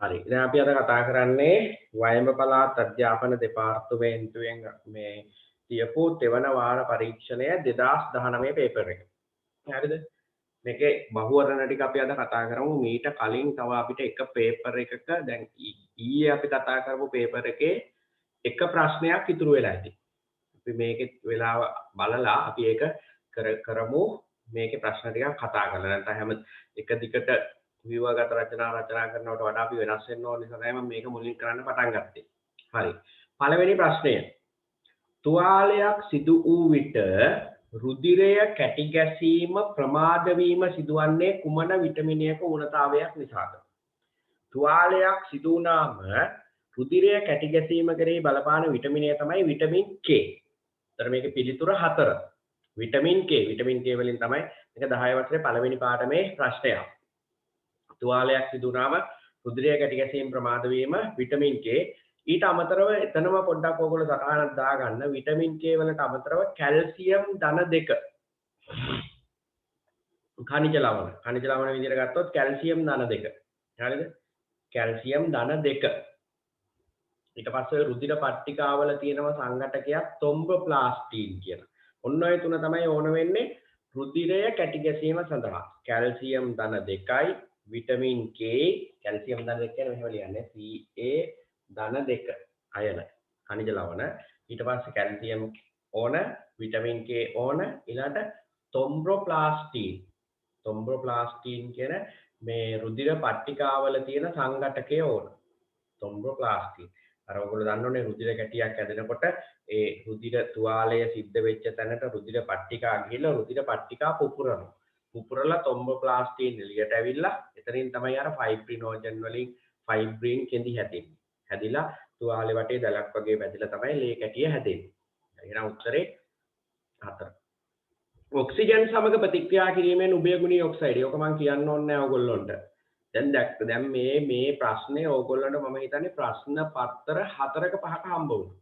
හරි. දැන් අපි අද කතා කරන්නේ වයඹ පළාත් අධ්‍යාපන දෙපාර්තමේන්තුවෙන් මේ තියපු තෙවන වාර පරීක්ෂණය 2019 පේපර් එක. හරිද? මේකේ බහුවර්ණ ටික අපි අද කතා කරමු. මීට කලින් තව අපිට එක පේපර් එකක දැන් ඊයේ අපි කතා කරපු පේපර් එකේ එක ප්‍රශ්නයක් ඉතුරු වෙලා ඇති. අපි මේකේ වෙලාව බලලා අපි ඒක කරමු. මේකේ ප්‍රශ්න ටිකක් කතා කරලා නැත්නම් හැම එක දිගට විවගත රචනා කරනවට වඩා අපි වෙනස් වෙන්න ඕන නිසා තමයි මම මේක මුලින් කරන්න පටන් ගත්තේ. හරි. පළවෙනි ප්‍රශ්නය. තුවාලයක් සිදු වූ විට රුධිරය කැටි ගැසීම ප්‍රමාද වීම සිදුවන්නේ කුමන විටමිනයක ඌනතාවයක් නිසාද? තුවාලයක් සිදු වුණාම රුධිරය කැටි ගැසීම කෙරෙහි බලපාන විටමිනය තමයි විටමින් K. ඒතර මේකේ පිළිතුර 4. විටමින් K වලින් තමයි මේක 10 වසරේ පළවෙනි පාඩමේ ප්‍රශ්නය. තුවාලයක් සිදු වුණාම රුධිරය කැටි ගැසීම ප්‍රමාද වීම විටමින් K. ඊට අමතරව එතනම පොඩ්ඩක් ඕගොල්ලෝ සටහනක් දාගන්න. විටමින් K වලට අමතරව කැල්සියම් ධන 2 khනිජ ලවණ විදිහට ගත්තොත් කැල්සියම් ධන 2. හරිද? කැල්සියම් ධන 2. ඊට පස්සේ රුධිර පට්ටිකාවල තියෙනවා සංඝටකයක් තොම්බොප්ලාස්ටින් කියන. ඔන්න ඔය තුන තමයි ඕන වෙන්නේ රුධිරය කැටි ගැසීම සඳහා. කැල්සියම් ධන 2යි විටමින් K කැල්සියම් ධන 2 කියන්නේ මෙහෙම ලියන්නේ Ca ධන 2 අයන khනිජ ලවණ. ඊට පස්සේ කැල්සියම් ඕන විටමින් K ඕන ඊළඟට තොම්බොප්ලාස්ටින් කියන මේ රුධිර පට්ටිකාවල තියෙන සංඝටකය ඕන. තොම්බොප්ලාස්ටින් අර ඔයගොල්ලෝ දන්නෝනේ රුධිර කැටියක් ඇදෙනකොට ඒ රුධිර තුවාලය සිද්ධ වෙච්ච තැනට රුධිර පට්ටිකා ගිහිල්ලා රුධිර පට්ටිකා පුපුරනවා. පුපුරලා තොම්බොප්ලාස්ටින් එළියට ඇවිල්ලා එතනින් තමයි අර ෆයිබ්‍රිනෝජන් වලින් ෆයිබ්‍රින් කෙඳි හැදෙන්නේ. හැදිලා තුවාලේ වටේ දලක් වගේ වැදිලා තමයි ලේ කැටිය හැදෙන්නේ. එහෙනම් උත්තරේ 4. ඔක්සිජන් සමග ප්‍රතික්‍රියා කිරීමෙන් උභයගුණී ඔක්සයිඩ්. ඒක මම කියන්න ඕනේ නැහැ ඔයගොල්ලන්ට. දැන් මේ ප්‍රශ්නේ ඕගොල්ලන්ට මම හිතන්නේ ප්‍රශ්න පත්‍ර 4ක 5ක හම්බ වුණා.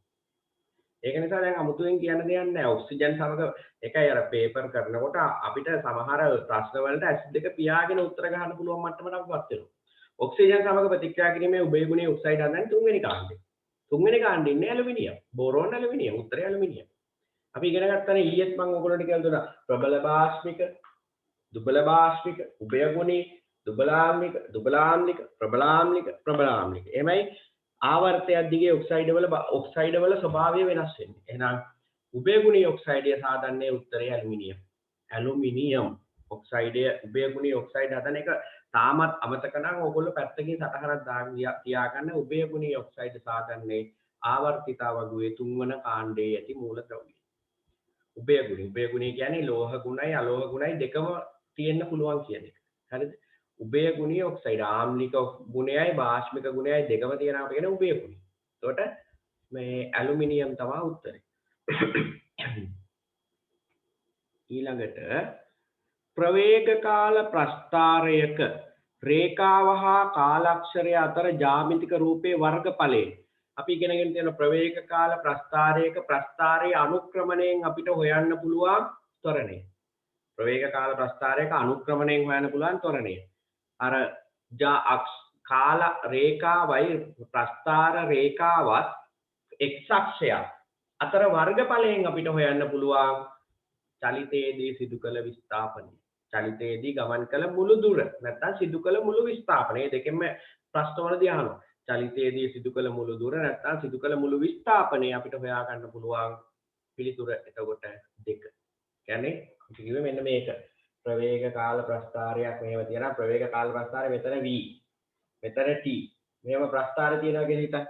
ඒක නිසා දැන් අමුතුවෙන් කියන්න දෙයක් නැහැ. ඔක්සිජන් සමග එකයි අර පේපර් කරනකොට අපිට සමහර ප්‍රශ්න වලට S2 පියාගෙන උත්තර ගන්න පුළුවන් මට්ටමකට අපිපත් වෙනවා. ඔක්සිජන් සමග ප්‍රතික්‍රියා කිරීමේ උභයගුණී ඔක්සයිඩ් හදන්නේ තුන්වෙනි කාණ්ඩේ. තුන්වෙනි කාණ්ඩේ ඉන්නේ ඇලුමිනියම්. Boron aluminium. උත්තරේ ඇලුමිනියම්. අපි ඉගෙන ගන්නනේ ඊයේත් මම ඔයගොල්ලන්ට කියලා දුන්නා ප්‍රබල බාෂ්පික, දුබල බාෂ්පික, උභයගුණී දුබලාම්ලික ප්‍රබලාම්ලික. එමයි ආවර්තයක් දිගේ ඔක්සයිඩ වල ස්වභාවය වෙනස් වෙන්නේ. එහෙනම් උභයගුණී ඔක්සයිඩය සාදන්නේ උත්තරේ ඇලුමිනියම්. ඇලුමිනියම් ඔක්සයිඩය උභයගුණී ඔක්සයිඩ් හදන එක තාමත් අමතක නම් ඕගොල්ලෝ පැත්තකින් සටහනක් දාගෙන තියාගන්න. උභයගුණී ඔක්සයිඩ් සාදන්නේ ආවර්තිතා වගුවේ තුන්වන කාණ්ඩයේ ඇති මූලද්‍රව්‍ය. උභයගුණී කියන්නේ ලෝහ ගුණයි අලෝහ ගුණයි දෙකම තියෙන්න පුළුවන් කියන එක. හරිද? උභයගුණී ඔක්සයිඩ් ආම්ලික ගුණයයි බාෂ්මික ගුණයයි දෙකම තියෙනවා කියන උභයගුණී. එතකොට මේ ඇලුමිනියම් තමයි උත්තරේ. ඊළඟට ප්‍රවේගකාල ප්‍රස්ථාරයක රේඛාව හා කාලක්ෂරය අතර ජ්‍යාමිතික රූපේ වර්ගඵලය. අපි ඉගෙනගෙන තියෙන ප්‍රවේගකාල ප්‍රස්ථාරයක ප්‍රස්ථාරයේ අනුක්‍රමණයෙන් අපිට හොයන්න පුළුවන් ත්වරණය. ප්‍රවේගකාල ප්‍රස්ථාරයක අනුක්‍රමණයෙන් හොයන්න පුළුවන් ත්වරණය. අර කාල රේඛාවයි ප්‍රස්ථාර රේඛාවත් x අක්ෂය අතර වර්ගඵලයෙන් අපිට හොයන්න පුළුවන් චලිතයේදී සිදු කළ විස්ථාපනය. චලිතයේදී ගමන් කළ මුළු දුර නැත්නම් සිදු කළ මුළු විස්ථාපනය. මේ දෙකෙන්ම ප්‍රශ්නවලදී අහනවා. චලිතයේදී සිදු කළ මුළු දුර නැත්නම් සිදු කළ මුළු විස්ථාපනය අපිට හොයා ගන්න පුළුවන් පිළිතුර එතකොට 2. කියන්නේ අපි කිව්වේ මෙන්න මේක. ප්‍රවේග කාල ප්‍රස්ථාරයක් මෙහෙම තියෙනවා. ප්‍රවේග කාල ප්‍රස්ථාරය මෙතන v. මෙතන t. මෙහෙම ප්‍රස්ථාරය තියෙනවා කියලා හිතන්න.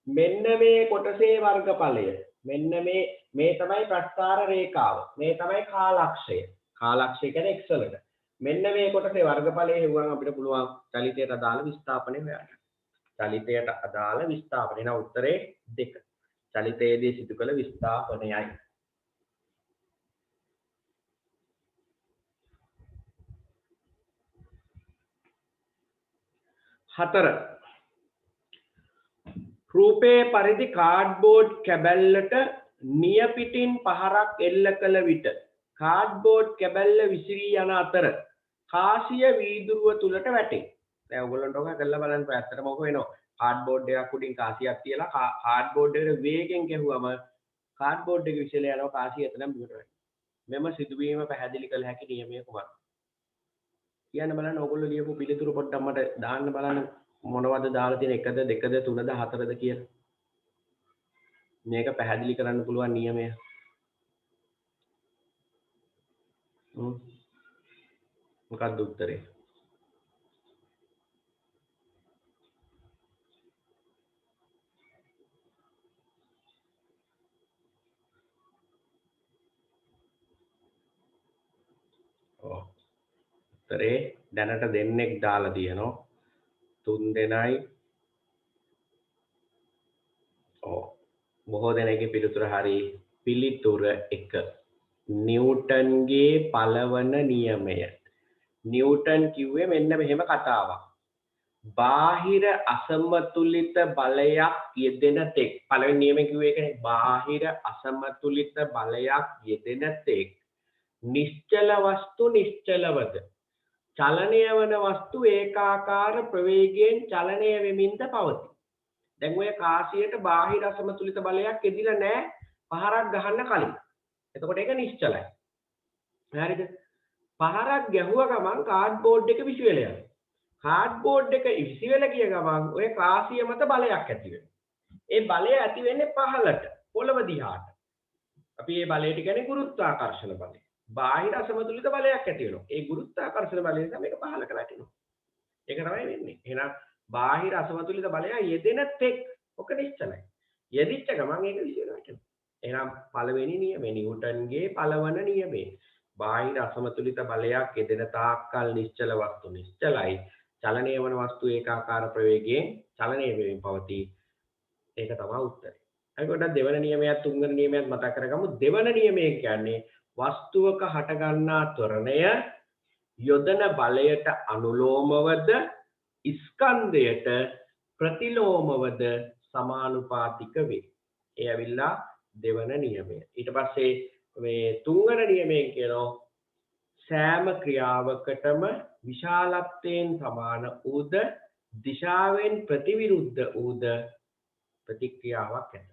මෙන්න මේ කොටසේ වර්ගඵලය. මෙන්න මේ තමයි ප්‍රස්ථාර රේඛාව. මේ තමයි කාලක්ෂය. කාලක්ෂය කියන්නේ x වලට. මෙන්න මේ කොටසේ වර්ගඵලය හෙවුවම අපිට පුළුවන් චලිතයට අදාළ විස්ථාපනය හොයන්න. චලිතයට අදාළ විස්ථාපනය. එන උත්තරේ 2. චලිතයේදී සිදු කළ විස්ථාපනයයි. 4. රූපයේ පරිදි කාඩ්බෝඩ් කැබැල්ලට නියපිටින් පහරක් එල්ල කළ විට කාඩ්බෝඩ් කැබැල්ල විසිරී යන අතර කාසිය වීදුරුව තුලට වැටේ. දැන් ඔයගොල්ලන්ට ඔක කරලා බලන්න ඇත්තටම ඔක වෙනවා. කාඩ්බෝඩ් එකක් උඩින් කාසියක් තියලා කාඩ්බෝඩ් එකට වේගෙන් ගැහුවම කාඩ්බෝඩ් එක විශ්ලේෂණය යනවා කාසිය එතනම බිමට වැටෙනවා. මෙම සිදුවීම පැහැදිලි කළ හැකි නියමය කුමක්ද? කියන්න බලන්න ඔයගොල්ලෝ ලියපු පිළිතුරු පොඩ්ඩක් මට දාන්න බලන්න මොනවද දාලා තියෙන 1ද 2ද 3ද 4ද කියලා. මේක පැහැදිලි කරන්න පුළුවන් නියමය. මොකක්ද උත්තරේ? ඔව්. උත්තරේ දැනට දෙන්නෙක් දාලා තියෙනවා. 3 දෙනයි. ඔව්. බොහෝ දෙනෙක්ගේ පිළිතුර හරි. පිළිතුර 1. නිව්ටන්ගේ පළවන නියමය. නිව්ටන් කිව්වේ මෙන්න මෙහෙම කතාවක්. බාහිර අසමතුලිත බලයක් යෙදෙන තෙක් පළවෙනි නියමය කිව්වේ ඒකනේ. බාහිර අසමතුලිත බලයක් යෙදෙන තෙක් නිශ්චල වස්තු නිශ්චලවද චලනය වන වස්තු ඒකාකාර ප්‍රවේගයෙන් චලනය වෙමින්ද පවතී. දැන් ඔය කාසියට බාහිර අසමතුලිත බලයක් යෙදිලා නැහැ පහරක් ගහන්න කලින්. එතකොට ඒක නිශ්චලයි. හරිද? පහරක් ගැහුව ගමන් කාඩ්බෝඩ් එක විසි වෙලා යනවා. කාඩ්බෝඩ් එක විසි වෙලා ගිය ගමන් ඔය කාසිය මත බලයක් ඇති වෙනවා. ඒ බලය ඇති වෙන්නේ පහළට, පොළව දිහාට. අපි මේ බලයට කියන්නේ ගුරුත්වාකර්ෂණ බලය. බාහිර අසමතුලිත බලයක් ඇති වෙනවා. ඒ ගුරුත්වාකර්ෂණ බලය නිසා මේක පහළට වැටෙනවා. ඒක තමයි වෙන්නේ. එහෙනම් බාහිර අසමතුලිත බලය යෙදෙන තෙක් ඔක නිශ්චලයි. යෙදිච්ච ගමන් ඒක විසි වෙලා වැටෙනවා. එහෙනම් පළවෙනි නියමය නිව්ටන්ගේ පළවන නියමය. බාහිර අසමතුලිත බලයක් යෙදෙන තාක්කල් නිශ්චල වස්තු නිශ්චලයි. චලනය වන වස්තු ඒකාකාර ප්‍රවේගයෙන් චලනය වෙමින් පවතී. ඒක තමයි උත්තරේ. අපි පොඩ්ඩක් දෙවන නියමයත් තුන්වෙනි නියමයත් මතක් කරගමු. දෙවන නියමය කියන්නේ වස්තුවක හටගන්නා ත්වරණය යොදන බලයට අනුලෝමවද ස්කන්ධයට ප්‍රතිලෝමවද සමානුපාතික වේ. ඒ ඇවිල්ලා දෙවන නියමය. ඊට පස්සේ මේ තුන්වන නියමයෙන් කියනවා සෑම ක්‍රියාවකටම විශාලත්වයෙන් සමාන ඌද දිශාවෙන් ප්‍රතිවිරුද්ධ ඌද ප්‍රතික්‍රියාවක් ඇත.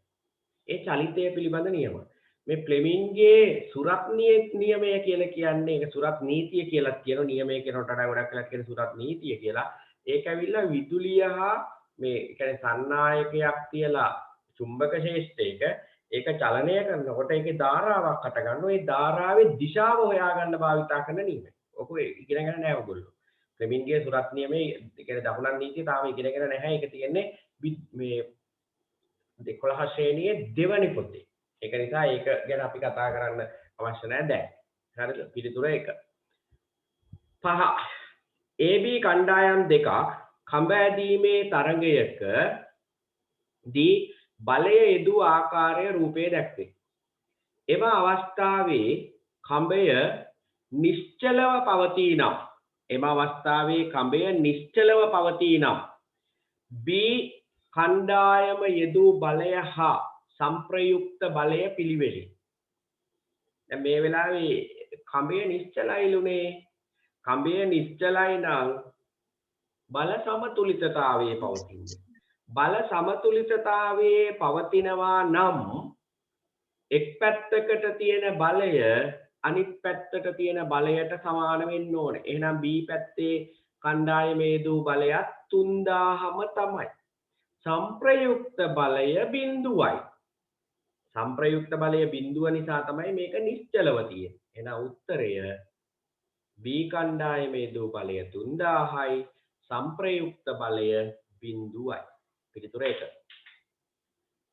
ඒ චලිතය පිළිබඳ නියම. මේ ෆ්ලෙමින්ගේ සුරත් නියමය කියලා කියන්නේ ඒක සුරත් නීතිය කියලා කියන නියමය කියනකට වඩා ගොඩක් වෙලා කියන සුරත් නීතිය කියලා. ඒක ඇවිල්ලා විදුලිය හා මේ කියන්නේ සන්නායකයක් තියලා චුම්බක ශේෂ්ඨයක ඒක චලනය කරනකොට ඒකේ ධාරාවක් හට ගන්නවා. ඒ ධාරාවේ දිශාව හොයාගන්න භාවිතා කරන නියමය. ඔක ඉගෙනගෙන නැහැ ඔයගොල්ලෝ. ෆ්ලෙමින්ගේ සුරත් නියමයේ ඒ කියන්නේ දකුණන් නීතිය තාම ඉගෙනගෙන නැහැ. ඒක තියෙන්නේ මේ 11 ශ්‍රේණියේ දෙවනි පොතේ. ඒක නිසා ඒක ගැන අපි කතා කරන්න අවශ්‍ය නැහැ දැන්. හරිද? පිළිතුර 1. 5. AB කණ්ඩායම් දෙකක් කඹ ඇදීමේ තරඟයක දී බලය යෙදූ ආකාරය රූපයේ දැක්වේ. එම අවස්ථාවේ කඹය නිශ්චලව පවතී නම් B කණ්ඩායම යෙදූ බලය හා සංප්‍රයුක්ත බලය පිළිවෙලයි. දැන් මේ වෙලාවේ කඹය නිශ්චලයිලුනේ. කඹය නිශ්චලයි නම් බල සමතුලිතතාවයේ පවතින්නේ. බල සමතුලිතතාවයේ පවතිනවා නම් එක් පැත්තකට තියෙන බලය අනිත් පැත්තට තියෙන බලයට සමාන වෙන්න ඕනේ. එහෙනම් B පැත්තේ කණ්ඩායමේ දූ බලයත් 3000ම තමයි. සංප්‍රයුක්ත බලය 0යි. සංප්‍රයුක්ත බලය 0 නිසා තමයි මේක නිශ්චලව තියෙන්නේ. එහෙනම් උත්තරය B කණ්ඩායමේ දූ බලය 3000යි සංප්‍රයුක්ත බලය 0යි. පිළිතුර 1.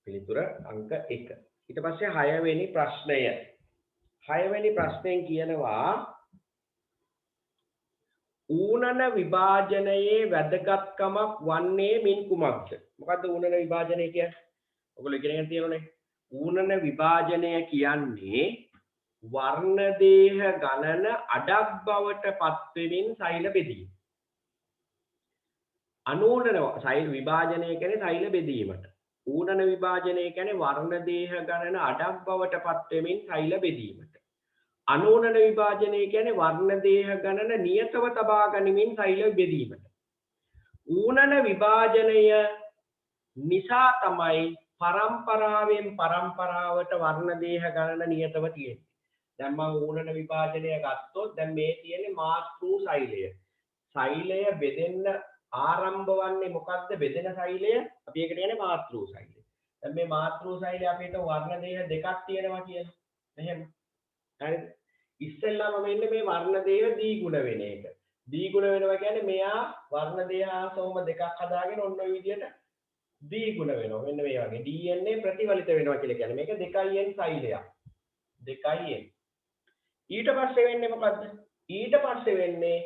පිළිතුර අංක 1. ඊට පස්සේ 6 වෙනි ප්‍රශ්නය. 6 වෙනි ප්‍රශ්නයෙන් කියනවා ඌනන විභාජනයේ වැදගත්කමක් වන්නේ මින් කුමක්ද? මොකද්ද ඌනන විභාජනය කියන්නේ? ඔයගොල්ලෝ ඉගෙනගෙන තියෙනවනේ. ඌනන විභාජනය කියන්නේ වර්ණ දේහ ගණන අඩක් බවට පත් වෙමින් සෛල බෙදීම. අනූනන සෛල විභාජනය කියන්නේ සෛල බෙදීමට. ඌනන විභාජනය කියන්නේ වර්ණ දේහ ගණන අඩක් බවට පත් වෙමින් සෛල බෙදීමට. අනූනන විභාජනය කියන්නේ වර්ණ දේහ ගණන නියතව තබා ගනිමින් සෛල බෙදීමට. ඌනන විභාජනය නිසා තමයි පරම්පරාවෙන් පරම්පරාවට වර්ණ දේහ ගණන නියතව තියෙන්නේ. දැන් මම ඌනන විභාජනය ගත්තොත් දැන් මේ තියෙන්නේ මාතෘ සෛලය. සෛලය බෙදෙන්න ආරම්භ වන්නේ මොකක්ද? බෙදෙන සෛලය අපි ඒකට කියන්නේ මාතෘ සෛලය. දැන් මේ මාතෘ සෛලය අපිට වර්ණ දේහ දෙකක් තියෙනවා කියලා. එහෙම. හරිද? ඉස්සෙල්ලාම මෙන්න මේ වර්ණ දේහ ද්විගුණ වෙන එක. ද්විගුණ වෙනවා කියන්නේ මෙයා වර්ණ දේහ ආසෝම දෙකක් හදාගෙන ඔන්න ඔය විදිහට ද්විගුණ වෙනවා. මෙන්න මේ වගේ DNA ප්‍රතිවලිත වෙනවා කියලා කියන්නේ. මේක 2n සෛලයක්. 2n. ඊට පස්සේ වෙන්නේ මොකද්ද? ඊට පස්සේ වෙන්නේ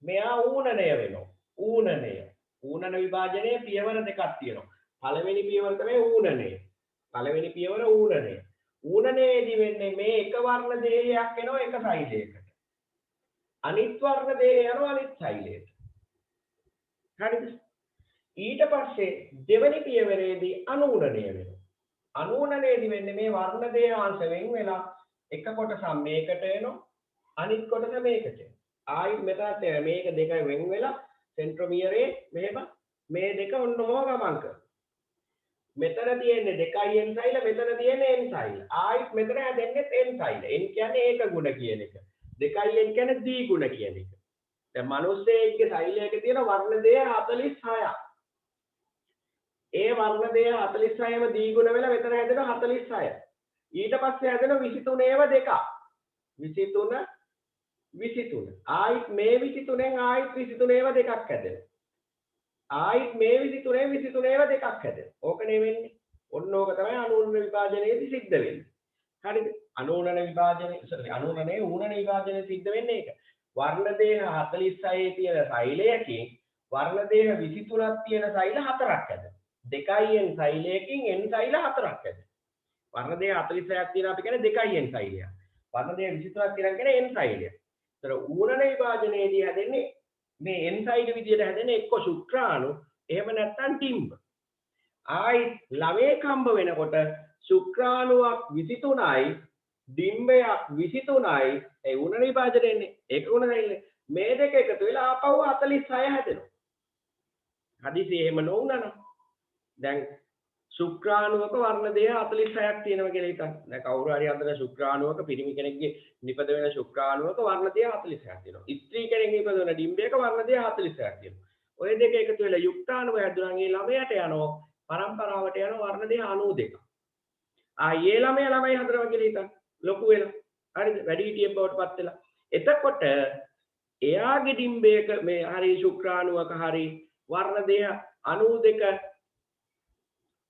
මෙයා ඌනනය වෙනවා. ඌනන විභාජනයේ පියවර දෙකක් තියෙනවා. පළවෙනි පියවර තමයි ඌනනය. පළවෙනි පියවර ඌනනය. ඌනනයේදී වෙන්නේ මේ එක වර්ණ දේහයක් එනවා එක සෛලයකට. අනිත් වර්ණ දේහය යනවා අනිත් සෛලයට. හරිද? ඊට පස්සේ දෙවෙනි පියවරේදී අනූනනය වෙනවා. අනූනනයේදී වෙන්නේ මේ වර්ණ දේහාංශ වෙන් වෙලා එක කොටසක් මේකට එනවා අනිත් කොටස මේකට එනවා. ආයි මෙතනත් මේක දෙක වෙන් වෙලා සෙන්ට්‍රොමියරේ මෙහෙම මේ දෙක ඔන්නෝම ගමන් කරනවා. මෙතන තියෙන්නේ 2n සෛල මෙතන තියෙන්නේ n සෛල. ආයිත් මෙතන හැදෙන්නේ n සෛල. n කියන්නේ ඒක ගුණ කියන එක. 2n කියන්නේ ද්විගුණ කියන එක. දැන් මිනිස්සෙක්ගේ සෛලයක තියෙන වර්ණ දේහ 46ක්. ඒ වර්ණ දේහ 46ම ද්විගුණ වෙලා මෙතන හැදෙනවා 46. ඊට පස්සේ හැදෙනවා 23ව දෙකක්. 23 23. ආයිත් මේ 23න් ආයිත් 23ව දෙකක් හැදෙනවා. ආයිත් මේ 23ව දෙකක් හැදෙනවා. ඕකනේ වෙන්නේ. ඔන්න ඕක තමයි අනූනන විභාජනයේදී සිද්ධ වෙන්නේ. හරිද? අනූනන විභාජනයේ අනූනනයේ ඌනන විභාජනයේ සිද්ධ වෙන්නේ ඒක. වර්ණ දේහ 46 තියෙන සෛලයකින් වර්ණ දේහ 23ක් තියෙන සෛල 4ක් හැදෙනවා. 2n සෛලයකින් n සෛල 4ක් හැදෙනවා. වර්ණ දේහ 46ක් තියෙනවා අපි කියන්නේ 2n සෛලයක්. වර්ණ දේහ 23ක් තියෙනවා කියන්නේ n සෛලයක්. ඒතර ඌනන විභාජනයේදී හැදෙන්නේ මේ n සෛල විදියට හැදෙන්නේ එක්ක ශුක්‍රාණු එහෙම නැත්නම් ඩිම්බ. ආයි ළමයෙක් හම්බ වෙනකොට ශුක්‍රාණුවක් 23යි ඩිම්බයක් 23යි ඒ ඌනන විභාජනය එන්නේ ඒක උණ සෛලය. මේ දෙක එකතු වෙලා ආපහු 46 හැදෙනවා. හදිසි එහෙම නොවුනනම් දැන් ශුක්‍රාණුවක වර්ණ දේහ 46ක් තියෙනවා කියලා හිතන්න. දැන් කවුරු හරි අතන ශුක්‍රාණුවක පිරිමි කෙනෙක්ගේ නිපද වෙන ශුක්‍රාණුවක වර්ණ දේහ 46ක් තියෙනවා. ස්ත්‍රී කෙනෙක් නිපද වෙන ඩිම්බයක වර්ණ දේහ 46ක් තියෙනවා. ඔය දෙක එකතු වෙලා යුක්තාණුව හැදුනනම් ඒ ළමයාට යනවා පරම්පරාවට යනවා වර්ණ දේහ 92ක්. ආයේ ළමයා ළමයි හදනවා කියලා හිතන්න. ලොකු වෙලා. හරිද? වැඩි හිටියෙක් බවට පත් වෙලා. එතකොට එයාගේ ඩිම්බයක මේ හරි ශුක්‍රාණුවක හරි වර්ණ දේහ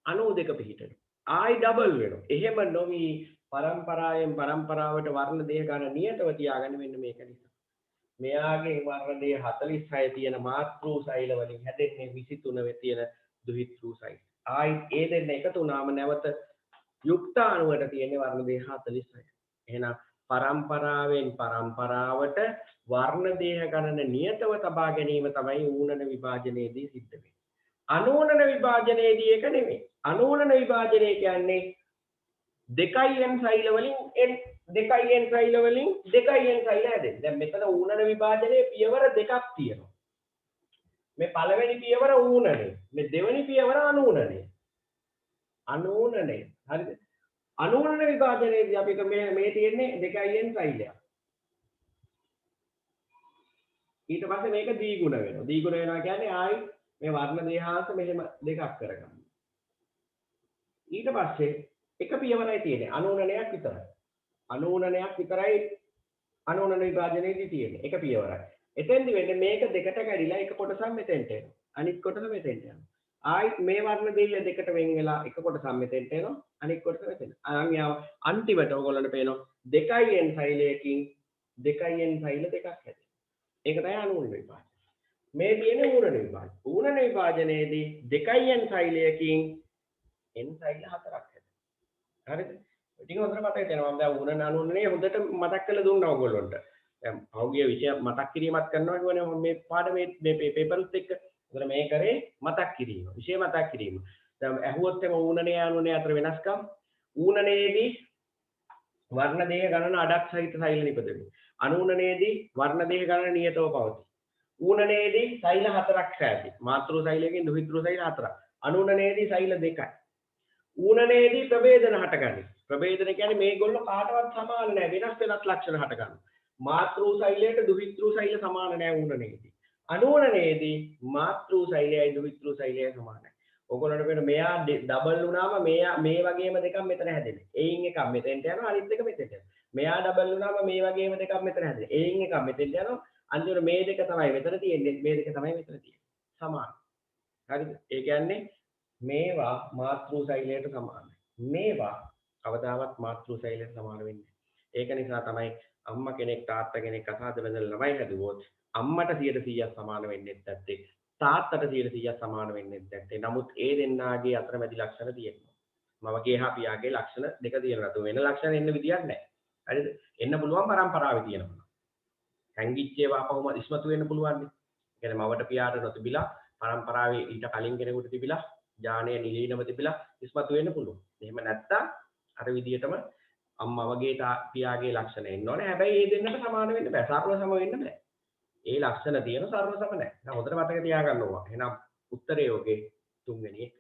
92 පිහිටන. ආයි ඩබල් වෙනවා. එහෙම නොවි පරම්පරාවෙන් පරම්පරාවට වර්ණ දේහ ගන්න නියතව තියාගන්න වෙන්න මේක නිසා. මෙයාගේ වර්ණ දේහ 46 තියෙන මාතෘ සෛල වලින් හැදෙන්නේ 23 වෙ තියෙන දුහිතෘ සෛල. ආයි ඒ දෙන්න එකතු වුණාම නැවත යුක්තාණුවට තියෙන වර්ණ දේහ 46. එහෙනම් පරම්පරාවෙන් පරම්පරාවට වර්ණ දේහ ගණන නියතව තබා ගැනීම තමයි ඌනන විභාජනයේදී සිද්ධ වෙන්නේ. අනූනන විභාජනයේදී ඒක නෙමෙයි. අනූනන විභාජනය කියන්නේ 2n සෛල වලින් n 2n සෛල වලින් 2n සෛල හැදෙන්නේ. දැන් මෙතන ඌනන විභාජනයේ පියවර දෙකක් තියෙනවා. මේ පළවෙනි පියවර ඌනනය. මේ දෙවෙනි පියවර අනූනනය. අනූනනය. හරිද? අනූනන විභාජනයේදී අපිට මේ තියෙන්නේ 2n සෛලයක්. ඊට පස්සේ මේක ද්විගුණ වෙනවා. ද්විගුණ වෙනවා කියන්නේ ආයි මේ වර්ණ දේහාංශ මෙහෙම දෙකක් කරගන්න. ඊට පස්සේ එක පියවරයි තියෙන්නේ අනූනනයක් විතරයි. අනූනනයක් විතරයි අනූනන විභාජනයේදී තියෙන්නේ. එක පියවරයි. එතෙන්දි වෙන්නේ මේක දෙකට කැඩිලා එක කොටසක් මෙතෙන්ට එනවා. අනිත් කොටස මෙතෙන්ට යනවා. ආයිත් මේ වර්ණ දෙය දෙකට වෙන් වෙලා එක කොටසක් මෙතෙන්ට එනවා. අනිත් කොටස මෙතෙන්ට. අන්තිමට ඔයගොල්ලන්ට පේනවා 2n සෛලයකින් 2n සෛල දෙකක් හැදෙනවා. ඒක තමයි අනූනන විභාජනය. මේ තියෙන ඌනන විභාජනය. ඌනන විභාජනයේදී 2n සෛලයකින් n සෛල 4ක් හැදෙනවා. හරිද? ටික හොඳට මතක තියාගන්න. මම දැන් ඌනන අනූනනේ හොඳට මතක් කරලා දුන්නා ඔයගොල්ලන්ට. දැන් පහුගිය විෂය මතක් කිරීමක් කරනවා කියන්නේ මේ පාඩමේ මේ පේපර්ස් එක්ක. ඒතර මේ කරේ මතක් කිරීම. විෂය මතක් කිරීම. දැන් ඇහුවොත් එම ඌනනේ අනූනනේ අතර වෙනස්කම්. ඌනනයේදී වර්ණ දේහ ගණන අඩක් සහිත සෛල නිපද වෙනවා. අනූනනයේදී වර්ණ දේහ ගණන නියතව පවතී. ඌනනේදී සෛල 4ක් ඇති. මාතෘ සෛලයකින් දුහිතෘ සෛල 4ක්. අනුනනේදී සෛල 2යි. ඌනනේදී ප්‍රභේදන හටගනී. ප්‍රභේදන කියන්නේ මේගොල්ලෝ කාටවත් සමාන නැහැ. වෙනස් වෙනස් ලක්ෂණ හටගන්නවා. මාතෘ සෛලයට දුහිතෘ සෛල සමාන නැහැ ඌනනේදී. අනුනනේදී මාතෘ සෛලයයි දුහිතෘ සෛලයයි සමානයි. ඔයගොල්ලන්ට වෙන මෙයා ඩබල් වුණාම මෙයා මේ වගේම දෙකක් මෙතන හැදෙන්නේ. එයින් එකක් මෙතෙන්ට යනවා අනිත් එක මෙතෙන්ට යනවා. මෙයා ඩබල් වුණාම මේ වගේම දෙකක් මෙතන හැදෙන්නේ. එයින් එකක් මෙතෙන්ට යනවා. අන්තිමට මේ දෙක තමයි මෙතන තියෙන්නේ. මේ දෙක තමයි මෙතන තියෙන්නේ. සමාන. හරිද? ඒ කියන්නේ මේවා මාතෘ සෛලයට සමානයි. මේවා කවදාවත් මාතෘ සෛලයට සමාන වෙන්නේ නැහැ. ඒක නිසා තමයි අම්මා කෙනෙක් තාත්තා කෙනෙක් අසාද බඳලා ළමයි හැදුවොත් අම්මට 100%ක් සමාන වෙන්නේ නැත්තේ. තාත්තට 100%ක් සමාන වෙන්නේ නැත්තේ. නමුත් ඒ දෙන්නාගේ අතරමැදි ලක්ෂණ තියෙනවා. මවගේ හා පියාගේ ලක්ෂණ දෙක තියෙනවා. වෙන ලක්ෂණ එන්න විදියක් නැහැ. හරිද? එන්න පුළුවන් පරම්පරාවේ තියෙනවා. හැංගිච්ච ඒවා අපහුම ඉස්මතු වෙන්න පුළුවන්. ඒ කියන්නේ මවට පියාට නොතිබිලා පරම්පරාවේ ඊට කලින් කෙනෙකුට තිබිලා ඥානය නිලීනව තිබිලා ඉස්මතු වෙන්න පුළුවන්. එහෙම නැත්තම් අර විදියටම අම්මා වගේ පියාගේ ලක්ෂණ එන්න ඕනේ. හැබැයි ඒ දෙන්නට සමාන වෙන්න බෑ. සර්ව සම වෙන්න බෑ. ඒ ලක්ෂණ තියෙන සර්ව සම නැහැ. දැන් හොඳට මතක තියාගන්න ඕවා. එහෙනම් උත්තරේ ඔගේ තුන්වෙනි එක.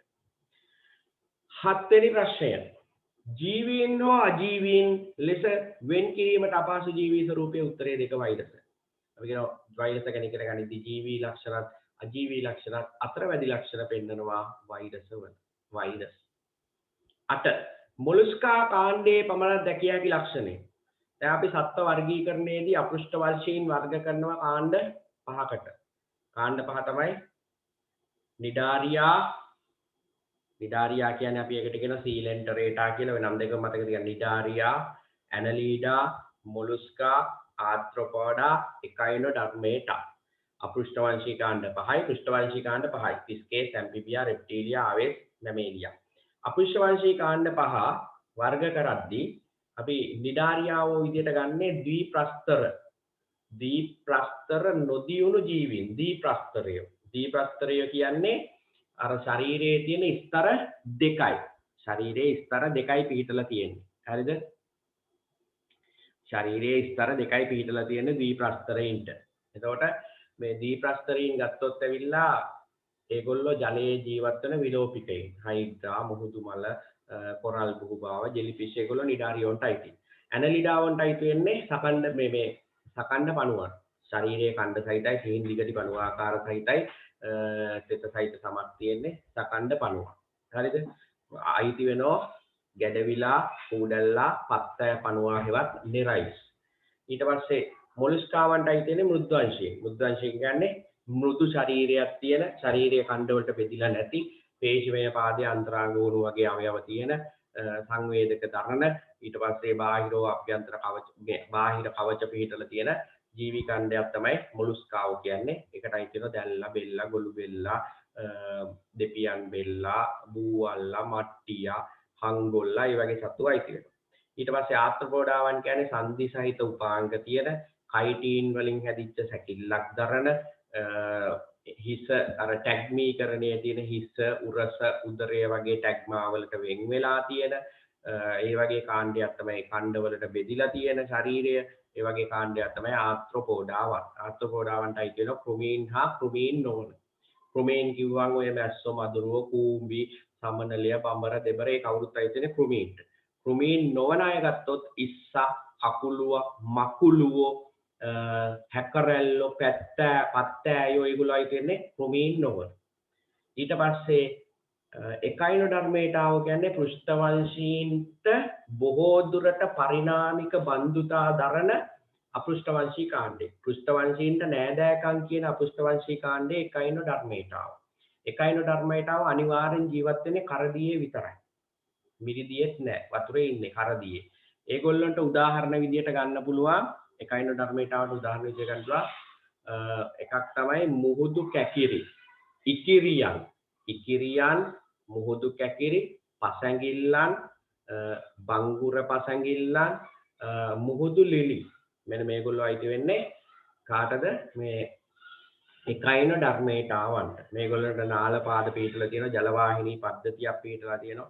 හත්වෙනි ප්‍රශ්නය. ජීවීන් හෝ අජීවීන් ලෙස වෙන් කිරීමට අපහසු ජීවී ස්වරූපයේ උත්තරේ දෙක වෛරස. අපි කියනවා වෛරස ගැන ඉගෙන ගනිද්දී ජීවී ලක්ෂණත් අජීවී ලක්ෂණත් අතරමැදි ලක්ෂණ පෙන්නනවා වෛරස වල. වෛරස්. 8 මොලස්කා කාණ්ඩයේ පමණක් දැකිය හැකි ලක්ෂණය. දැන් අපි සත්ත්ව වර්ගීකරණයේදී අපෘෂ්ඨවංශීන් වර්ග කරනවා කාණ්ඩ 5කට. කාණ්ඩ 5 තමයි නිඩාරියා කියන්නේ අපි ඒකට කියන සීලෙන්ටරේටා කියලා වෙනම් දෙක මතක තියගන්න. නිඩාරියා, ඇනලීඩා, මොලස්කා, ආර්ත්‍රොපෝඩා, එකයිනොඩර්මේටා. අපෘෂ්ඨවංශී කාණ්ඩ 5යි, පෘෂ්ඨවංශී කාණ්ඩ 5යි. ෆිස්කේස්, ඇම්ෆිබියා, රෙප්ටීලියා, ආවෙස්, මැමේලියා. අපෘෂ්ඨවංශී කාණ්ඩ 5 වර්ග කරද්දී අපි නිඩාරියාව විදියට ගන්නේ ද්විප්‍රස්තර නොදියුණු ජීවීන්. ද්විප්‍රස්තරය කියන්නේ අර ශරීරයේ තියෙන ස්තර දෙකයි. ශරීරයේ ස්තර දෙකයි පිහිටලා තියෙන්නේ. හරිද? ශරීරයේ ස්තර දෙකයි පිහිටලා තියෙන්නේ ද්විප්‍රස්තරයින්ට. එතකොට මේ ද්විප්‍රස්තරයින් ගත්තොත් ඇවිල්ලා ඒගොල්ලෝ ජලයේ ජීවත් වෙන විලෝපිතයින්. හයිඩ්‍රා, මුහුදු මල, කොරල් බුහුභාව, ජෙලිෆිෂ් ඒගොල්ලෝ නිඩාරියෝන්ට අයිති. ඇනලිඩාවන්ට අයිති වෙන්නේ සකණ්ඩ මේ සකණ්ඩ පණුවන්. ශරීරයේ කණ්ඩ සහිතයි, සිහින් දිගටි පණුව ආකාර සහිතයි, තෙත සහිත සමක් තියෙන්නේ සකණ්ඩ පණුවන්. හරිද? අයිති වෙනෝ ගැඩවිලා, කූඩල්ලා, පත්තය පණුවා හෙවත් නිරයිස්. ඊට පස්සේ මොලස්කාවන්ට අයිති වෙන්නේ මෘද්වංශයෙන්. මෘද්වංශයෙන් කියන්නේ මෘදු ශරීරයක් තියෙන, ශාරීරික කණ්ඩ වලට බෙදිලා නැති, පේශිමය පාදයේ අන්තරාංග වුණු වගේ අවයව තියෙන, සංවේදක දරන, ඊට පස්සේ බාහිරව අභ්‍යන්තර කවච බාහිර කවච පිහිටලා තියෙන ජීවි කණ්ඩයක් තමයි මොලස්කාව කියන්නේ. ඒකට අයිති වෙනවා දැල්ලා, බෙල්ලා, ගොළු බෙල්ලා, දෙපියන් බෙල්ලා, බූවල්ලා, මට්ටියා, හංගොල්ලා ඒ වගේ සතු අයිති වෙනවා. ඊට පස්සේ ආර්ත්‍රොපෝඩාවන් කියන්නේ සන්ධි සහිත උපාංග තියෙන, කයිටීන් වලින් හැදිච්ච සැකිල්ලක් දරන, හිස අර ටැග්මීකරණයේ තියෙන හිස, උරස, උදරය වගේ ටැග්මා වලට වෙන් වෙලා තියෙන ඒ වගේ කාණ්ඩයක් තමයි කණ්ඩ වලට බෙදිලා තියෙන ශරීරය. ඒ වගේ කාණ්ඩයක් තමයි ආර්ත්‍රොපෝඩාවන්. ආර්ත්‍රොපෝඩාවන්ට අයිති වෙනවා ක්‍රුමීන් හා ක්‍රුමීන් නොවන. ක්‍රුමීන් කිව්වම ඔය මැස්සෝ, මදුරුව, කූඹි, සමනලය, බඹර, දෙබර ඒ කවුරුත් අයිති වෙන්නේ ක්‍රුමීන්ට. ක්‍රුමීන් නොවන අය ගත්තොත් ඉස්සා, අකුළුව, මකුළුවෝ, හැකරැල්ලෝ, පත්තෑයෝ ඒගොල්ලෝ අයිති වෙන්නේ ක්‍රුමීන් නොවන. ඊට පස්සේ එකයිනොඩර්මේටාව කියන්නේ පෘෂ්ඨවංශීන්ට බොහෝ දුරට පරිණාමික බන්ධුතා දරන අපෘෂ්ඨවංශී කාණ්ඩය. පෘෂ්ඨවංශීන්ට නෑදෑකම් කියන අපෘෂ්ඨවංශී කාණ්ඩය එකයිනොඩර්මේටාව. එකයිනොඩර්මේටාව අනිවාර්යෙන් ජීවත් වෙන්නේ කරදියේ විතරයි. මිරිදියෙත් නෑ. වතුරේ ඉන්නේ කරදියේ. ඒගොල්ලන්ට උදාහරණ විදියට ගන්න පුළුවන් එකයිනොඩර්මේටාවට උදාහරණ විදියට ගන්න පුළුවන් එකක් තමයි මුහුදු කැකිරි. ඉකිරියන්, මුහුදු කැකිරි, පසැඟිල්ලන්, බංගුර පසැඟිල්ලන්, මුහුදු ලිලි. මෙන්න මේගොල්ලෝ අයිති වෙන්නේ කාටද? මේ එකයිනොඩර්මේටාවන්ට. මේගොල්ලන්ට නාල පාද පිහිටලා තියෙනවා, ජල වාහිනී පද්ධතියක් පිහිටලා තියෙනවා.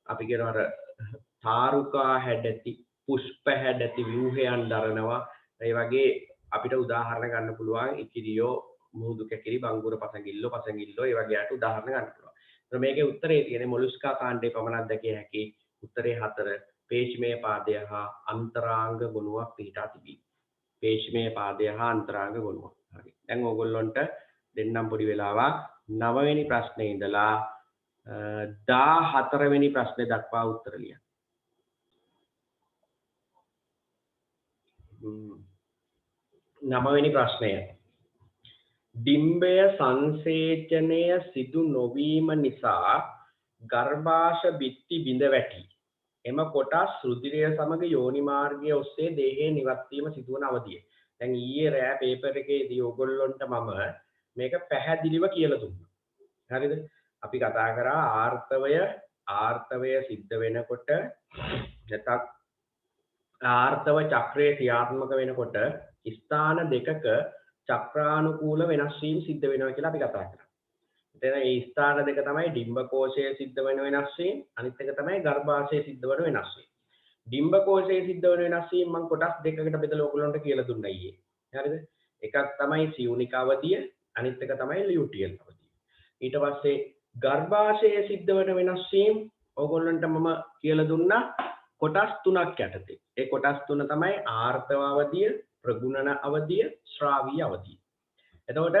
අපි කියනවා අර තාරුකා හැඩති, පුෂ්ප හැඩති ව්‍යුහයන් දරනවා. ඒ වගේ අපිට උදාහරණ ගන්න පුළුවන් ඉකිරියෝ මුහුදු කැකිරි බංගුර පසඟිල්ලෝ ඒ වගේ අයට උදාහරණ ගන්න පුළුවන්. ඒතර මේකේ උත්තරේ තියෙන්නේ මොලුස්කා කාණ්ඩේ පමණක් දැකිය හැකි උත්තරේ 4 පේශමය පාදය හා අන්තරාංග ගුණයක් පිහිටා තිබී. පේශමය පාදය හා අන්තරාංග ගුණයක්. හරි. දැන් ඕගොල්ලන්ට දෙන්නම් පොඩි වෙලාවක් 9 වෙනි ප්‍රශ්නේ ඉඳලා 14 වෙනි ප්‍රශ්නේ දක්වා උත්තර ලියන්න. 9 වෙනි ප්‍රශ්නය. ඩිම්බය සංසේචනය සිදු නොවීම නිසා ගර්භාෂ බිත්ති බිඳ වැටි. එම කොටස් රුධිරය සමග යෝනි මාර්ගය ඔස්සේ දේහයේ නිවත් වීම සිදුවන අවධිය. දැන් ඊයේ රෑ පේපර් එකේදී ඕගොල්ලොන්ට මම මේක පැහැදිලිව කියලා දුන්නා. හරිද? අපි කතා කරා ආර්තවය සිද්ධ වෙනකොට නැත්නම් ආර්තව චක්‍රයේ ක්‍රියාත්මක වෙනකොට ස්ථාන දෙකක චක්‍රානුකූල වෙනස් වීම සිද්ධ වෙනවා කියලා අපි කතා කරා. එතන මේ ස්ථාන දෙක තමයි ඩිම්බකෝෂයේ සිද්ධ වෙන වෙනස් වීම, අනිත් එක තමයි ගර්භාෂයේ සිද්ධ වෙන වෙනස් වීම. ඩිම්බකෝෂයේ සිද්ධ වෙන වෙනස් වීම මම කොටස් දෙකකට බෙදලා ඔයගොල්ලන්ට කියලා දුන්නා ඊයේ. හරිද? එකක් තමයි සියුනික අවධිය, අනිත් එක තමයි ලියුටියල් අවධිය. ඊට පස්සේ ගර්භාෂයේ සිද්ධ වෙන වෙනස් වීම ඔයගොල්ලන්ට මම කියලා දුන්නා කොටස් තුනක් යටතේ. ඒ කොටස් තුන තමයි ආර්තව අවධිය, ප්‍රගුණන අවධිය, ශ්‍රාවීය අවධිය. එතකොට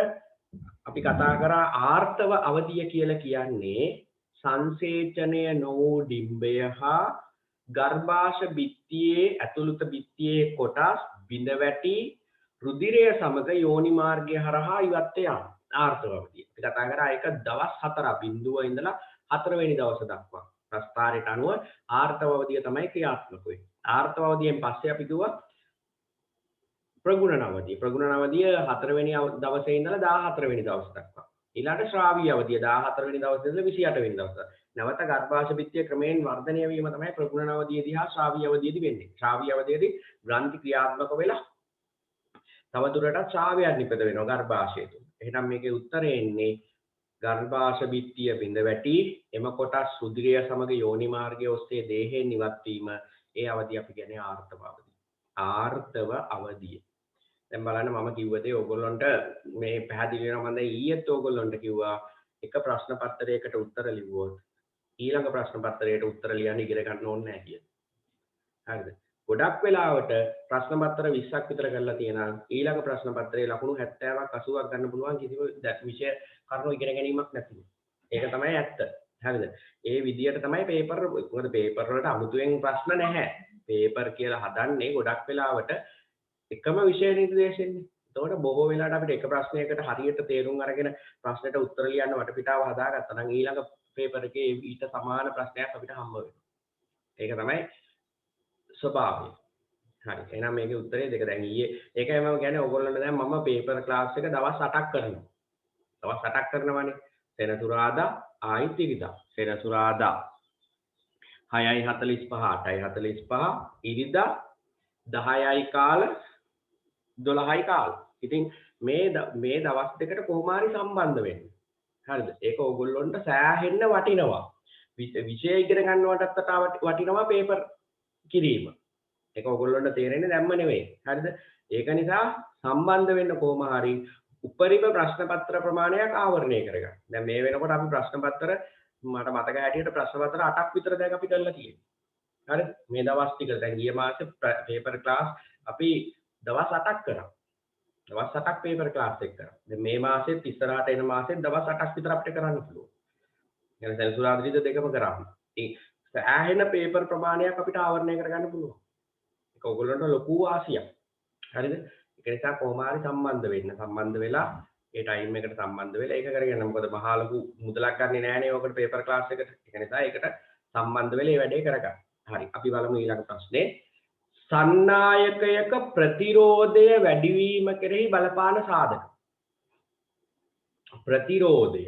අපි කතා කරා ආර්තව අවධිය කියලා කියන්නේ සංසේචනය නොවූ ඩිම්බය හා ගර්භාෂ බිත්තියේ ඇතුළත බිත්තියේ කොටස් බිඳ වැටි රුධිරය සමග යෝනි මාර්ගය හරහා ඉවත් යාම. ආර්තව අවධිය. අපි කතා කරා ඒක දවස් 4 බිඳුව ඉඳලා 4 වෙනි දවස දක්වා. ප්‍රස්ථාරයට අනුව ආර්තව අවධිය තමයි ක්‍රියාත්මක වෙන්නේ. ආර්තව අවධියෙන් පස්සේ අපි කිව්වා ප්‍රගුණන අවධිය. ප්‍රගුණන අවධිය 4 වෙනි දවසේ ඉඳලා 14 වෙනි දවස දක්වා. ඊළඟට ශ්‍රාවීය අවධිය 14 වෙනි දවසේ ඉඳලා 28 වෙනි දවස. නැවත ගර්භාෂ බිත්තිය ක්‍රමයෙන් වර්ධනය වීම තමයි ප්‍රගුණන අවධියේදී හා ශ්‍රාවීය අවධියේදී වෙන්නේ. ශ්‍රාවීය අවධියේදී ග්‍රන්ථි ක්‍රියාත්මක වෙලා තවදුරටත් ශ්‍රාවයක් නිපද වෙනවා ගර්භාෂය තුළ. එහෙනම් මේකේ උත්තරේ එන්නේ ගර්භාෂ බිත්තිය බිඳ වැටි එම කොටස් රුධිරය සමග යෝනි මාර්ගය ඔස්සේ දේහයෙන් ඉවත් වීම. ඒ අවධිය අපි කියන්නේ ආර්තව අවධිය. ආර්තව අවධිය. දැන් බලන්න මම කිව්ව දේ ඕගොල්ලන්ට මේ පැහැදිලි වෙනවා. මම දැන් ඊයේත් ඕගොල්ලන්ට කිව්වා එක ප්‍රශ්න පත්‍රයකට උත්තර ලිව්වොත් ඊළඟ ප්‍රශ්න පත්‍රයට උත්තර ලියන්න ඉගෙන ගන්න ඕනේ නැහැ කියලා. හරිද? ගොඩක් වෙලාවට ප්‍රශ්න පත්‍ර 20ක් විතර කරලා තියෙනවා. ඊළඟ ප්‍රශ්න පත්‍රයේ ලකුණු 70ක් 80ක් ගන්න පුළුවන් කිසිම විෂය කරුණු ඉගෙන ගැනීමක් නැතිව. ඒක තමයි ඇත්ත. හරිද? ඒ විදියට තමයි පේපර් මොකද පේපර් වලට අමුතුවෙන් ප්‍රශ්න නැහැ. පේපර් කියලා හදන්නේ ගොඩක් වෙලාවට එකම විෂය නිර්දේශෙන්නේ. එතකොට බොහෝ වෙලාවට අපිට එක ප්‍රශ්නයකට හරියට තේරුම් අරගෙන ප්‍රශ්නෙට උත්තර ලියන්න වටපිටාව හදාගත්තා නම් ඊළඟ පේපර් එකේ ඊට සමාන ප්‍රශ්නයක් අපිට හම්බ වෙනවා. ඒක තමයි ස්වභාවය. හරි. එහෙනම් මේකේ උත්තරේ දෙක. දැන් ඊයේ ඒකයි මම කියන්නේ ඕගොල්ලන්ට දැන් මම පේපර් ක්ලාස් එක දවස් 8ක් කරනවා. දවස් 8ක් කරනවානේ. සෙනසුරාදා ආයිත් ඉරිදා. සෙනසුරාදා 6:45 8:45 ඉරිදා 10යි කාල 12යි කාල. ඉතින් මේ දවස් දෙකට කොහොම හරි සම්බන්ධ වෙන්න. හරිද? ඒක ඕගොල්ලොන්ට සෑහෙන්න වටිනවා. විෂය ඉගෙන ගන්නවටත් වටිනවා පේපර් කිරීම. ඒක ඕගොල්ලොන්ට තේරෙන්නේ දැම්ම නෙවෙයි. හරිද? ඒක නිසා සම්බන්ධ වෙන්න කොහොම හරි උපරිම ප්‍රශ්න පත්‍ර ප්‍රමාණයක් ආවරණය කරගන්න. දැන් මේ වෙනකොට අපි ප්‍රශ්න පත්‍ර මට මතක හැටියට ප්‍රශ්න පත්‍ර 8ක් විතර දැන් අපි කරලා තියෙනවා. හරිද? මේ දවස් ටික දැන් ගිය මාසේ පේපර් ක්ලාස් අපි දවස් 8ක් කරා. දවස් 8ක් පේපර් ක්ලාස් එක කරා. දැන් මේ මාසෙත් ඉස්සරහට එන මාසෙත් දවස් 8ක් විතර අපිට කරන්න පුළුවන්. يعني සෙනසුරාදා දෙකම කරා. ඉතින් සෑහෙන පේපර් ප්‍රමාණයක් අපිට ආවරණය කරගන්න පුළුවන්. ඒක ඔයගොල්ලන්ට ලොකු වාසියක්. හරිද? ඒක නිසා කොහොම හරි සම්බන්ධ වෙලා ඒ ටයිම් එකට සම්බන්ධ වෙලා ඒක කරගන්න. මොකද මහා ලොකු මුදලක් ගන්නෙ නෑනේ ඔකට පේපර් ක්ලාස් එකට. ඒක නිසා ඒකට සම්බන්ධ වෙලා මේ වැඩේ කරගන්න. හරි. අපි බලමු ඊළඟ ප්‍රශ්නේ. සන්නායකයක ප්‍රතිරෝධය වැඩිවීම කෙරෙහි බලපාන සාධක. ප්‍රතිරෝධය.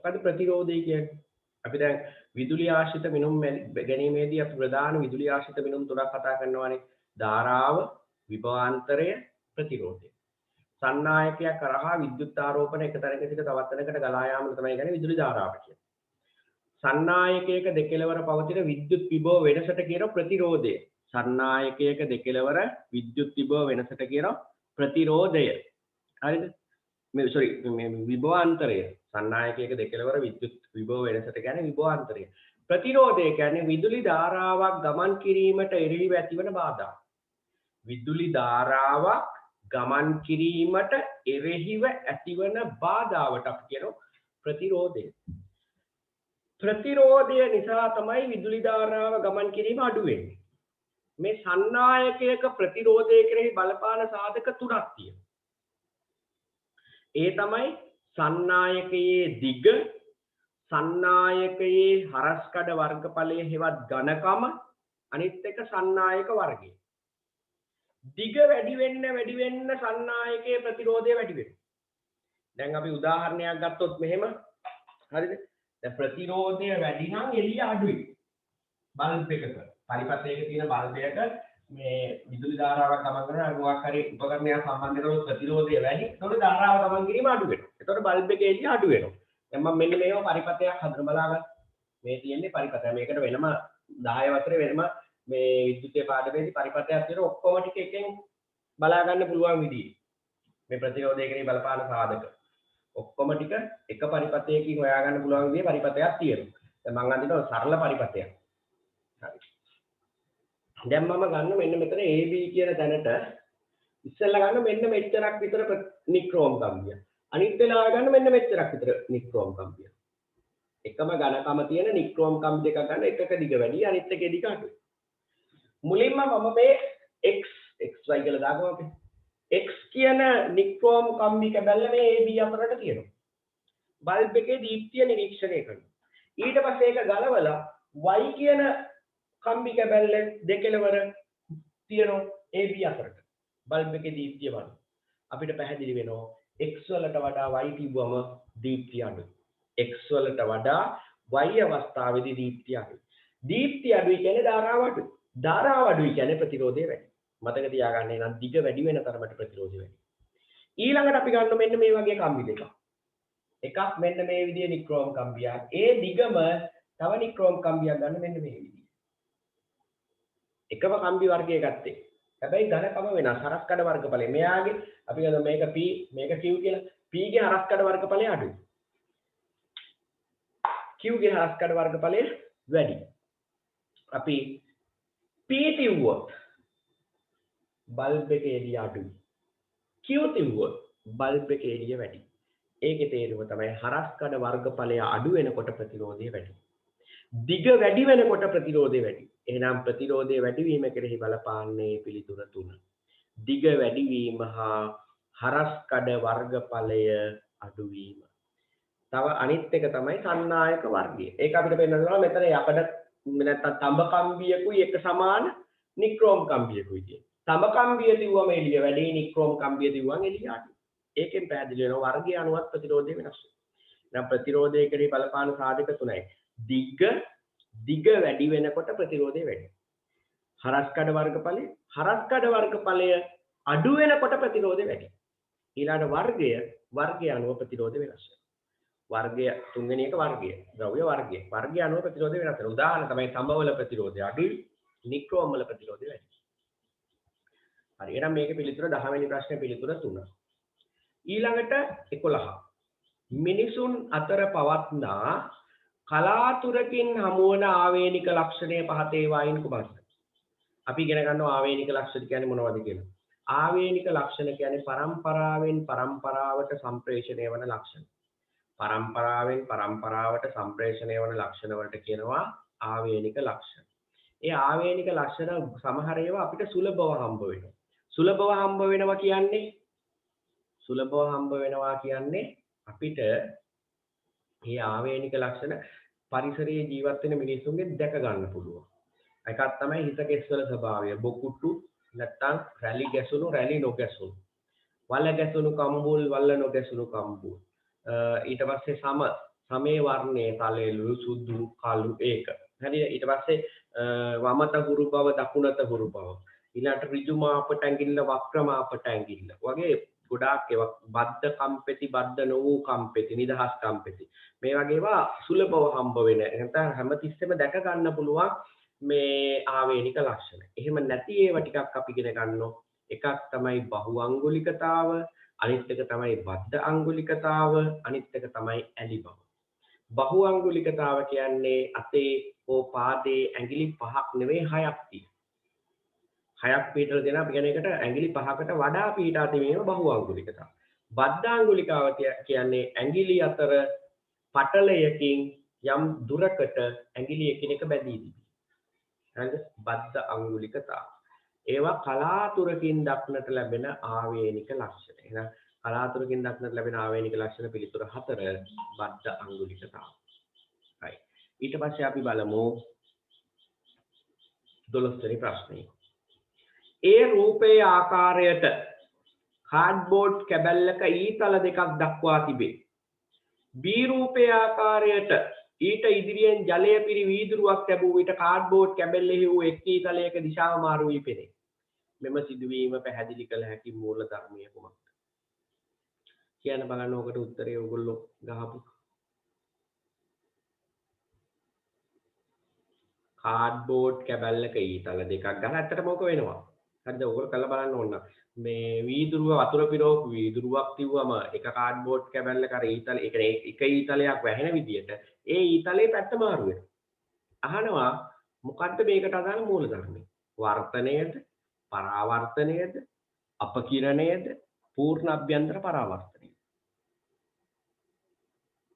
මොකද ප්‍රතිරෝධය කියන්නේ? අපි දැන් විදුලි ආශ්‍රිත මිනුම් ගැනීමේදී අපි ප්‍රධාන විදුලි ආශ්‍රිත මිනුම් තුනක් කතා කරනවානේ. ධාරාව, විභවාන්තරය, ප්‍රතිරෝධය. සන්නායකයක් කරහා විද්‍යුත් ආරෝපණ එක තැනක සිට තවත් තැනකට ගලා යාම තමයි කියන්නේ විදුලි ධාරාව කියන්නේ. සන්නායකයක දෙකලවර පවතින විද්‍යුත් විභව වෙනසට කියන ප්‍රතිරෝධය. සන්නායකයක දෙකලවර විද්‍යුත් විභව වෙනසට කියන ප්‍රතිරෝධය. හරිද? මේ sorry මේ විභවාන්තරය. සන්නායකයක දෙකලවර විද්‍යුත් විභව වෙනසට කියන්නේ විභවාන්තරය. ප්‍රතිරෝධය කියන්නේ විදුලි ධාරාවක් ගමන් කිරීමට එරෙහිව ඇතිවන බාධා. විදුලි ධාරාවක් ගමන් කිරීමට එරෙහිව ඇතිවන බාධාවට අපි කියනවා ප්‍රතිරෝධය. ප්‍රතිරෝධය නිසා තමයි විදුලි ධාරාව ගමන් කිරීම අඩු වෙන්නේ. මේ සන්නායකයක ප්‍රතිරෝධය කෙරෙහි බලපාන සාධක තුනක් තියෙනවා. ඒ තමයි සන්නායකයේ දිග, සන්නායකයේ හරස්කඩ වර්ගඵලයේ හෙවත් ඝනකම, අනිත් එක සන්නායක වර්ගය. දිග වැඩි වෙන්න සන්නායකයේ ප්‍රතිරෝධය වැඩි වෙනවා. දැන් අපි උදාහරණයක් ගත්තොත් මෙහෙම හරිද? දැන් ප්‍රතිරෝධය වැඩි නම් එළිය අඩුයි. බල්බ් එකක පරිපථයක තියෙන බල්බ් එක මේ විදුලි ධාරාවක් ගමන් කරන මොකක් හරි උපකරණයක් සම්බන්ධ කරලා ප්‍රතිරෝධය වැඩි. ඒතකොට ධාරාව ගමන් කිරීම අඩු වෙනවා. ඒතකොට බල්බ් එකේ එළිය අඩු වෙනවා. දැන් මම මෙන්න මේව පරිපථයක් හදලා බලන්න. මේ තියෙන්නේ පරිපථය. මේකට වෙනම 10 වසරේ වෙනම මේ විද්‍යුත් පාඩමේදී පරිපථයක් තියෙන ඔක්කොම ටික එකෙන් බලා ගන්න පුළුවන් විදිහේ. මේ ප්‍රතිරෝධය කෙරෙහි බලපාන සාධක. ඔක්කොම ටික එක පරිපථයකින් හොයාගන්න පුළුවන් විදිහේ පරිපථයක් තියෙනවා. දැන් මම අඳිනවා සරල පරිපථයක්. හරි. දැන් මම ගන්න මෙන්න මෙතන AB කියන තැනට ඉස්සෙල්ලා ගන්න මෙන්න මෙච්චරක් විතර නික්‍රෝම් කම්බිය. අනිත් වෙලාව ගන්න මෙන්න මෙච්චරක් විතර නික්‍රෝම් කම්බිය. එකම ඝනකම තියෙන නික්‍රෝම් කම්බි දෙකක් ගන්න එකක දිග වැඩි අනිත් එකේ දිග අඩුයි. මුලින්ම මම මේ xy කියලා දාගමු අපි. x කියන නික්‍රෝම් කම්බි කැබැල්ල මේ AB අතරට තියෙනවා. බල්බ් එකේ දීප්තිය නිරීක්ෂණය කරනවා. ඊට පස්සේ ඒක ගලවලා y කියන කම්බි කැබැල්ල දෙකලවර තියෙනවා AB අතරට. බල්බ් එකේ දීප්තිය බලන්න. අපිට පැහැදිලි වෙනවා x වලට වඩා y තිබුවම දීප්තිය අඩුයි. x වලට වඩා y අවස්ථාවේදී දීප්තිය අඩුයි. දීප්තිය අඩුයි කියන්නේ ධාරාව අඩුයි. ධාරාව අඩුයි කියන්නේ ප්‍රතිරෝධය වැඩි. මතක තියාගන්න නම් දිග වැඩි වෙන තරමට ප්‍රතිරෝධය වැඩි. ඊළඟට අපි ගන්න මෙන්න මේ වගේ කම්බි දෙකක්. එකක් මෙන්න මේ විදිහේ නික්‍රෝම් කම්බියක්. ඒ දිගම තව නික්‍රෝම් කම්බියක් ගන්න මෙන්න මේ විදිහේ. එකම කම්බි වර්ගය ගත්තේ. හැබැයි ඝනකම වෙනස්. හරස්කඩ වර්ගඵලය. මෙයාගේ අපි ගන්න මේක p මේක q කියලා. p ගේ හරස්කඩ වර්ගඵලය අඩුයි. q ගේ හරස්කඩ වර්ගඵලය වැඩි. අපි p තියුවොත් බල්බ් එකේ එළිය අඩුයි. q තියුවොත් බල්බ් එකේ එළිය වැඩි. ඒකේ තේරුම තමයි හරස්කඩ වර්ගඵලය අඩු වෙනකොට ප්‍රතිරෝධය වැඩි. දිග වැඩි වෙනකොට ප්‍රතිරෝධය වැඩි. එහෙනම් ප්‍රතිරෝධය වැඩි වීම කෙරෙහි බලපාන්නේ පිළිතුර 3. දිග වැඩි වීම හා හරස්කඩ වර්ගඵලය අඩු වීම. තව අනිත් එක තමයි සන්නායක වර්ගය. ඒක අපිට පෙන්නනවා මෙතන යකඩ නැත්නම් තඹ කම්බියකුයි එක සමාන නික්‍රෝම් කම්බියකුයි කියන. තඹ කම්බිය තියුවම එළිය වැඩි, නික්‍රෝම් කම්බිය තියුවම එළිය අඩුයි. ඒකෙන් පැහැදිලි වෙනවා වර්ගය අනුවත් ප්‍රතිරෝධය වෙනස් වෙනවා. එහෙනම් ප්‍රතිරෝධය කෙරෙහි බලපාන සාධක තුනයි. දිග වැඩි වෙනකොට ප්‍රතිරෝධය වැඩි. හරස්කඩ වර්ගඵලය අඩු වෙනකොට ප්‍රතිරෝධය වැඩි. ඊළඟ වර්ගය අනුව ප්‍රතිරෝධය වෙනස් වෙනවා. වර්ගය තුන්වෙනි එක වර්ගය. ද්‍රව්‍ය වර්ගය. වර්ගය අනුව ප්‍රතිරෝධය වෙනස් වෙනවා. උදාහරණ තමයි තඹවල ප්‍රතිරෝධය අඩුයි, නික්‍රෝම් වල ප්‍රතිරෝධය වැඩි. හරි. එහෙනම් මේකේ පිළිතුර 10 වෙනි ප්‍රශ්නේ පිළිතුර 3. ඊළඟට 11. මිනිසුන් අතර පවත්නා කලාතුරකින් හමුවන ආවේනික ලක්ෂණය පහතේ වයින් කුමක්ද? අපි ඉගෙන ගන්නවා ආවේනික ලක්ෂණ කියන්නේ මොනවද කියලා. ආවේනික ලක්ෂණ කියන්නේ පරම්පරාවෙන් පරම්පරාවට සම්ප්‍රේෂණය වන ලක්ෂණ. පරම්පරාවෙන් පරම්පරාවට සම්ප්‍රේෂණය වන ලක්ෂණ වලට කියනවා ආවේනික ලක්ෂණ. ඒ ආවේනික ලක්ෂණ සමහර ඒවා අපිට සුලභව හම්බ වෙනවා. සුලභව හම්බ වෙනවා කියන්නේ අපිට මේ ආවේනික ලක්ෂණ පරිසරයේ ජීවත් වෙන මිනිස්සුන්ගෙන් දැක ගන්න පුළුවන්. එකක් තමයි හිත කෙස්වල ස්වභාවය. බොකුටු නැත්තම් රැලි ගැසුණු රැලි නොගැසුණු. වල ගැසුණු කම්බුල් වල නොගැසුණු කම්බුල්. ඊට පස්සේ සමේ වර්ණයේ තලෙලු සුදු කළු ඒක. හරිද? ඊට පස්සේ වමත හුරු බව දකුණත හුරු බව. ඊළඟට ඍජු මාපට ඇඟිල්ල වක්‍ර මාපට ඇඟිල්ල. වගේ ගොඩාක් ඒවා බද්ධ කම්පෙති බද්ධ නොවූ කම්පෙති නිදහස් කම්පෙති. මේ වගේ ඒවා සුලභව හම්බ වෙන. නැත්නම් හැමතිස්සෙම දැක ගන්න පුළුවන් මේ ආවේනික ලක්ෂණ. එහෙම නැති ඒවා ටිකක් අපි ඉගෙන ගන්නවා. එකක් තමයි බහු අංගුලිකතාව, අනිත් එක තමයි බද්ධ අංගුලිකතාව, අනිත් එක තමයි ඇලි බව. බහු අංගුලිකතාව කියන්නේ අතේ හෝ පාදයේ ඇඟිලි 5ක් නෙවෙයි 6ක් තියෙන. 6ක් පීටල දෙන අපි කියන එකට ඇඟිලි 5කට වඩා පීටා තිබීම බහු අංගුලිකතාව. බද්ධ අංගුලිකාව කියන්නේ ඇඟිලි අතර පටලයකින් යම් දුරකට ඇඟිලි එකිනෙක බැඳී තිබේ. හරිද? බද්ධ අංගුලිකතාව. ඒවා කලාතුරකින් දක්නට ලැබෙන ආවේනික ලක්ෂණ. එහෙනම් කලාතුරකින් දක්නට ලැබෙන ආවේනික ලක්ෂණ පිළිතුර 4 බද්ධ අංගුලිකතාව. right. ඊට පස්සේ අපි බලමු 12 වෙනි ප්‍රශ්නේ. ඒ රූපයේ ආකාරයට කාඩ්බෝඩ් කැබැල්ලක ඊතල දෙකක් දක්වා තිබේ. B රූපයේ ආකාරයට ඊට ඉදිරියෙන් ජලය පිරි වීදුරුවක් ලැබූ විට කාඩ්බෝඩ් කැබැල්ලෙහි වූ එක් ඊතලයක දිශාව මාරු වී පෙනේ. මෙම සිදුවීම පැහැදිලි කළ හැකි මූල ධර්මය කුමක්ද? කියන්න බලන්න ඔකට උත්තරේ ඔයගොල්ලෝ ගහපු. කාඩ්බෝඩ් කැබැල්ලක ඊතල දෙකක් ගන්න ඇත්තටම ඕක වෙනවා. හරිද? ඔයගොල්ලෝ කරලා බලන්න ඕන. මේ වීදුරුව වතුර පිරවපු වීදුරුවක් තියුවම එක කාඩ්බෝඩ් කැබැල්ලක අර ඊතල ඒ කියන්නේ එක ඊතලයක් වැහෙන විදියට ඒ ඊතලේ පැත්ත මාරු වෙනවා. අහනවා මොකද්ද මේකට අදාළ මූල ධර්මය? වර්තනයේද, පරාවර්තනයේද, අපකිරණයේද, පූර්ණ අභ්‍යන්තර පරාවර්තනයේද?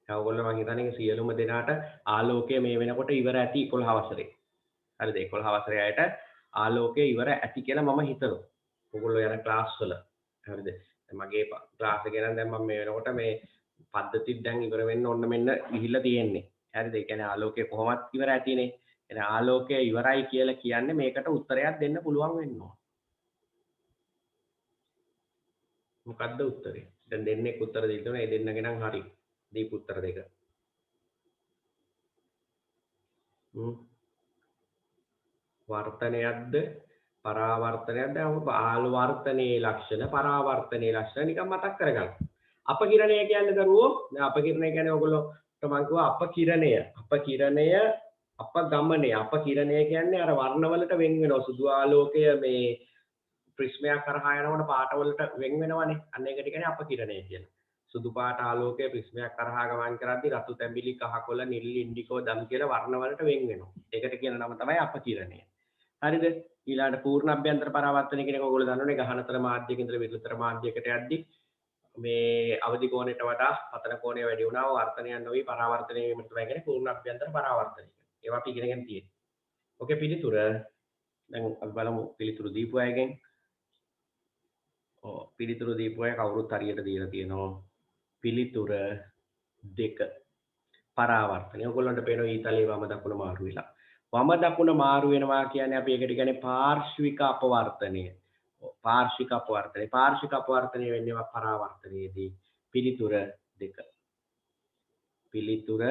ඔයගොල්ලෝ මම හිතන්නේ සියලුම දෙනාට ආලෝකය මේ වෙනකොට ඉවර ඇති 11 වසරේ. හරිද? 11 වසරේ අයට ආලෝකය ඉවර ඇති කියලා මම හිතනවා. ඔයගොල්ලෝ යන ක්ලාස් වල. හරිද? මගේ ක්ලාස් එකේ නම් දැන් මම මේ වෙනකොට මේ පද්ධතිත් දැන් ඉවර වෙන්න ඕන මෙන්න ගිහිල්ලා තියෙන්නේ. හරිද? ඒ කියන්නේ ආලෝකය කොහොමත් ඉවර ඇතිනේ. එහෙනම් ආලෝකය ඉවරයි කියලා කියන්නේ මේකට උත්තරයක් දෙන්න පුළුවන් වෙන්න ඕන. මොකද්ද උත්තරේ? දැන් දෙන්නෙක් උත්තර දෙන්න ඕනේ. ඒ දෙන්නගේ නම් හරි. දීපු උත්තර දෙක. වර්තනයක්ද පරාවර්තනයක්ද? ආලවර්තනයේ ලක්ෂණ පරාවර්තනයේ ලක්ෂණ නිකන් මතක් කරගන්න. අපකිරණය කියන්නේ දරුවෝ දැන් අපකිරණය කියන්නේ ඔයගොල්ලෝට මම කිව්වා අපකිරණය අපගමනය අපකිරණය කියන්නේ අර වර්ණවලට වෙන් වෙනවා. සුදු ආලෝකය මේ ප්‍රිස්මයක් කරහා යනකොට පාට වලට වෙන් වෙනවනේ. අන්න ඒකට කියන්නේ අපකිරණය කියලා. සුදු පාට ආලෝකය ප්‍රිස්මයක් කරහා ගමන් කරද්දී රතු තැඹිලි කහ කොළ නිල් ඉන්ඩිකෝ දම් කියලා වර්ණ වලට වෙන් වෙනවා. ඒකට කියන නම තමයි අපකිරණය. හරිද? ඊළඟට පූර්ණ අභ්‍යන්තර පරාවර්තනය කියන එක ඔයගොල්ලෝ දන්නවනේ. ගහනතර මාධ්‍යයක ඉඳලා විරුතර මාධ්‍යයකට යද්දී මේ අවදි කෝණයට වඩා පතන කෝණය වැඩි වුණා වර්තනයක් නොවි පරාවර්තනය වීමට තමයි කියන්නේ පූර්ණ අභ්‍යන්තර පරාවර්තනය. ඒවා අපි ඉගෙනගෙන තියෙනවා. ඕකේ පිළිතුර දැන් අපි බලමු පිළිතුරු දීපු අයගෙන්. පිළිතුරු දීපු අය කවුරුත් හරියට දීලා තියෙනවා. පිළිතුර 2 පරාවර්තනය. ඔයගොල්ලන්ට පේනවා ඊතලයේ වම දකුණ මාරු වෙලා. වම දකුණ මාරු වෙනවා කියන්නේ අපි ඒකට කියන්නේ පාර්ශ්වික අපවර්තනය. පාර්ශ්වික අපවර්තනය. පාර්ශ්වික අපවර්තනය වෙන්නේ පරාවර්තනයේදී. පිළිතුර 2. පිළිතුර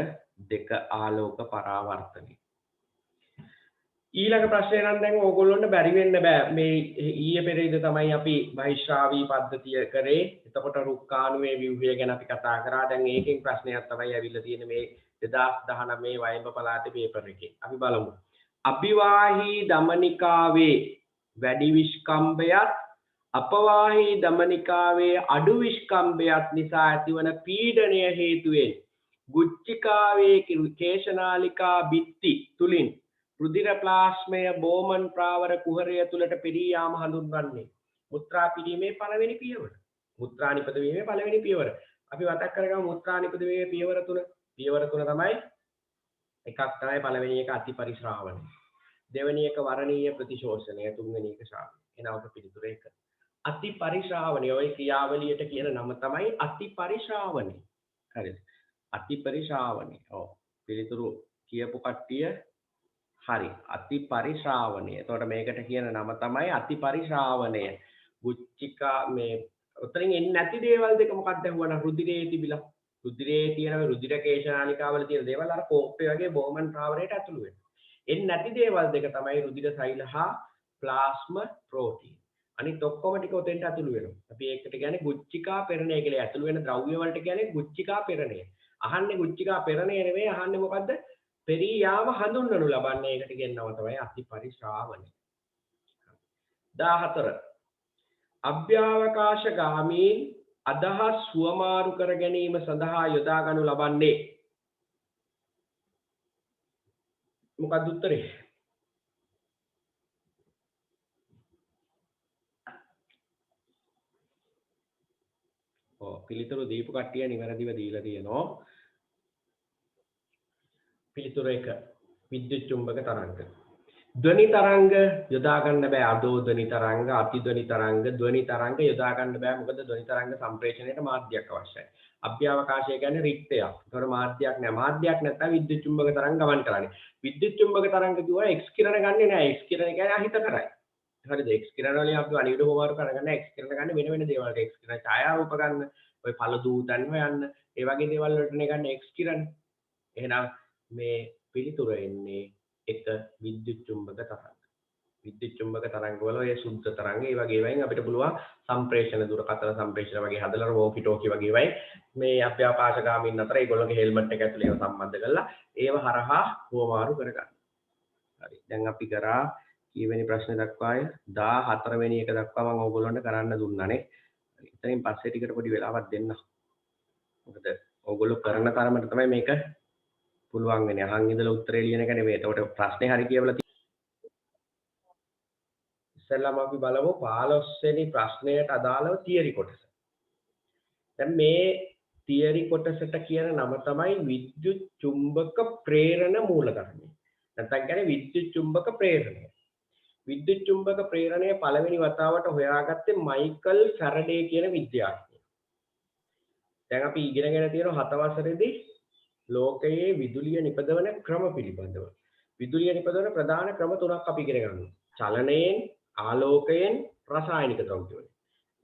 2 ආලෝක පරාවර්තනය. ඊළඟ ප්‍රශ්නය නම් දැන් ඕගොල්ලොන්ට බැරි වෙන්න බෑ. මේ ඊයේ පෙරේද තමයි අපි බහිශ්‍රාවී පද්ධතිය කරේ. එතකොට රුක්කාණුවේ ව්‍යුහය ගැන අපි කතා කරා. දැන් ඒකෙන් ප්‍රශ්නයක් තමයි ඇවිල්ලා තියෙන්නේ මේ 2019 වයඹ පළාතේ පේපර් එකේ. අපි බලමු. අභිවාහී දමනිකාවේ වැඩි විස්කම්භයත් අපවාහී දමනිකාවේ අඩු විස්කම්භයත් නිසා ඇතිවන පීඩනය හේතුවෙන් ගුච්චිකාවේ කේශනාලිකා බිත්ති තුලින් රුධිර ප්ලාස්මය බෝමන් ප්‍රාවර කුහරය තුලට පිරී යාම හඳුන්වන්නේ මුත්‍රා පිරීමේ පළවෙනි පියවර. මුත්‍රා නිපදවීමේ පළවෙනි පියවර. අපි මතක් කරගමු මුත්‍රා නිපදවීමේ පියවර තුන. පියවර තුන තමයි එකක් තමයි පළවෙනි එක අතිපරිශ්‍රාවණය. දෙවෙනි එක වරණීය ප්‍රතිශෝෂණය. තුන්වෙනි එක ශ්‍රාවණය. එනවට පිළිතුර 1. අතිපරිශ්‍රාවණය ඔය ක්‍රියාවලියට කියන නම තමයි අතිපරිශ්‍රාවණය. හරිද? අතිපරිශ්‍රාවණය. ඔව්. පිළිතුරු කියපු කට්ටිය හරි. අතිපරිශ්‍රාවණය. එතකොට මේකට කියන නම තමයි අතිපරිශ්‍රාවණය. ගුච්චිකා මේ උතරින් එන්නේ නැති දේවල් දෙක මොකක්ද හුවන රුධිරයේ තිබිලා. රුධිරයේ තියෙන රුධිර කේශනාලිකාවල තියෙන දේවල් අර කෝප්පේ වගේ බෝමන් ප්‍රාවරයට ඇතුළු වෙනවා. එන්නේ නැති දේවල් දෙක තමයි රුධිර සෛල හා ප්ලාස්ම ප්‍රෝටීන්. අනිත් ඔක්කොම ටික උතෙන්ට ඇතුළු වෙනවා. අපි ඒකට කියන්නේ ගුච්චිකා පෙරණය කියලා. ඇතුළු වෙන ද්‍රව්‍ය වලට කියන්නේ ගුච්චිකා පෙරණය. අහන්නේ ගුච්චිකා පෙරණය නෙවෙයි අහන්නේ මොකද්ද? පෙරී යාම හඳුන්වනු ලබන්නේ. ඒකට කියන නම තමයි අතිපරිශ්‍රාවණය. 14 අභ්‍යවකාශගාමීන් අදහස් සුවමාරු කර ගැනීම සඳහා යොදා ගනු ලබන්නේ මොකක්ද උත්තරේ? පිළිතුරු දීපු කට්ටිය නිවැරදිව දීලා තියෙනවා. පිළිතුර 1 විද්‍යුත් චුම්බක තරංග. ධ්වනි තරංග යොදා ගන්න බෑ. අඩෝ ධ්වනි තරංග, අති ධ්වනි තරංග, ධ්වනි තරංග යොදා ගන්න බෑ. මොකද ධ්වනි තරංග සම්ප්‍රේෂණයට මාධ්‍යයක් අවශ්‍යයි. අභ්‍යවකාශය කියන්නේ රික්තයක්. ඒතකොට මාධ්‍යයක් නෑ. මාධ්‍යයක් නැත්නම් විද්‍යුත් චුම්බක තරංග ගමන් කරන්නේ. විද්‍යුත් චුම්බක තරංග කිව්වා එක්ස් කිරණ ගන්නෙ නෑ. එක්ස් කිරණ කියන්නේ අහිත කරයි. හරිද? එක්ස් කිරණ වලින් අපි අනිවිද හොමාරු කරගන්න එක්ස් කිරණ ගන්න වෙන වෙන දේවල්. එක්ස් කිරණ ඡායාරූප ගන්න, ඔය පළ දූතන් හොයන්න, ඒ වගේ දේවල් වලටනේ ගන්න එක්ස් කිරණ. එහෙනම් මේ පිළිතුර එන්නේ 1 විද්‍යුත් චුම්බක තරංග. විද්‍යුත් චුම්බක තරංග වල ඒ සුද්ධ තරංග ඒ වගේ වයින් අපිට පුළුවන් සම්ප්‍රේෂණ දුරකථන සම්ප්‍රේෂණ වගේ හදලා වෝකි ටෝකි වගේ වයින් මේ අභ්‍යවකාශගාමීන් අතර ඒගොල්ලෝගේ හෙල්මට් එක ඇතුලේ ඒවා සම්බන්ධ කරලා ඒව හරහා හුවමාරු කරගන්න. හරි. දැන් අපි කරා කීවෙනි ප්‍රශ්නේ දක්වාය 14 වෙනි එක දක්වා මම ඕගොල්ලන්ට කරන්න දුන්නානේ. එතනින් පස්සේ ටිකට පොඩි වෙලාවක් දෙන්න. මොකද ඕගොල්ලෝ කරන තරමට තමයි මේක පුළුවන් වෙන්නේ. අහන් ඉඳලා උත්තරේ ලියන එක නෙමෙයි. එතකොට ප්‍රශ්නේ හරි කියවලා ඉස්සෙල්ලාම අපි බලමු 15 වෙනි ප්‍රශ්නයට අදාළව තියරි කොටස. දැන් මේ තියරි කොටසට කියන නම තමයි විද්‍යුත් චුම්බක ප්‍රේරණ මූලධර්මය. නැත්නම් කියන්නේ විද්‍යුත් චුම්බක ප්‍රේරණය. විද්‍යුත් චුම්බක ප්‍රේරණය පළවෙනි වතාවට හොයාගත්තේ මයිකල් ෆැරඩේ කියන විද්‍යාඥයා. දැන් අපි ඉගෙනගෙන තියෙනවා 7 වසරේදී ලෝකයේ විදුලිය නිපදවන ක්‍රම පිළිබඳව. විදුලිය නිපදවන ප්‍රධාන ක්‍රම තුනක් අපි ඉගෙන ගන්නවා. චලනයෙන්, ආලෝකයෙන්, රසායනික ද්‍රව්‍ය වලින්.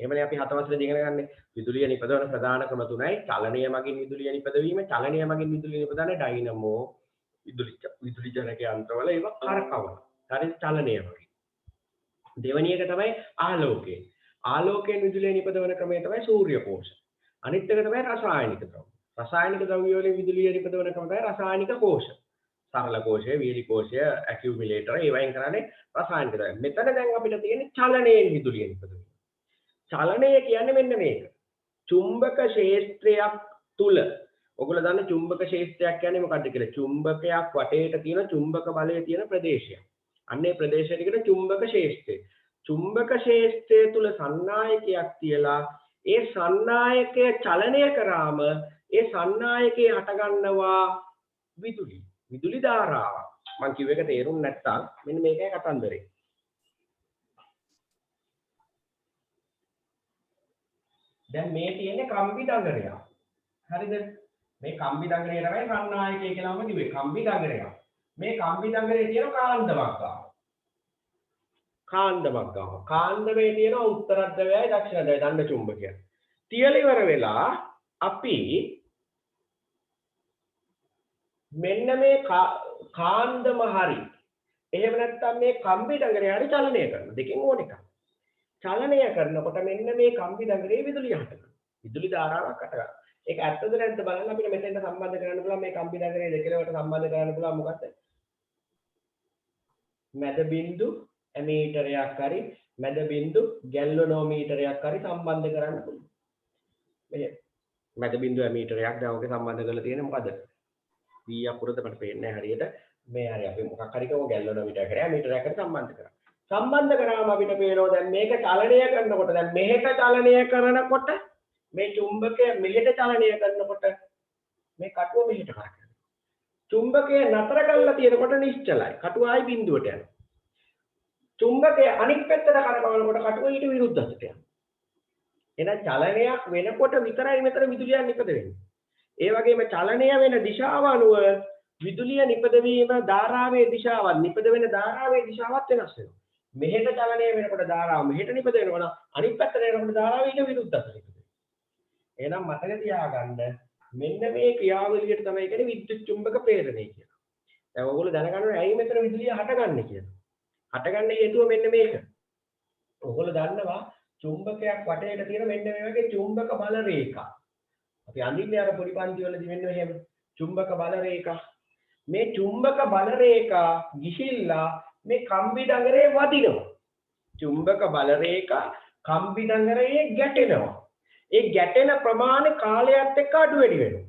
එහෙමනේ අපි 7 වසරේදී ඉගෙන ගන්නේ. විදුලිය නිපදවන ප්‍රධාන ක්‍රම තුනයි. චලනය මගින් විදුලිය නිපදවීම, චලනය මගින් විදුලිය නිපදවන ඩයිනමෝ, විදුලි ජනක යන්ත්‍රවල ඒවා කරකවන. හරි චලනය මගින්. දෙවෙනි එක තමයි ආලෝකය. ආලෝකයෙන් විදුලිය නිපදවන ක්‍රමය තමයි සූර්ය කෝෂ. අනිත් එක තමයි රසායනික ද්‍රව්‍ය. රසායනික ද්‍රව්‍ය වලින් විදුලිය නිපදවන ක්‍රම තමයි රසායනික කෝෂ. සරල කෝෂය, වීලි කෝෂය, ඇකියුමුලේටර් ඒවයින් කරන්නේ රසායනික ද්‍රව්‍ය. මෙතන දැන් අපිට තියෙන්නේ චලනයෙන් විදුලිය නිපදවීම. චලනය කියන්නේ මෙන්න මේක. චුම්බක ක්ෂේත්‍රයක් තුල ඔයගොල්ලෝ දන්න චුම්බක ක්ෂේත්‍රයක් කියන්නේ මොකක්ද කියලා? චුම්බකයක් වටේට තියෙන චුම්බක බලය තියෙන ප්‍රදේශයක්. අන්නේ ප්‍රදේශයට කියන චුම්බක ක්ෂේත්‍රය. චුම්බක ක්ෂේත්‍රය තුල සන්නායකයක් තියලා ඒ සන්නායකය චලනය කරාම ඒ සන්නායකයේ හටගන්නවා විදුලි. විදුලි ධාරාවක්. මම කිව්ව එක තේරුම් නැත්තම් මෙන්න මේකයි කතන්දරේ. දැන් මේ තියෙන්නේ කම්බි දඟලයක්. හරිද? මේ කම්බි දඟලේ තමයි සන්නායකය කියලාම කිව්වේ. කම්බි දඟලයක්. මේ කම්බි දඟලේ තියෙන කාන්දමක් ගාව. කාන්දමක් ගාව. කාන්දමේ තියෙන උත්තර ධ්‍රවයයි දක්ෂිණ ධ්‍රවයයි දණ්ඩ චුම්බකය. තියලා ඉවර වෙලා අපි මෙන්න මේ කාන්දම හරි එහෙම නැත්නම් මේ කම්බි දඟලේ හරි චලනය කරනවා. දෙකෙන් ඕන එකක්. චලනය කරනකොට මෙන්න මේ කම්බි දඟලේ විදුලිය හටගන්නවා. විදුලි ධාරාවක් හටගන්නවා. ඒක ඇත්තද නැද්ද බලන්න අපිට මෙතෙන්ට සම්බන්ධ කරන්න පුළුවන් මේ කම්බි දඟලේ දෙකලවට සම්බන්ධ කරන්න පුළුවන් මොකක්ද? මැද බිඳු ඇමීටරයක් හරි මැද බිඳු ගැල්වනෝමීටරයක් හරි සම්බන්ධ කරන්න පුළුවන්. මේ මැද බිඳු ඇමීටරයක් දැන් ඔගේ සම්බන්ධ කරලා තියෙන්නේ මොකද? V අකුරද මට පේන්නේ නැහැ හරියට. මේ හරි අපි මොකක් හරි කව ගැල්වනෝමීටරයක් හරි ඇමීටරයකට සම්බන්ධ කරා. සම්බන්ධ කරාම අපිට පේනවා දැන් මේක චලනය කරනකොට දැන් මෙහෙට චලනය කරනකොට මේ චුම්බකය මෙහෙට චලනය කරනකොට මේ කටුව මෙහෙට කරකැවෙනවා. චුම්බකය නතර කරලා තියෙනකොට නිශ්චලයි. කටුව ආයි බිඳුවට යනවා. චුම්බකය අනිත් පැත්තට කරකවනකොට කටුව ඊට විරුද්ධ අතට යනවා. එහෙනම් චලනයක් වෙනකොට විතරයි මෙතන විදුලියක් නිපද වෙන්නේ. ඒ වගේම චලනය වෙන දිශාව අනුව විදුලිය නිපදවීම ධාරාවේ දිශාවත් නිපද වෙන ධාරාවේ දිශාවත් වෙනස් වෙනවා. මෙහෙට චලනය වෙනකොට ධාරාව මෙහෙට නිපද වෙනවා. අනිත් පැත්තට යනකොට ධාරාව ඊට විරුද්ධ අතට නිපද වෙනවා. එහෙනම් මතක තියාගන්න මෙන්න මේ ක්‍රියාවලියට තමයි කියන්නේ විද්‍යුත් චුම්බක ප්‍රේරණය කියලා. දැන් ඔයගොල්ලෝ දැනගන්න ඕනේ ඇයි මෙතන විදුලිය හටගන්නේ කියලා. හටගන්න හේතුව මෙන්න මේක. ඔයගොල්ලෝ දන්නවා චුම්බකයක් වටේට තියෙන මෙන්න මේ වගේ චුම්බක බල රේඛා. අපි අඳින්නේ අර පොඩි පන්ති වලදී මෙන්න මෙහෙම චුම්බක බල රේඛා. මේ චුම්බක බල රේඛා ගිහිල්ලා මේ කම්බි දඟලේ වදිනවා. චුම්බක බල රේඛා කම්බි දඟරයේ ගැටෙනවා. ඒ ගැටෙන ප්‍රමාණය කාලයත් එක්ක අඩු වැඩි වෙනවා.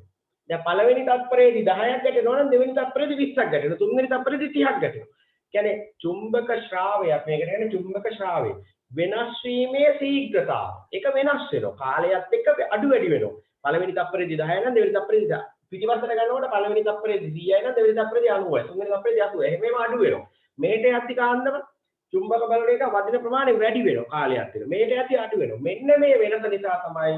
දැන් පළවෙනි තත්පරයේදී 10ක් ගැටෙනවා නම් දෙවෙනි තත්පරයේදී 20ක් ගැටෙනවා. තුන්වෙනි තත්පරයේදී 30ක් ගැටෙනවා. කියන්නේ චුම්බක ශ්‍රාවයක් මේකට කියන්නේ චුම්බක ශ්‍රාවය. වෙනස් වීමේ ශීඝ්‍රතාව. ඒක වෙනස් වෙනවා. කාලයත් එක්ක අඩු වැඩි වෙනවා. පළවෙනි තත්පරයේදී 10 නම් දෙවෙනි තත්පරයේදී 10. පිටිපස්සට ගන්නකොට පළවෙනි තත්පරයේදී 100යි නම් දෙවෙනි තත්පරයේදී 90යි. තුන්වෙනි තත්පරයේදී 80යි. එහෙමම අඩු වෙනවා. මේට යති කාන්දම චුම්බක බලන එක වදින ප්‍රමාණය වැඩි වෙනවා කාලයත් එක්ක. මේට යති අඩු වෙනවා. මෙන්න මේ වෙනස නිසා තමයි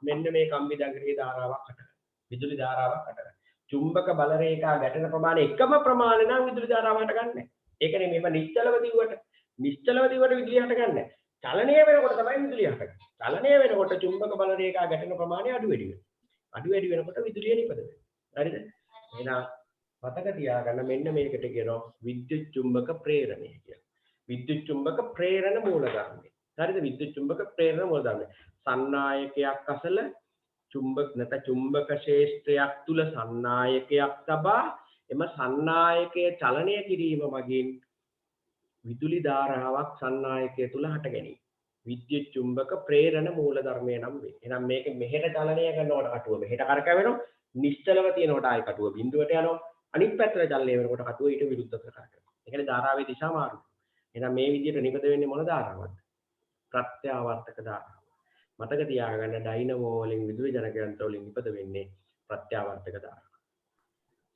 මෙන්න මේ කම්බි දඟලේ ධාරාවක් හටගන්නේ. විදුලි ධාරාවක් හටගන්නේ. චුම්බක බල රේඛා ගැටෙන ප්‍රමාණය එකම ප්‍රමාණය නම් විදුලි ධාරාවක් හටගන්නේ නැහැ. ඒකනේ මේව නිශ්චලව දිව්වට විදුලිය හටගන්නේ නැහැ. චලනය වෙනකොට තමයි විදුලිය හටගන්නේ. චලනය වෙනකොට චුම්බක බල රේඛා ගැටෙන ප්‍රමාණය අඩු වැඩි වෙනවා. අඩු වැඩි වෙනකොට විදුලිය නිපද වෙනවා. හරිද? එහෙනම් මතක තියාගන්න මෙන්න මේකට කියනවා විද්‍යුත් චුම්බක ප්‍රේරණය කියලා. විද්‍යුත් චුම්බක ප්‍රේරණ මූලධර්මය. හරිද? විද්‍යුත් චුම්බක ප්‍රේරණ මූලධර්මය. සන්නායකයක් අසල චුම්බක නැත්නම් චුම්බක ක්ෂේත්‍රයක් තුල සන්නායකයක් තබා එම සන්නායකයේ චලනය කිරීම මගින් විදුලි ධාරාවක් සන්නායකය තුල හට ගැනීම. විද්‍යුත් චුම්බක ප්‍රේරණ මූලධර්මය නම් වේ. එහෙනම් මේක මෙහෙට චලනය කරනකොට කටුව මෙහෙට කරකැවෙනවා. නිශ්චලව තියෙනකොට ආයි කටුව බිඳුවට යනවා. අනිත් පැත්තට චලනය වෙනකොට කටුව ඊට විරුද්ධව කරකැවෙනවා. ඒ කියන්නේ ධාරාවේ දිශා මාරු. එහෙනම් මේ විදිහට නිපද වෙන්නේ මොන ධාරාවක්ද? ප්‍රත්‍යාවර්තක ධාරාව. මතක තියාගන්න ඩයිනමෝ වලින් විදුලි ජනක යන්ත්‍ර වලින් නිපද වෙන්නේ ප්‍රත්‍යාවර්තක ධාරාව.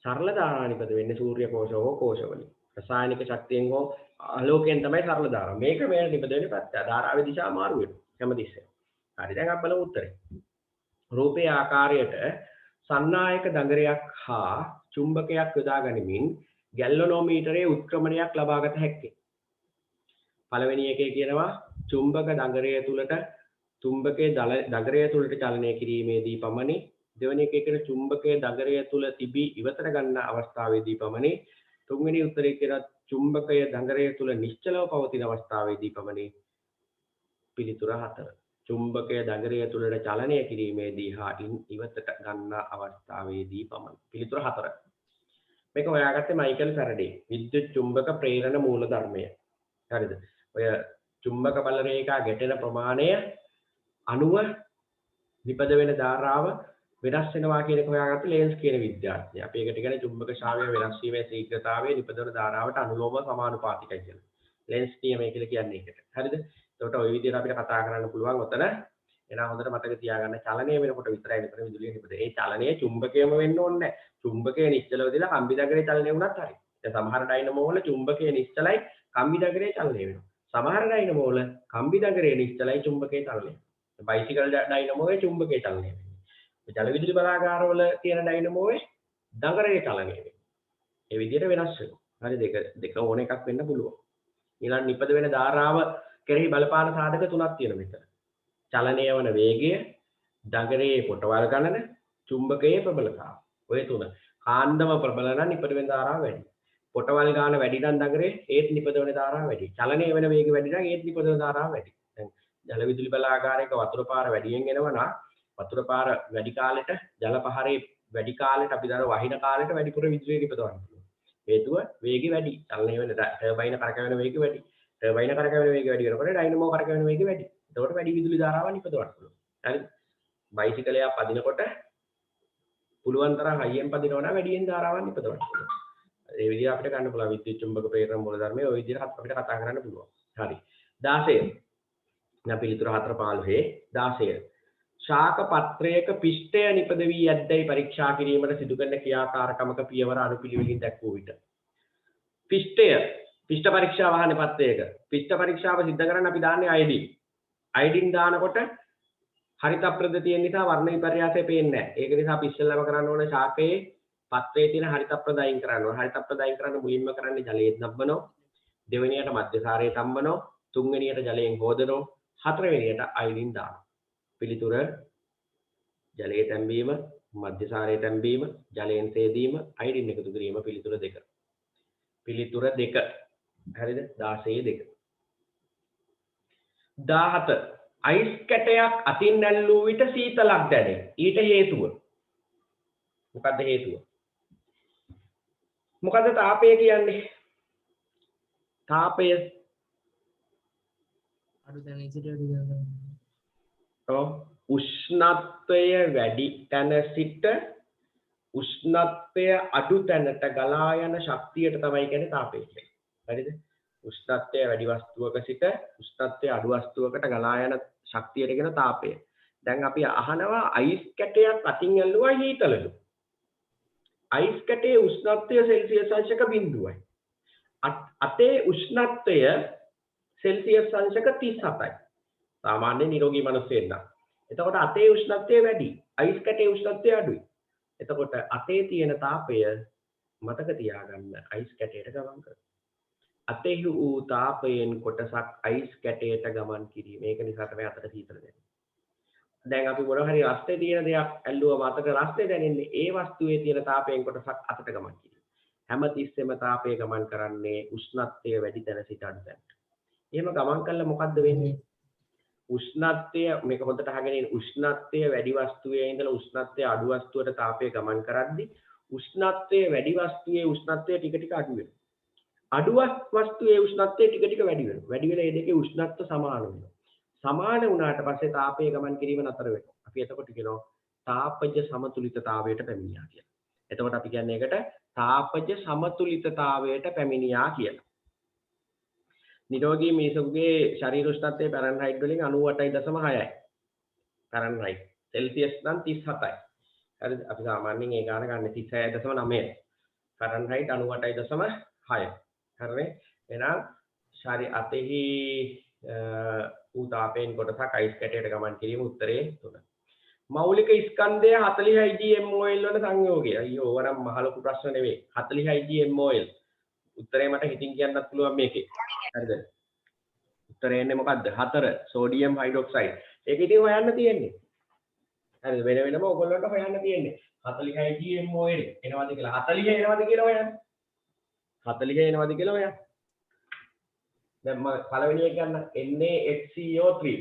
සරල ධාරා නිපද වෙන්නේ සූර්ය කෝෂ හෝ කෝෂ වලින්. රසායනික ශක්තියෙන් හෝ ආලෝකයෙන් තමයි සරල ධාරාව. මේක මේ නිපද වෙන්නේ ප්‍රත්‍යා ධාරාවේ දිශා මාරු වෙනවා හැමතිස්සෙම. හරි දැන් අපි බලමු උත්තරේ. රූපයේ ආකාරයට සන්නායක දඟරයක් හා චුම්බකයක් යොදා ගනිමින් ගැල්වනෝමීටරයේ උත්ක්‍රමණයක් ලබාගත හැකියි. පළවෙනි එකේ කියනවා චුම්බක දඟරය තුලට චුම්බකයේ දඟරය තුලට චලනය කිරීමේදී පමණි. දෙවෙනි එකේ කියන චුම්බකයේ දඟරය තුල තිබී ඉවතට ගන්න අවස්ථාවේදී පමණි. තුන්වෙනි උත්තරේ කියන චුම්බකය දඟරය තුල නිශ්චලව පවතින අවස්ථාවේදී පමණි. පිළිතුර 4. චුම්බකය දඟරය තුලට චලනය කිරීමේදී හා ඉවතට ගන්න අවස්ථාවේදී පමණි. පිළිතුර 4. මේක හොයාගත්තේ මයිකල් ෆැරඩේ විද්‍යුත් චුම්බක ප්‍රේරණ මූලධර්මය. හරිද? ඔය චුම්බක බල රේඛා ගැටෙන ප්‍රමාණය අණුව නිපද වෙන ධාරාව වෙනස් වෙනවා කියන එක හොයාගත්ත ලේන්ස් කියන විද්‍යාඥයා. අපි ඒකට කියන්නේ චුම්බක ශ්‍රාවය වෙනස් වීමේ ශීඝ්‍රතාවය නිපද වෙන ධාරාවට අනුලෝම සමානුපාතිකයි කියලා. ලේන්ස් නියමය කියලා කියන්නේ ඒකට. හරිද? එතකොට ওই විදිහට අපිට කතා කරන්න පුළුවන් ඔතන. එහෙනම් හොඳට මතක තියාගන්න චලනය වෙනකොට විතරයි මෙතන විදුලිය නිපද. ඒ චලනයේ චුම්බකයම වෙන්න ඕනේ නැහැ. චුම්බකයේ නිශ්චලව දාලා කම්බි දඟලේ චලනය වුණත් හරි. දැන් සමහර ඩයිනමෝ වල චුම්බකයේ නිශ්චලයි කම්බි දඟලේ චලනය වෙනවා. සමහර ඩයිනමෝ වල කම්බි දඟලේ නිශ්චලයි චුම්බකයේ චලනය වෙනවා. බයිසිකල් ඩයිනමෝයේ චුම්බකයේ චලනය වෙනවා. ජල විදුලි බලාගාරවල තියෙන ඩයිනමෝයේ දඟරේ චලනය වෙනවා. ඒ විදිහට වෙනස් වෙනවා. හරි දෙක ඕන එකක් වෙන්න පුළුවන්. ඊළඟ නිපද වෙන ධාරාව කෙරෙහි බලපාන සාධක තුනක් තියෙනවා මෙතන. චලනය වන වේගය, දඟරේ පොටවල් ගණන, චුම්බකයේ ප්‍රබලතාව. ඔය තුන. කාන්දම ප්‍රබල නම් නිපද වෙන ධාරාව වැඩි. පොටවල් ගාන වැඩි නම් දඟරේ ඒත් නිපද වෙන ධාරාව වැඩි. චලනය වෙන වේගය වැඩි නම් ඒත් නිපද වෙන ධාරාව වැඩි. දැන් ජල විදුලි බලාගාරයක වතුර පාර වැඩියෙන් එනවා නම් වතුර පාර වැඩි කාලෙට ජල පහරේ වැඩි කාලෙට අපි දර වහින කාලෙට වැඩිපුර විදුලිය නිපදවන්න පුළුවන්. හේතුව වේගය වැඩි. චලනය වෙන ටර්බයින කරකැවෙන වේගය වැඩි. ටර්බයින කරකැවෙන වේගය වැඩි වෙනකොට ඩයිනමෝ කරකැවෙන වේගය වැඩි. එතකොට වැඩි විදුලි ධාරාවක් නිපදවන්න පුළුවන්. හරිද? බයිසිකලයක් පදිනකොට පුළුවන් තරම් හයියෙන් පදිනවා නම් වැඩියෙන් ධාරාවක් නිපදවන්න පුළුවන්. ඒ විදිහට අපිට ගන්න පුළුවන් විද්‍යුත් චුම්බක ප්‍රේරණ මූලධර්මයේ ওই විදිහට අපිට කතා කරන්න පුළුවන්. හරි. 16. දැන් පිළිතුර 4:15 16. ශාක පත්‍රයක පිෂ්ඨය නිපද වී ඇද්දයි පරීක්ෂා කිරීමට සිදු කරන ක්‍රියාකාරකමක පියවර අනුපිළිවෙලින් දැක්වූ විට පිෂ්ඨ පරීක්ෂා වහන පත්‍රයක පිෂ්ඨ පරීක්ෂාව සිද්ධ කරන්න අපි දාන්නේ අයඩින් දානකොට හරිත අප්‍රද තියෙන නිසා වර්ණ විපර්යාසය පේන්නේ නැහැ. ඒක නිසා අපි ඉස්සෙල්ලාම කරන්න ඕනේ ශාකයේ පත්‍රයේ තියෙන හරිත අප්‍රද අයින් කරන්න ඕනේ. හරිත අප්‍රද අයින් කරන්න මුලින්ම කරන්නේ ජලයේ නම්බනෝ, දෙවෙනියට මධ්‍යසාරයේ තම්බනෝ, තුන්වෙනියට ජලයෙන් හොදනෝ, හතරවෙනියට අයඩින් දානවා. පිළිතුර ජලයේ තැම්බීම, මධ්‍යසාරයේ තැම්බීම, ජලයෙන් සේදීම, අයඩින් එකතු කිරීම පිළිතුර 2. පිළිතුර 2. හරිද? 16 2. 17. අයිස් කැටයක් අතින් නැල්ලූ විට සීතලක් දැනේ. ඊට හේතුව. මොකද්ද හේතුව? මොකද්ද තාපය කියන්නේ? තාපය උෂ්ණත්වය වැඩි තැන සිට උෂ්ණත්වය අඩු තැනට ගලා යන ශක්තියට තමයි කියන්නේ තාපය කියන්නේ. හරිද? උෂ්ණත්වය වැඩි වස්තුවක සිට උෂ්ණත්වය අඩු වස්තුවකට ගලා යන ශක්තියට කියන තාපය. දැන් අපි අහනවා අයිස් කැටයක් අතින් ඇල්ලුවා හීතලලු. Ice කැටේ උෂ්ණත්වය Celsius අංශක 0යි. අතේ උෂ්ණත්වය සෙල්සියස් අංශක 37යි. සාමාන්‍ය නිරෝගී මිනිස්සෙන්න. එතකොට අතේ උෂ්ණත්වය වැඩි. අයිස් කැටේ උෂ්ණත්වය අඩුයි. එතකොට අතේ තියෙන තාපය මතක තියාගන්න අයිස් කැටයට ගමන් කරනවා. අතේ වූ තාපයෙන් කොටසක් අයිස් කැටයට ගමන් කිරීම. ඒක නිසා තමයි අතට සීතල දැනෙන්නේ. දැන් අපි මොන හරි රස්තේ තියෙන දෙයක් ඇල්ලුවම අතට රස්තේ දැනෙන්නේ ඒ වස්තුවේ තියෙන තාපයෙන් කොටසක් අතට ගමන් කිරීම. හැමතිස්සෙම තාපය ගමන් කරන්නේ උෂ්ණත්වය වැඩි තැන සිට අඩු තැනට. එහෙම ගමන් කළා මොකද්ද වෙන්නේ? උෂ්ණත්වය මේක හොඳට අහගෙන ඉන්න. උෂ්ණත්වය වැඩි වස්තුවේ ඉඳලා උෂ්ණත්වය අඩු වස්තුවට තාපය ගමන් කරද්දී උෂ්ණත්වය වැඩි වස්තුවේ උෂ්ණත්වය ටික ටික අඩු වෙනවා. අඩු වස්තුවේ උෂ්ණත්වය ටික ටික වැඩි වෙනවා. වැඩි වෙලා මේ දෙකේ උෂ්ණත්ව සමාන වෙනවා. සමාන වුණාට පස්සේ තාපය ගමන් කිරීම නතර වෙනවා. අපි එතකොට කියනවා තාපජ සමතුලිතතාවයට පැමිණියා කියලා. එතකොට අපි කියන්නේ ඒකට තාපජ සමතුලිතතාවයට පැමිණියා කියලා. නිරෝගී මිනිසෙකුගේ ශරීර උෂ්ණත්වය ෆැරන්හයිට් වලින් 98.6යි. ෆැරන්හයිට්. සෙල්සියස් නම් 37යි. හරිද? අපි සාමාන්‍යයෙන් ඒ ගාන ගන්න 36.9යි. ෆැරන්හයිට් 98.6. හරිනේ? එහෙනම් ශරීර අතෙහි තාපයෙන් කොටසක් අයිස් කැටයට ගමන් කිරීම උත්තරේ 3. මෞලික ස්කන්ධය 40යි GMOL වල සංයෝගය. අයියෝ වරම් මහ ලොකු ප්‍රශ්න නෙවෙයි. 40යි GMOL. උත්තරේ මට හිතින් කියන්නත් පුළුවන් මේකේ. හරිද? උත්තරේ එන්නේ මොකද්ද? 4 සෝඩියම් හයිඩ්‍රොක්සයිඩ්. ඒක ඉතින් හොයන්න තියෙන්නේ. හරිද? වෙන වෙනම ඔයගොල්ලන්ට හොයන්න තියෙන්නේ. 40යි GMOL එනවද කියලා 40 එනවද කියලා හොයන්න. 40 එනවද කියලා හොයන්න. දැන් මම පළවෙනි එක ගන්න NaHCO3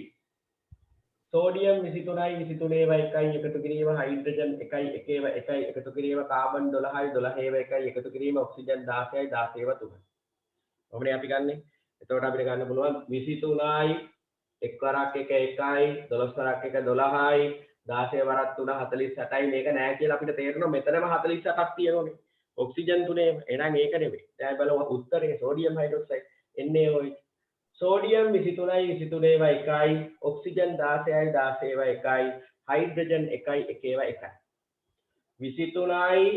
සෝඩියම් 23යි 23 එකතු කිරීම හයිඩ්‍රජන් 1යි 1 එකතු කිරීම කාබන් 12යි 12 එකතු කිරීම ඔක්සිජන් 16යි 16 3. ඔබනේ අපි ගන්නෙ. එතකොට අපිට ගන්න පුළුවන් 23යි 1 වරක් 1 1යි 12 වරක් 1 12යි 16 වරක් 3 48යි මේක නෑ කියලා අපිට තේරෙනවා. මෙතනම 48ක් තියෙනෝනේ. ඔක්සිජන් 3ේම. එහෙනම් ඒක නෙවෙයි. දැන් බලමු උත්තරේ සෝඩියම් හයිඩ්‍රොක්සයිඩ් NaOH. සෝඩියම් 23යි 23 1යි ඔක්සිජන් 16යි 16 1යි හයිඩ්‍රජන් 1යි 1 1යි 23යි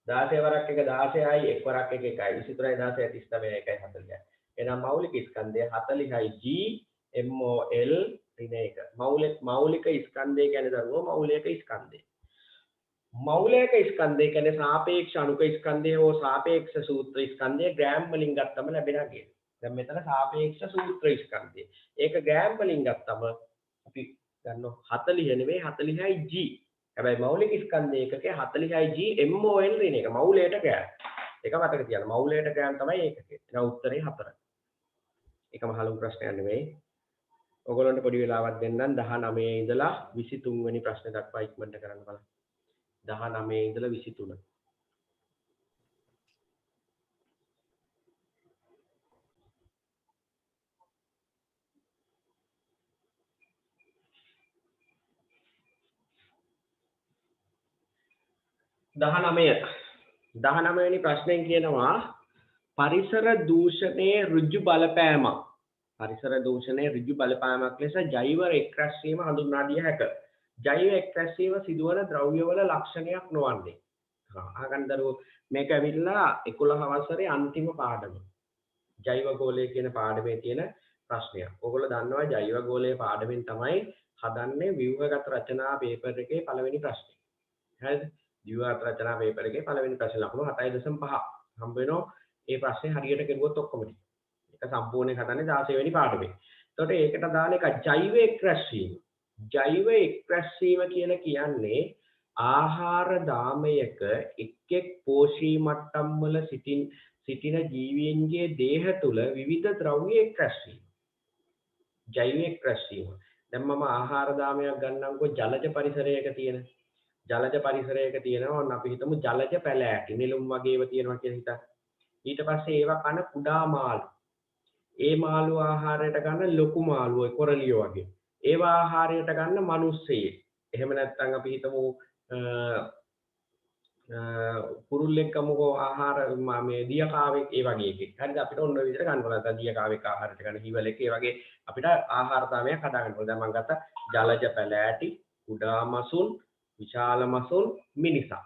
16 වරක් 1 16යි 1 වරක් 1 1යි 23යි 16යි 39යි 1යි 40යි. එහෙනම් මෞලික ස්කන්ධය 40යි GMOL ඍණ 1. මෞලික ස්කන්ධය කියන්නේ දරුවෝ මෞලික ස්කන්ධය. මෞලික ස්කන්ධය කියන්නේ සාපේක්ෂ අණුක ස්කන්ධය හෝ සාපේක්ෂ සූත්‍ර ස්කන්ධය ග්‍රෑම් වලින් ගත්තම ලැබෙනා කියන. දැන් මෙතන සාපේක්ෂ සූත්‍ර ස්කන්ධය. ඒක ග්‍රෑම් වලින් ගත්තම අපි ගන්නවා 40 නෙවෙයි 40යි G. හැබැයි මෞලික ස්කන්ධ ඒකකේ 40යි G MOL ඍණ 1. මෞලයට ග්‍රෑම්. ඒක මතක තියාගන්න. මෞලයට ග්‍රෑම් තමයි ඒකකේ. එහෙනම් උත්තරේ 4. ඒක මහලු ප්‍රශ්නයක් නෙවෙයි. ඔයගොල්ලන්ට පොඩි වෙලාවක් දෙන්නම් 19 ඉඳලා 23 වෙනි ප්‍රශ්න දක්වා ඉක්මනට කරන්න බලන්න. 19 ඉඳලා 23. දහනමවෙනි ප්‍රශ්නයෙන් කියනවා පරිසර දූෂණයේ ඍජු බලපෑමක්. පරිසර දූෂණයේ ඍජු බලපෑමක් ලෙස ජෛව එක්රැස්වීම හඳුන්වා දිය හැකිය. ජෛව එක්රැස්වීම සිදුවන ද්‍රව්‍යවල ලක්ෂණයක් නොවන්නේ. අහගන්න දරුවෝ මේක ඇවිල්ලා 11 වසරේ අන්තිම පාඩම. ජෛව ගෝලය කියන පාඩමේ තියෙන ප්‍රශ්නයක්. ඔයගොල්ලෝ දන්නවා ජෛව ගෝලය පාඩමෙන් තමයි හදන්නේ ව්‍යුහගත රචනා පේපර් එකේ පළවෙනි ප්‍රශ්නේ. හරිද? ව්‍යුහගත රචනා පේපර් එකේ පළවෙනි ප්‍රශ්න ලකුණු 7.5 හම්බ වෙනවා. ඒ ප්‍රශ්නේ හරියට කෙරුවොත් ඔක්කොම ටික. ඒක සම්පූර්ණයෙන් හදන්නේ 16 වෙනි පාඩමේ. එතකොට ඒකට දාන එක ජෛව එක්රැස්වීම. ජෛව එක්රැස්වීම කියලා කියන්නේ ආහාර දාමයක එක් පෝෂී මට්ටම් වල සිටින ජීවීන්ගේ දේහ තුල විවිධ ද්‍රව්‍ය එක්රැස්වීම. ජෛව එක්රැස්වීම. දැන් මම ආහාර දාමයක් ගන්නම්කෝ ජලජ පරිසරයක තියෙන. ජලජ පරිසරයක තියෙනවා ඔන්න අපි හිතමු ජලජ පැලෑටි නිලුම් වගේව තියෙනවා කියලා හිතන්න. ඊට පස්සේ ඒවා කන කුඩා මාළු. ඒ මාළු ආහාරයට ගන්න ලොකු මාළුවෝ කොරලියෝ වගේ. ඒවා ආහාරයට ගන්න මිනිස්සෙක්. එහෙම නැත්නම් අපි හිතමු කුරුල්ලෙක් කමුකෝ ආහාර මේ දියකාවෙක් ඒ වගේ එකෙක්. හරිද? අපිට ඔන්න ඔය විදිහට ගන්න පුළුවන්. නැත්නම් දියකාවෙක් ආහාරයට ගන්න හිවලෙක් ඒ වගේ අපිට ආහාර තාමයක් හදාගන්න පුළුවන්. දැන් මම ගත්ත ජලජ පැලෑටි, කුඩා මසුන්, විශාල මසුන්, මිනිසා.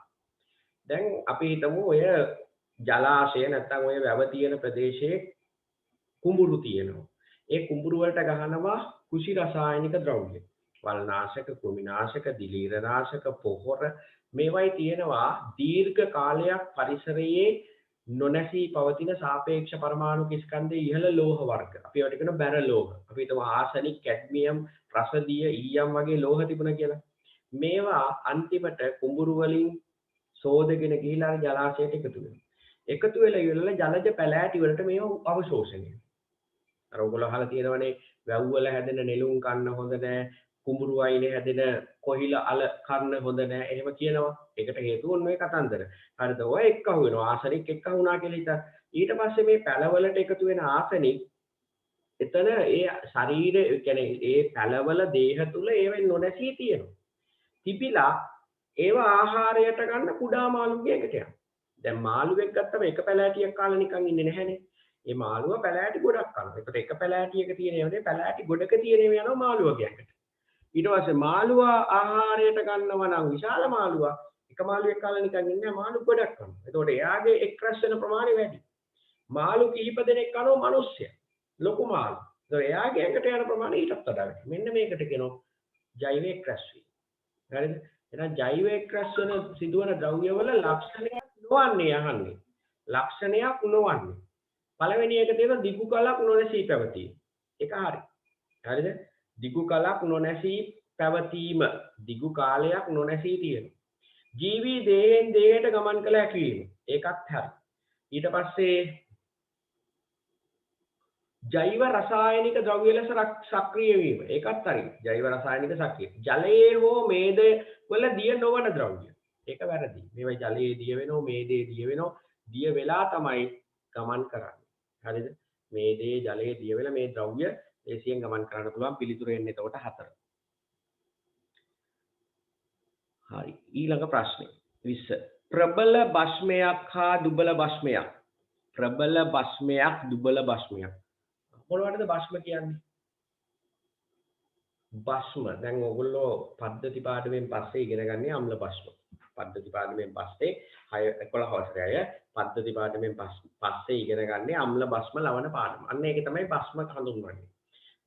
දැන් අපි හිතමු ඔය ජලාශය නැත්නම් ඔය වැව තියෙන ප්‍රදේශයේ කුඹුරු තියෙනවා. ඒ කුඹුරු වලට ගහනවා කුෂි රසායනික ද්‍රව්‍ය. වල්නාශක, කෘමිනාශක, දිලීරනාශක, පොහොර මේවයි තියෙනවා දීර්ඝ කාලයක් පරිසරයේ නොනැසී පවතින සාපේක්ෂ පරමාණු ස්කන්ධයේ ඉහළ ලෝහ වර්ග. අපි ඒවට කියන බැර ලෝහ. අපි හිතමු ආසනික්, කැඩ්මියම්, රසදිය, ඊයම් වගේ ලෝහ තිබුණා කියලා. මේවා අන්තිමට කුඹුරු වලින් සෝදගෙන ගිහිලා ජලාශයට එකතු වෙනවා. එකතු වෙලා ඉවරලා ජලජ පැලෑටි වලට මේවා අවශෝෂණය. අර ඔයගොල්ලෝ අහලා තියෙනවනේ වැව් වල හැදෙන නෙළුම් කන්න හොඳ නැහැ, කුඹුරු වයිනේ හැදෙන කොහිල අල කන්න හොඳ නැහැ. එහෙම කියනවා. ඒකට හේතුව ඔන්න ඔය කතන්දර. හරිද? ඔය එක්කහු වෙනවා. ආසනික් එක්කහු වුණා කියලා හිතා. ඊට පස්සේ මේ පැලවලට එකතු වෙන ආසනික් එතන ඒ ශරීරය කියන්නේ ඒ පැලවල දේහ තුල ඒවෙන් නොනැසී තියෙනවා. තිබිලා ඒව ආහාරයට ගන්න කුඩා මාළුන්ගේ එකට යනවා. දැන් මාළුවෙක් ගත්තම එක පැලෑටියක් කාලා නිකන් ඉන්නේ නැහැනේ. මේ මාළුව පැලෑටි ගොඩක් කනවා. ඒකට එක පැලෑටියක තියෙන ඒවානේ පැලෑටි ගොඩක තියෙන ඒවා යනවා මාළුවගේ ඇඟට. ඊට පස්සේ මාළුවා ආහාරයට ගන්නවා නම් විශාල මාළුවා එක මාළුවෙක් කාලා නිකන් ඉන්නේ නැහැ මාළු ගොඩක් කනවා. එතකොට එයාගේ එක්රැස් වෙන ප්‍රමාණය වැඩි. මාළු කිහිප දෙනෙක් කනවා මිනිස්සයා. ලොකු මාළු. ඒතකොට එයාගේ ඇඟට යන ප්‍රමාණය ඊටත් වඩා වැඩි. මෙන්න මේකට කියනවා ජෛව එක්රැස් වීම. හරිද? එහෙනම් ජෛව එක්රැස් වෙන සිදුවන ද්‍රව්‍යවල ලක්ෂණයක් නොවන්නේ අහන්නේ. ලක්ෂණයක් නොවන්නේ. පළවෙනි එක තියෙනවා දිගු කලක් නොනැසී පැවතීම. ඒක හරි. හරිද? දිගු කලක් නොනැසී පැවතීම. දිගු කාලයක් නොනැසී තියෙනවා. ජීවී දේහෙන් දේහයට ගමන් කළ හැකි වීම. ඒකත් හරි. ඊට පස්සේ ජෛව රසායනික ද්‍රව්‍ය ලෙස සක්‍රිය වීම. ඒකත් හරි. ජෛව රසායනික සක්‍රිය. ජලයේ හෝ මේදයේ වල දිය නොවන ද්‍රව්‍ය. ඒක වැරදි. මේවා ජලයේ දිය වෙනෝ, මේදයේ දිය වෙනෝ, දිය වෙලා තමයි ගමන් කරන්නේ. හරිද? මේදයේ ජලයේ දිය වෙලා මේ ද්‍රව්‍ය දේශයෙන් ගමන් කරන්න පුළුවන්. පිළිතුර එන්නේ එතකොට 4. හරි. ඊළඟ ප්‍රශ්නේ 20. ප්‍රබල භස්මයක් හා දුබල භස්මයක්. ප්‍රබල භස්මයක්, දුබල භස්මයක්. මොනවටද භස්ම කියන්නේ? භස්ම දැන් ඔයගොල්ලෝ පද්ධති පාඩමෙන් පස්සේ ඉගෙන ගන්නේ අම්ල භස්ම. පද්ධති පාඩමෙන් පස්සේ 6 11 වසරේ පද්ධති පාඩමෙන් පස්සේ ඉගෙන ගන්නේ අම්ල භස්ම ලවණ පාඩම. අන්න ඒක තමයි භස්ම හඳුන්වන්නේ.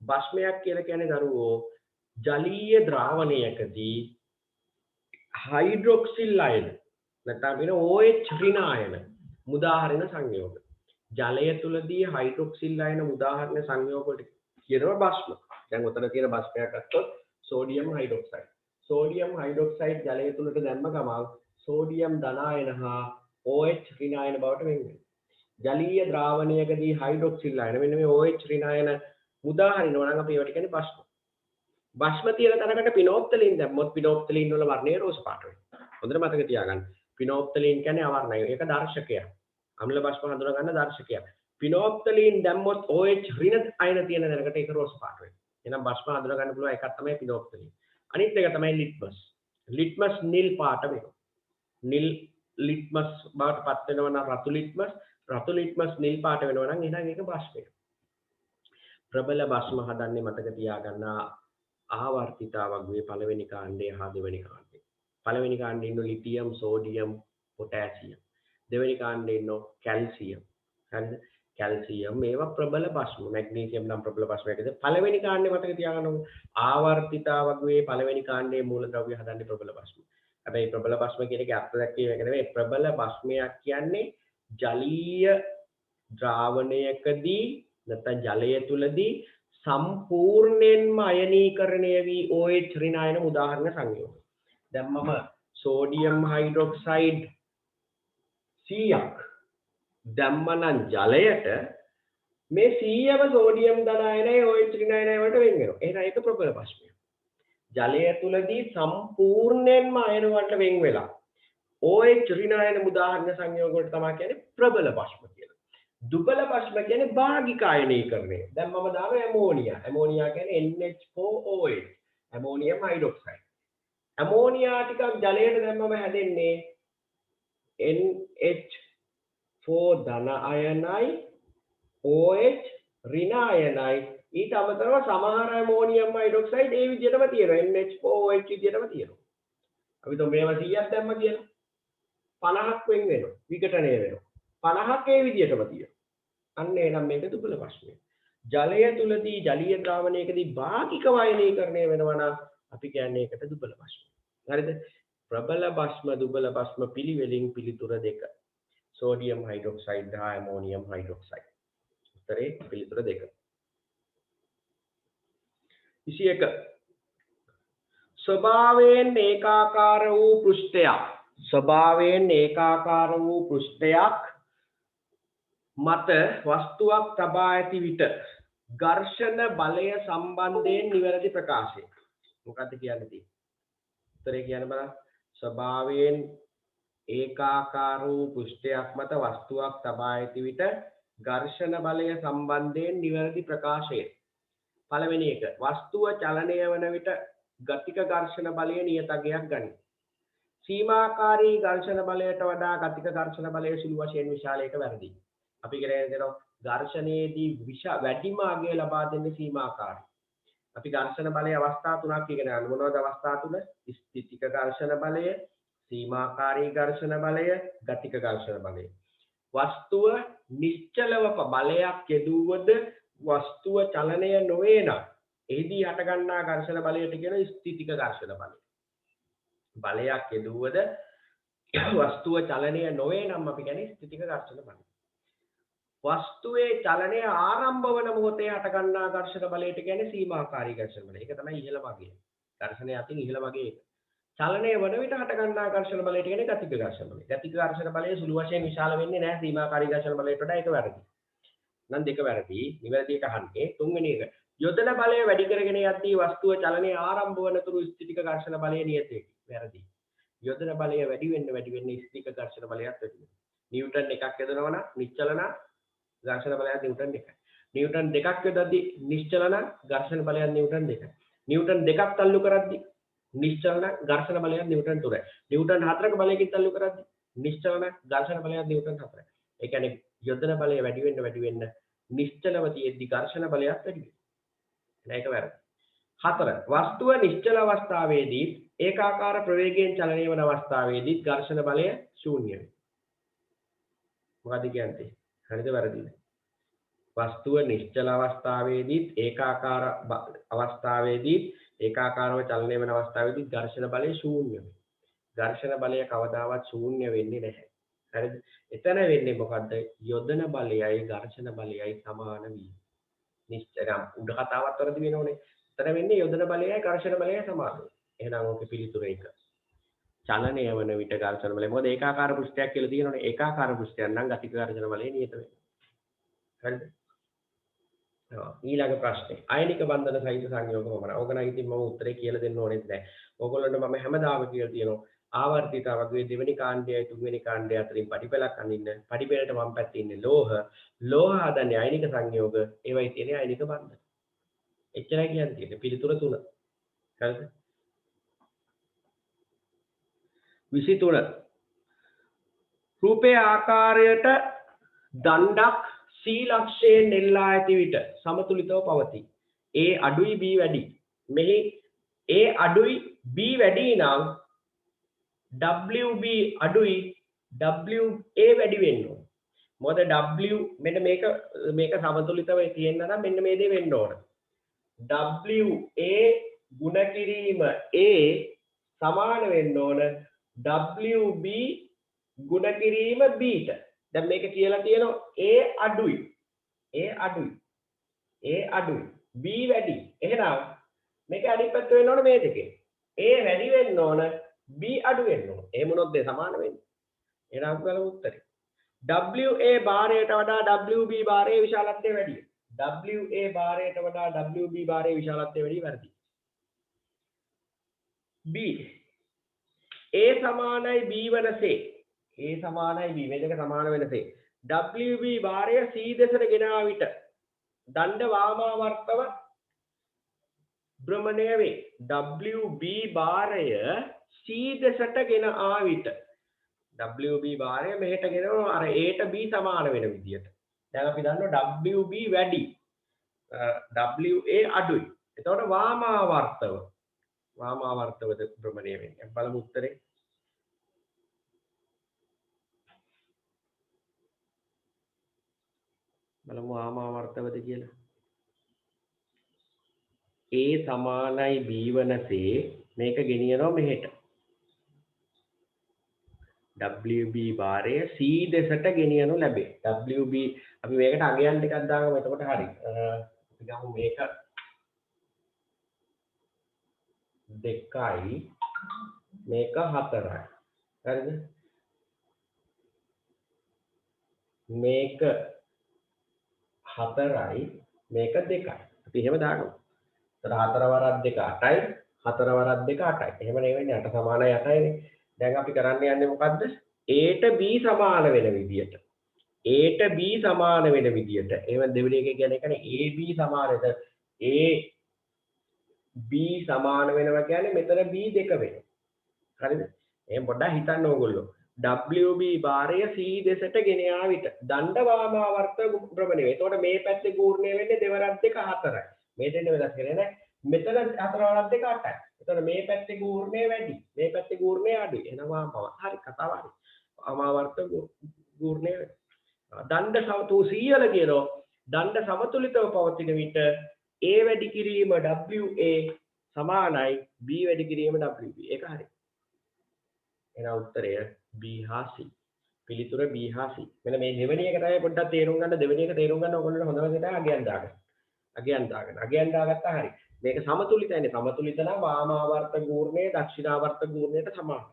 භස්මයක් කියලා කියන්නේ දරුවෝ ජලීය ද්‍රාවණයකදී හයිඩ්‍රොක්සිල් අයන නැත්නම් වෙන OH ඍණායන මුදාහරණ සංයෝග. ජලය තුලදී හයිඩ්‍රොක්සිල් අයන මුදාහරණ සංයෝග වලට කියනවා භස්ම. දැන් උතන තියෙන භස්මයක් ගත්තොත් සෝඩියම් හයිඩ්‍රොක්සයිඩ්. සෝඩියම් හයිඩ්‍රොක්සයිඩ් ජලය තුලට දැම්ම ගමන් සෝඩියම් ධනායන හා OH ඍණායන බවට වෙන් වෙනවා. ජලීය ද්‍රාවණයකදී හයිඩ්‍රොක්සිල් අයන මෙන්න මේ OH ඍණායන මුදාහරිනවා නම් අපි ඒවට කියන්නේ භස්ම. භස්ම තියෙන තැනකට පිනෝප්තලින් දැම්මොත් පිනෝප්තලින් වල වර්ණය රෝස පාට වෙනවා. හොඳට මතක තියාගන්න. පිනෝප්තලින් කියන්නේ අවර්ණය. ඒක දර්ශකයක්. අම්ල භස්ම හඳුනා ගන්න දර්ශකයක්. පිනෝප්තලින් දැම්මොත් OH ඍණ අයන තියෙන තැනකට ඒක රෝස පාට වෙනවා. එහෙනම් භස්ම හඳුනා ගන්න පුළුවන් එකක් තමයි පිනෝප්තලින්. අනිත් එක තමයි ලිට්මස්. ලිට්මස් නිල් පාට වෙනවා. නිල් ලිට්මස් බවට පත් වෙනවා නම් රතු ලිට්මස් නිල් පාට වෙනවා නම් එහෙනම් ඒක භස්මය. ප්‍රබල භස්ම හදන්නේ මතක තියාගන්න ආවර්තිතාවග්ගයේ පළවෙනි කාණ්ඩය හා දෙවෙනි කාණ්ඩය. පළවෙනි කාණ්ඩේ ඉන්න ලිතියම්, සෝඩියම්, පොටෑසියම්. දෙවෙනි කාණ්ඩේ ඉන්න කැල්සියම්. හරිද? කැල්සියම් මේවා ප්‍රබල භස්ම. මැග්නීසියම් නම් ප්‍රබල භස්මයකද. පළවෙනි කාණ්ඩේ මතක තියාගන්න ආවර්තිතාවග්ගයේ පළවෙනි කාණ්ඩේ මූලද්‍රව්‍ය හදන්නේ ප්‍රබල භස්ම. හැබැයි ප්‍රබල භස්ම කියන එකේ අර්ථ දැක්වීම එක නෙවෙයි. ප්‍රබල භස්මයක් කියන්නේ ජලීය ද්‍රාවණයකදී නැත්නම් ජලය තුලදී සම්පූර්ණයෙන්ම අයනීකරණය වී OH ඍණායන උදාහරණ සංයෝග. දැන් මම සෝඩියම් හයිඩ්‍රොක්සයිඩ් 100ක් දැම්මනම් ජලයට මේ 100ම සෝඩියම් ධනායනයි OH ඍණායනයි වලට වෙන් වෙනවා. එහෙනම් ඒක ප්‍රබල භස්මය. ජලය තුලදී සම්පූර්ණයෙන්ම අයන වලට වෙන් වෙලා OH ඍණායන උදාහරණ සංයෝග වලට තමයි කියන්නේ ප්‍රබල භස්ම කියලා. දුබල භස්ම කියන්නේ භාගික අයනීකරණය. දැන් මම දානවා ඇමෝනියා. ඇමෝනියා කියන්නේ NH4OH. Ammonium hydroxide. ඇමෝනියා ටිකක් ජලයට දැම්මම හැදෙන්නේ NH4 ධන අයනයි OH ඍණ අයනයි. ඊට අමතරව සමහර ඇමෝනියම් හයිඩ්‍රොක්සයිඩ් ඒ විදිහටම තියෙනවා. NH4OH විදිහටම තියෙනවා. අපි તો මේවා 100ක් දැම්ම කියලා 50ක් වෙන් වෙනවා. විඝටනය වෙනවා. 50ක් ඒ විදිහටම තියෙනවා. අන්න එනම් මේක දුබල භස්මය. ජලය තුලදී ජලීය ද්‍රාවණයකදී භාගික වයනීකරණය වෙනවා නම් අපි කියන්නේ ඒකට දුබල භස්මය. හරිද? ප්‍රබල භස්ම දුබල භස්ම පිළිවෙලින් පිළිතුර දෙක. සෝඩියම් හයිඩ්‍රොක්සයිඩ් හා ඇමෝනියම් හයිඩ්‍රොක්සයිඩ්. උත්තරේ පිළිතුර දෙක. 21. ස්වභාවයෙන් ඒකාකාර වූ පෘෂ්ඨයක්. ස්වභාවයෙන් ඒකාකාර වූ පෘෂ්ඨයක් මත වස්තුවක් තබා ඇති විට ඝර්ෂණ බලය සම්බන්ධයෙන් නිවැරදි ප්‍රකාශය. මොකක්ද කියන්නේ තියෙන්නේ? උත්තරේ කියන්න බලන්න. ස්වභාවයෙන් ඒකාකාර වූ පෘෂ්ඨයක් මත වස්තුවක් තබා ඇති විට ඝර්ෂණ බලය සම්බන්ධයෙන් නිවැරදි ප්‍රකාශය. පළවෙනි එක වස්තුව චලනය වන විට ගතික ඝර්ෂණ බලය නියතගයක් ගනී. සීමාකාරී ඝර්ෂණ බලයට වඩා ගතික ඝර්ෂණ බලය සුළු වශයෙන් විශාල එක වැරදි. අපි කියනවා ඝර්ෂණයේදී වැඩිම අගය ලබා දෙන්නේ සීමාකාරී. අපි ඝර්ෂණ බලයේ අවස්ථා තුනක් ඉගෙන ගන්න. මොනවද අවස්ථා තුන? ස්ථිතික ඝර්ෂණ බලය, සීමාකාරී ඝර්ෂණ බලය, ගතික ඝර්ෂණ බලය. වස්තුව නිශ්චලව බලයක් යෙදුවද වස්තුව චලනය නොවේ නම් එහිදී හට ගන්නා ඝර්ෂණ බලයට කියන ස්ථිතික ඝර්ෂණ බලය. බලයක් යෙදුවද වස්තුව චලනය නොවේ නම් අපි කියන්නේ ස්ථිතික ඝර්ෂණ බලය. වස්තුවේ චලනය ආරම්භ වන මොහොතේ හට ගන්නා ඝර්ෂණ බලයට කියන්නේ සීමාකාරී ඝර්ෂණ බලය. ඒක තමයි ඉහළ වගේ. ඝර්ෂණය අතින් ඉහළ වගේ එක. චලනය වන විට හට ගන්නා ඝර්ෂණ බලයට කියන්නේ ගතික ඝර්ෂණ බලය. ගතික ඝර්ෂණ බලය සුළු වශයෙන් විශාල වෙන්නේ නැහැ සීමාකාරී ඝර්ෂණ බලයට වඩා. ඒක වැරදි. නම් දෙක වැරදි. නිවැරදි එක අහන්නේ. තුන්වෙනි එක. යොදන බලය වැඩි කරගෙන යද්දී වස්තුව චලනය ආරම්භ වන තුරු ස්ථිතික ඝර්ෂණ බලය නියතයි. වැරදි. යොදන බලය වැඩි වෙන්න ස්ථිතික ඝර්ෂණ බලයත් වැඩි වෙනවා. නිව්ටන් එකක් යොදනවා නම් නිශ්චලන ඝර්ෂණ බලයත් නිව්ටන් 2යි. නිව්ටන් දෙකක් යොදද්දී නිශ්චලන ඝර්ෂණ බලයත් නිව්ටන් 2යි. නිව්ටන් දෙකක් තල්ලු කරද්දී නිශ්චලන ඝර්ෂණ බලයත් නිව්ටන් 3යි. නිව්ටන් 4ක බලයකින් තල්ලු කරද්දී නිශ්චලන ඝර්ෂණ බලයත් නිව්ටන් 4යි. ඒ කියන්නේ යොදන බලය වැඩි වෙන්න නිශ්චලව තියෙද්දී ඝර්ෂණ බලයත් වැඩි වෙනවා. ඒක වැරදි. 4. වස්තුව නිශ්චල අවස්ථාවේදී ඒකාකාර ප්‍රවේගයෙන් චලනය වන අවස්ථාවේදී ඝර්ෂණ බලය ශූන්‍ය වෙනවා. මොකද කියන්නේ? හරිද වැරදිද? වස්තුව නිශ්චල අවස්ථාවේදී ඒකාකාර අවස්ථාවේදී ඒකාකාරව චලනය වෙන අවස්ථාවේදී ඝර්ෂණ බලය ශූන්‍ය වෙනවා. ඝර්ෂණ බලය කවදාවත් ශූන්‍ය වෙන්නේ නැහැ. හරිද? එතන වෙන්නේ මොකද්ද? යොදන බලයයි ඝර්ෂණ බලයයි සමාන වීම. නිශ්චලම් උඩ කතාවත් වරදි වෙනෝනේ. එතන වෙන්නේ යොදන බලයයි ඝර්ෂණ බලයයි සමාන වෙනවා. එහෙනම් ඔකේ පිළිතුර එක. චලනය වන විට ඝර්ෂණ බලය. මොකද ඒකාකාර පෘෂ්ඨයක් කියලා තියෙනවනේ. ඒකාකාර පෘෂ්ඨයක් නම් ගතික ඝර්ෂණ බලය නියත වෙනවා. හරිද? ඊළඟ ප්‍රශ්නේ. අයනික බන්ධන සහිත සංයෝග වමන. ඕක නම් ඉතින් මම උත්තරේ කියලා දෙන්න ඕනෙත් නැහැ. ඕගොල්ලන්ට මම හැමදාම කියලා තියෙනවා. ආවර්තිත වර්ගයේ දෙවෙනි කාණ්ඩයයි තුන්වෙනි කාණ්ඩය අතරින් පඩිපෙළක් අඳින්න. පඩිපෙළට වම් පැත්තේ ඉන්නේ ලෝහ. ලෝහ හදන්නේ අයනික සංයෝග. ඒවයි තියෙන්නේ අයනික බන්ධන. එච්චරයි කියන්නේ. පිළිතුර 3. හරිද? 23. රූපේ ආකාරයට දණ්ඩක් C ලක්ෂයෙන් නෙල්ලා ඇති විට සමතුලිතව පවතී. A අඩුයි B වැඩි. මෙහි A අඩුයි B වැඩි නම් WB අඩුයි WA වැඩි වෙන්න ඕන. මොකද W මෙන්න මේක සමතුලිතව තියෙන්න නම් මෙන්න මේ දේ වෙන්න ඕන. WA ගුණ කිරීම A සමාන වෙන්න ඕන WB ගුණ කිරීම B ට. දැන් මේක කියලා තියෙනවා A අඩුයි B වැඩි. එහෙනම් මේක අනිත් පැත්ත වෙන්න ඕන මේ දෙකේ. A වැඩි වෙන්න ඕන B අඩු වෙන්න ඕන. එහෙම වුණොත් දෙක සමාන වෙන්නේ. එහෙනම් අපි බලමු උත්තරේ. WA භාරයට වඩා WB භාරයේ විශාලත්වය වැඩි. WA භාරයට වඩා WB භාරයේ විශාලත්වය වැඩි වැරදි. B A සමානයි B වනසේ A සමානයි B මේ දෙක සමාන වෙනසේ WB භාරය C දෙසට ගෙනා විට දණ්ඩ වාමාවර්තව භ්‍රමණය වේ. WB භාරය C දෙසට ගෙන ආ විට WB භාරය මෙහෙට ගෙනනවා අර A ට B සමාන වෙන විදියට. දැන් අපි දන්නවා WB වැඩි WA අඩුයි. එතකොට වාමාවර්තවද භ්‍රමණය වෙන්නේ. බලමු උත්තරේ. බලමු වාමාවර්තවද කියලා. A සමානයි B වනසේ මේක ගෙනියනවා මෙහෙට. WB භාරය C දෙසට ගෙනියනු ලැබේ. WB අපි මේකට අගයන් ටිකක් දාගමු. එතකොට හරි. අපි ගමු මේක 2යි මේක 4යි. හරිද? මේක 4යි මේක 2යි. අපි එහෙම දාගමු. එතකොට 4 වරක් 2 8යි 4 වරක් 2 8යි. එහෙම නෙවෙයි 8 සමානයි 8යිනේ. දැන් අපි කරන්න යන්නේ මොකද්ද? A ට B සමාන වෙන විදියට. A ට B සමාන වෙන විදියට. එහෙම දෙවෙනි එක කියන්නේ AB සමානද A B සමාන වෙනවා කියන්නේ මෙතන B දෙක වෙනවා. හරිද? එහෙනම් පොඩ්ඩක් හිතන්න ඕගොල්ලෝ. WB භාරය C දෙසට ගෙන යා විට දණ්ඩ වාමාවර්ත භ්‍රමණය වේ. එතකොට මේ පැත්තේ ගූර්ණය වෙන්නේ දෙවරක් 2 4යි. මේ දෙන්න වෙනස් කරේ නැහැ. මෙතන 4 වරක් 2 8යි. එතකොට මේ පැත්තේ ගූර්ණය වැඩි. මේ පැත්තේ ගූර්ණය අඩුයි. එහෙනම් වාමාව. හරි කතාව හරි. වාමාවර්ත ගූර්ණය දණ්ඩ සමතු සියල කියනවා. දණ්ඩ සමතුලිතව පවතින විට A වැඩි කිරීම WA සමානයි B වැඩි කිරීම WB. ඒක හරි. එහෙනම් උත්තරය B හා C. පිළිතුර B හා C. මෙන්න මේ දෙවෙනි එක තමයි පොඩ්ඩක් තේරුම් ගන්න. දෙවෙනි එක තේරුම් ගන්න ඕගොල්ලෝ හොඳම දේ තමයි අගයන් දාගන්න. අගයන් දාගත්තා හරි. මේක සමතුලිතයිනේ. සමතුලිත නම් වාමාවර්ත ගූර්ණය දක්ෂිණාවර්ත ගූර්ණයට සමානයි.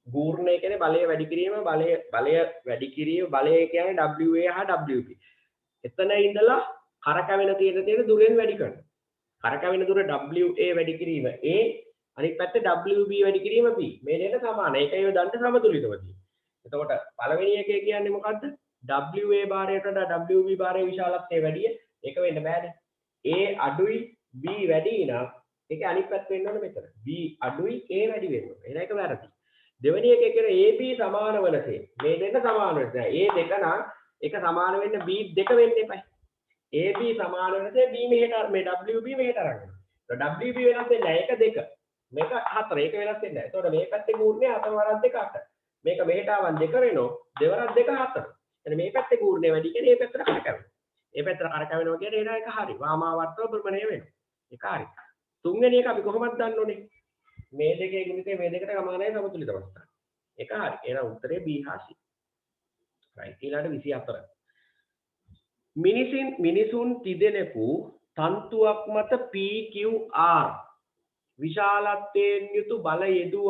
ගූර්ණය කියන්නේ බලය වැඩි කිරීම බලය වැඩි කිරීම බලය කියන්නේ WA හා WB. එතන ඉඳලා කරකැවෙන තියෙන දුරෙන් වැඩි කරනවා. කරකැවෙන දුර WA වැඩි කිරීම A අනිත් පැත්තේ WB වැඩි කිරීම B. මේ දෙක සමානයි. ඒකයි දණ්ඩ සමතුලිතව තියෙන්නේ. එතකොට පළවෙනි එකේ කියන්නේ මොකද්ද? WA භාරයට වඩා WB භාරයේ විශාලත්වය වැඩි. ඒක වෙන්න බෑනේ. A අඩුයි B වැඩි නම් ඒක අනිත් පැත්ත වෙන්න ඕනේ මෙතන. B අඩුයි A වැඩි වෙන්න ඕනේ. එහෙනම් ඒක වැරදි. දෙවෙනි එකේ කියන AB සමාන වනසේ මේ දෙක සමාන වෙන්නේ නැහැ. A දෙක නම් ඒක සමාන වෙන්න B දෙක වෙන්න එපා. AB සමාන වෙනසේ B මෙහෙට මේ WB මෙහෙට අරගෙන. WB වෙනස් වෙන්නේ නැහැ. ඒක දෙක. මේක 4. ඒක වෙනස් වෙන්නේ නැහැ. එතකොට මේ පැත්තේ ගූර්ණය 4 වරක් 2 8. මේක මෙහෙට ආවන් 2 වෙනෝ දෙවරක් 2 4. එතන මේ පැත්තේ ගූර්ණය වැඩි කියන්නේ මේ පැත්තට කරකැවෙනවා. මේ පැත්තට කරකැවෙනවා කියන්නේ එන එක හරි. වාමාවර්තව භ්‍රමණය වෙනවා. ඒක හරි. තුන්වෙනි එක අපි කොහොමද දන්න ඕනේ? මේ දෙකේ ගුණිතය මේ දෙකට සමානයි සමතුලිත අවස්ථාව. ඒක හරි. එහෙනම් උත්තරේ B හා C. right. ඊළඟට 24. මිනිසුන් තිදෙනෙකු තන්තුවක් මත PQR විශාලත්වයෙන් යුතු බල යෙදූ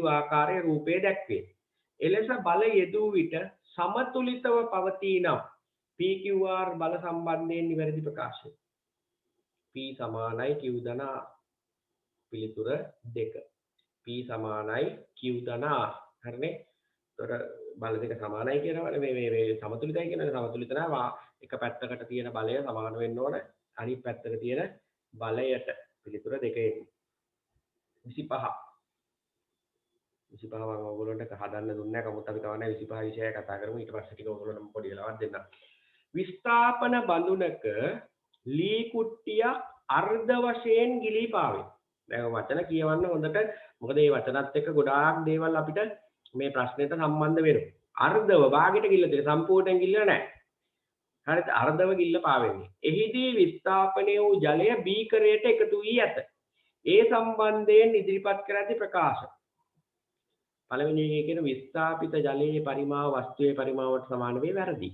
ආකාරයේ රූපය දැක්වේ. එලෙස බල යෙදූ විට සමතුලිතව පවතී නම් PQR බල සම්බන්ධයෙන් නිවැරදි ප්‍රකාශය. P සමානයි Q ධන R. පිළිතුර 2. P සමානයි Q ධන R. හරිනේ? ඒතර බල දෙක සමානයි කියනවනේ මේ සමතුලිතයි කියනනේ සමතුලිත නැහැ. එක පැත්තකට තියෙන බලය සමාන වෙන්න ඕන අනිත් පැත්තක තියෙන බලයට. පිළිතුර 2 එන්නේ. 25 මම ඔයගොල්ලන්ට හදන්න දුන්නේ නැහැ. කමුත් අපි කවන්නේ 25 විෂය කතා කරමු. ඊට පස්සේ ටික ඔයගොල්ලන්ට පොඩි වෙලාවක් දෙන්නම්. විස්ථාපන බඳුනක ලී කුට්ටිය අර්ධ වශයෙන් ගිලී පාවේ. දැන් වචන කියවන්න හොඳට. මොකද මේ වචනත් එක්ක ගොඩාක් දේවල් අපිට මේ ප්‍රශ්නෙට සම්බන්ධ වෙනවා. අර්ධව භාගයට ගිල්ල දෙන සම්පූර්ණයෙන් ගිල්ල නැහැ. හරිද? අර්ධව ගිල්ල පාවෙන්නේ. එහිදී විස්ථාපනය වූ ජලය බීකරයට එකතු වී ඇත. ඒ සම්බන්ධයෙන් ඉදිරිපත් කර ඇති ප්‍රකාශ. පළවෙනි එකේ කියන විස්ථාපිත ජලයේ පරිමාව වස්තුවේ පරිමාවට සමාන වේ වැරදි.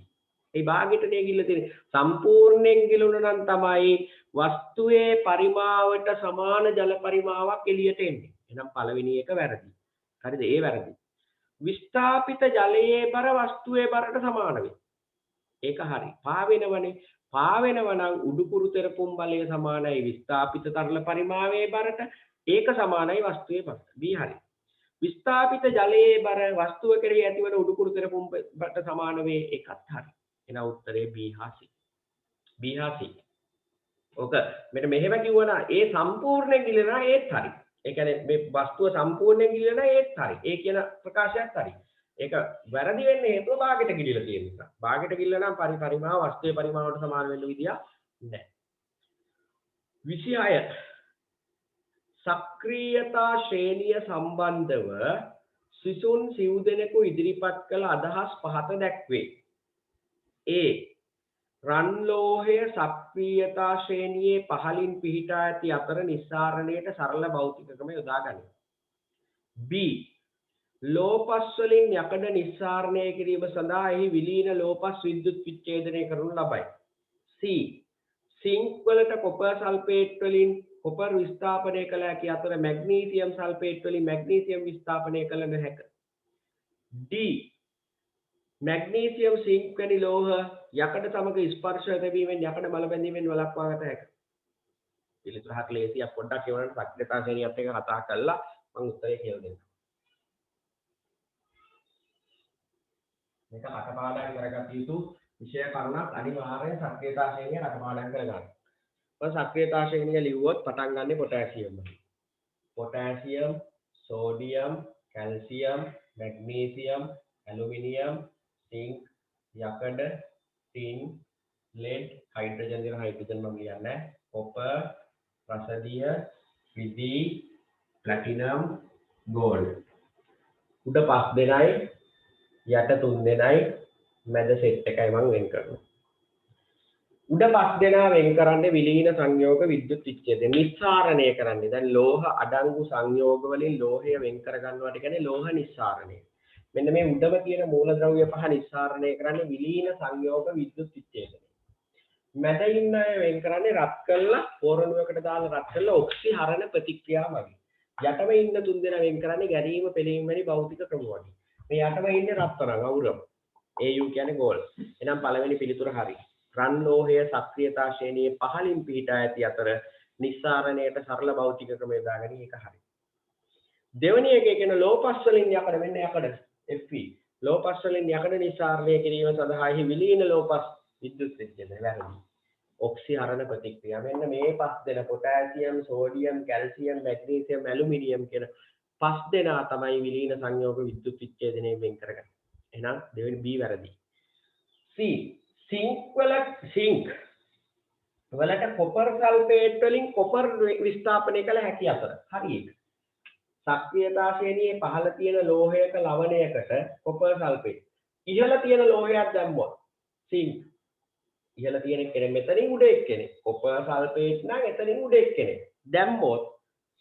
ඒ භාගයටනේ ගිල්ල තියෙන්නේ. සම්පූර්ණයෙන් ගිලුණා නම් තමයි වස්තුවේ පරිමාවට සමාන ජල පරිමාවක් එළියට එන්නේ. එහෙනම් පළවෙනි එක වැරදි. හරිද? ඒ වැරදි. විස්ථාපිත ජලයේ බර වස්තුවේ බරට සමාන වේ. ඒක හරි. පාවෙනවනේ. පාවෙනව නම් උඩුකුරු තෙරපුම් බලය සමානයි විස්ථාපිත තරල පරිමාවයේ බරට. ඒක සමානයි වස්තුවේ බරට. B හරි. විස්ථාපිත ජලයේ බර වස්තුව කෙරෙහි ඇතිවන උඩුකුරු තෙරපුම්ට සමාන වේ එකත් හරි. එන උත්තරේ B හා C. B හා C. ඕක මෙන්න මෙහෙම කිව්වනා ඒ සම්පූර්ණයෙන් ගිලෙනවා ඒත් හරි. ඒ කියන්නේ මේ වස්තුව සම්පූර්ණයෙන් ගිලෙනවා ඒත් හරි. ඒ කියන ප්‍රකාශයත් හරි. ඒක වැරදි වෙන්නේ හේතුව භාගයට ගිලිලා තියෙන නිසා. භාගයට ගිල්ල නම් පරිමාව වස්තුවේ පරිමාවට සමාන වෙන්න විදියක් නැහැ. 26 සක්‍රීයතා ශ්‍රේණිය සම්බන්ධව සිසුන් සිව් දෙනෙකු ඉදිරිපත් කළ අදහස් පහත දැක්වේ. A රන් ලෝහය සක්‍රීයතා ශ්‍රේණියේ පහළින් පිහිටා ඇති අතර නිස්සාරණයට සරල භෞතික ක්‍රම යොදා ගනිමු. B ලෝපස් වලින් යකඩ නිස්සාරණය කිරීම සඳහා එහි විලීන ලෝපස් විද්‍යුත් විච්ඡේදනය කරනු ලබයි. C සිංක් වලට කොපර් සල්ෆේට් වලින් කොපර් විස්ථාපනය කළ හැකි අතර මැග්නීසියම් සල්ෆේට් වලින් මැග්නීසියම් විස්ථාපනය කළ නොහැක. D මැග්නීසියම් සිංක් වැනි ලෝහ යකඩ සමග ස්පර්ශ තැබීමෙන් යකඩ මල බැඳීමෙන් වළක්වා ගත හැක. පිළිතුර හරියට ලේසියක් පොඩ්ඩක් කියවන්න සක්‍රීයතා ශ්‍රේණියත් එක්ක කතා කරලා මම උත්තරේ කියලා දෙන්නම්. මේක රටපාඩම් කරගත යුතු විෂය කරුණක් අනිවාර්යෙන් සක්‍රීයතා ශ්‍රේණිය රටපාඩම් කරගන්න. මම සක්‍රීයතා ශ්‍රේණිය ලිව්වොත් පටන් ගන්නෙ පොටෑසියම් වලින්. Potassium, sodium, calcium, magnesium, aluminium, sync, යකඩ, ටින්, ලෙඩ්, හයිඩ්‍රජන් දෙන හයිඩ්‍රජන් මම ලියන්නේ. කොපර්, රසදිය, රිදී, ප්ලැටිනම්, ගෝල්ඩ්. උඩ 5 දෙනයි යට 3 දෙනයි මැද සෙට් එකයි මම වෙන් කරනවා. උඩ 5 දෙනා වෙන් කරන්නේ විලීන සංයෝග විද්‍යුත් විච්ඡේදය. නිස්සාරණය කරන්නේ. දැන් ලෝහ අඩංගු සංයෝග වලින් ලෝහය වෙන් කර ගන්නවට කියන්නේ ලෝහ නිස්සාරණය. මෙන්න මේ උඩම කියන මූලද්‍රව්‍ය පහ නිස්සාරණය කරන්නේ විලීන සංයෝග විද්‍යුත් විච්ඡේදය. මැද ඉන්න අය වෙන් කරන්නේ රත් කළා පෝරණුවකට දාලා රත් කළා ඔක්සිහරණ ප්‍රතික්‍රියා වගේ. යටම ඉන්න 3 දෙනා වෙන් කරන්නේ ගැරීම පෙළීම වැනි භෞතික ක්‍රම වගේ. මේ යටම ඉන්නේ රත්තරන් අවුරම. AU කියන්නේ ගෝල්ඩ්. එහෙනම් පළවෙනි පිළිතුර හරි. රන් ලෝහය සක්‍රීයතා ශ්‍රේණියේ පහළින් පිහිටා ඇති අතර නිස්සාරණයට සරල භෞතික ක්‍රම යොදාගෙන ඒක හරි. දෙවෙනි එකේ කියන ලෝපස් වලින් යකඩ මෙන්න යකඩ Fe. ලෝපස් වලින් යකඩ නිස්සාරණය කිරීම සඳහා එහි විලීන ලෝපස් විද්‍යුත් විච්ඡේදනය වැරදි. ඔක්සිහරණ ප්‍රතික්‍රියා මෙන්න මේ 5 දෙනා potassium, sodium, calcium, magnesium, aluminium කියන 5 දෙනා තමයි විලීන සංයෝග විද්‍යුත් විච්ඡේදනයෙන් වෙන් කරගන්නේ. එහෙනම් දෙවෙනි B වැරදි. C සිංක් වලට කොපර් සල්ෆේට් වලින් කොපර් විස්ථාපනය කළ හැකි අතර. හරි ඒක. සක්‍රීයතා ශ්‍රේණියේ පහළ තියෙන ලෝහයක ලවණයකට කොපර් සල්ෆේට්. ඉහළ තියෙන ලෝහයක් දැම්මොත් සිංක්. ඉහළ තියෙන කෙනෙක් මෙතනින් උඩ එක්කෙනෙක්. කොපර් සල්ෆේට් නම් එතනින් උඩ එක්කෙනෙක්. දැම්මොත්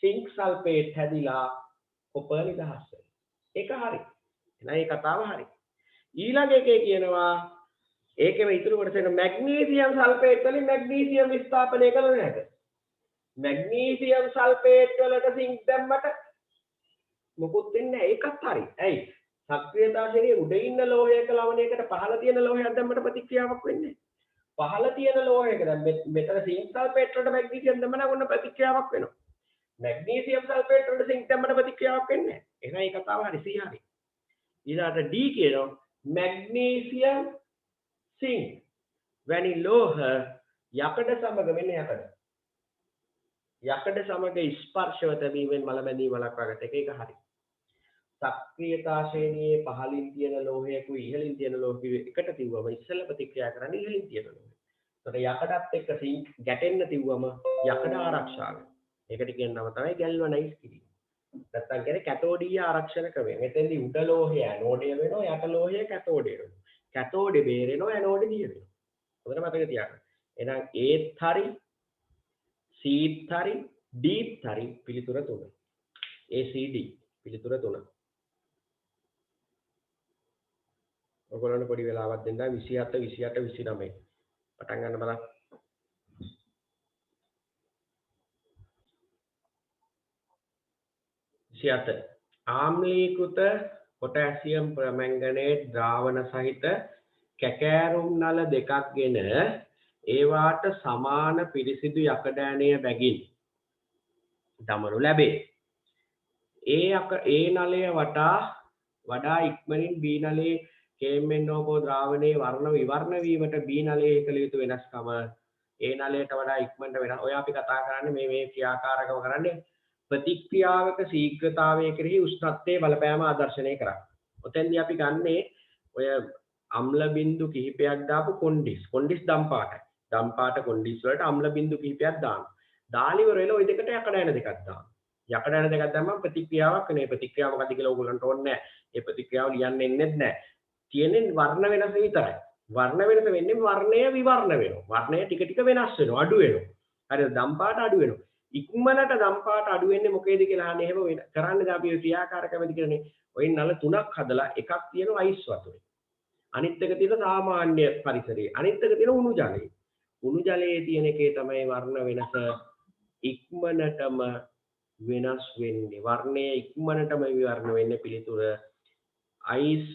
සිංක් සල්ෆේට් හැදිලා කොපර් නිදහස් වෙනවා. ඒක හරි. එහෙනම් මේ කතාව හරි. ඊළඟ එකේ කියනවා ඒකෙම ඉතුරු කොටස වෙන මැග්නීසියම් සල්ෆේට් වලින් මැග්නීසියම් විස්ථාපනය කළ නොහැක. මැග්නීසියම් සල්ෆේට් වලට සිංක් දැම්මට මොකුත් වෙන්නේ නැහැ. ඒකත් හරි. ඇයි? සක්‍රීයතා ශ්‍රේණියේ උඩ ඉන්න ලෝහයක ලවණයකට පහළ තියෙන ලෝහයක් දැම්මට ප්‍රතික්‍රියාවක් වෙන්නේ නැහැ. පහළ තියෙන ලෝහයක දැන් මෙතන සිංක් සල්ෆේට් වලට මැග්නීසියම් දැම්ම නම් ඔන්න ප්‍රතික්‍රියාවක් වෙනවා. මැග්නීසියම් සල්ෆේට් වලට සිංක් දැම්මට ප්‍රතික්‍රියාවක් වෙන්නේ නැහැ. එහෙනම් මේ කතාව හරි. C හරි. ඊළඟට D කියනවා මැග්නීසියම් සිංක් වැනි ලෝහ යකඩ සමග වෙන යකඩ සමග ස්පර්ශව තැබීමෙන් මල බැඳීම වළක්වා ගත එක හරි. සක්‍රීයතා ශ්‍රේණියේ පහළින් තියෙන ලෝහයකුයි ඉහළින් තියෙන ලෝහයකුයි එකට තියුවම ඉස්සෙල්ල ප්‍රතික්‍රියා කරන්නේ ඉහළින් තියෙන ලෝහය. ඒකට යකඩත් එක්ක සිංක් ගැටෙන්න තියුවම යකඩ ආරක්ෂා වෙනවා. ඒකට කියන නම තමයි ගැල්වනයිස් කිරීම. නැත්තම් කියන්නේ කැතෝඩීය ආරක්ෂණ ක්‍රමය. මෙතෙන්දී උඩ ලෝහය ඇනෝඩය වෙනවා යට ලෝහය කැතෝඩය වෙනවා. කැතෝඩේ බේරෙනවා ඇනෝඩේ දිය වෙනවා. හොඳට මතක තියාගන්න. එහෙනම් ඒත් හරි සීත් හරි ඩීත් හරි පිළිතුර 3. ACD පිළිතුර 3. ඔයගොල්ලන්ට පොඩි වෙලාවක් දෙන්න 27 28 29 පටන් ගන්න බලන්න. 27 ආම්ලීකృత පොටෑසියම් ප්‍රමැංගනේට් ද්‍රාවණ සහිත කැකෑරුම් නල දෙකක් ගෙන ඒවාට සමාන පිරිසිදු යකඩ ඇණය බැගින් දමනු ලැබේ. ඒ නලය වඩා ඉක්මනින් B නලයේ KMNO2 ද්‍රාවණයේ වර්ණ විවර්ණ වීමට B නලයේ කළ යුතු වෙනස්කම ඒ නලයට වඩා ඉක්මනට වෙනවා. ඔය අපි කතා කරන්නේ මේ ක්‍රියාකාරකම කරන්නේ ප්‍රතික්‍රියාවක ශීඝ්‍රතාවය කෙරෙහි උෂ්ණත්වයේ බලපෑම ආදර්ශනය කරා. ඔතෙන්දී අපි ගන්නේ ඔය අම්ල බිඳු කිහිපයක් දාපු කොන්ඩිස් දම් පාටයි. දම් පාට කොන්ඩිස් වලට අම්ල බිඳු කිහිපයක් දානවා. දාලා ඉවර වෙලා ওই දෙකට යකඩ ඇන දෙකක් දානවා. යකඩ ඇන දෙකක් දැම්මම ප්‍රතික්‍රියාවක් වෙනවා. ප්‍රතික්‍රියාව මොකක්ද කියලා ඕගොල්ලන්ට ඕනේ නැහැ. ඒ ප්‍රතික්‍රියාව ලියන්න එන්නේ නැහැ. තියෙන්නේ වර්ණ වෙනස විතරයි. වර්ණ වෙනස වෙන්නේ වර්ණය විවර්ණ වෙනවා. වර්ණය ටික ටික වෙනස් වෙනවා, අඩු වෙනවා. හරිද? දම් පාට අඩු වෙනවා. ඉක්මනට දම් පාට අඩු වෙන්නේ මොකේද කියලා අහන්නේ. එහෙම කරන්නේ අපි ක්‍රියාකාරකමද කියලානේ. ඔය නල තුනක් හදලා එකක් තියෙනවා අයිස් වතුරේ. අනිත් එක තියෙන සාමාන්‍ය පරිසරයේ. අනිත් එක තියෙන උණු ජලයේ. උණු ජලයේ තියෙන එකේ තමයි වර්ණ වෙනස ඉක්මනටම වෙනස් වෙන්නේ. වර්ණය ඉක්මනටම විවර්ණ වෙන්නේ. පිළිතුර අයිස්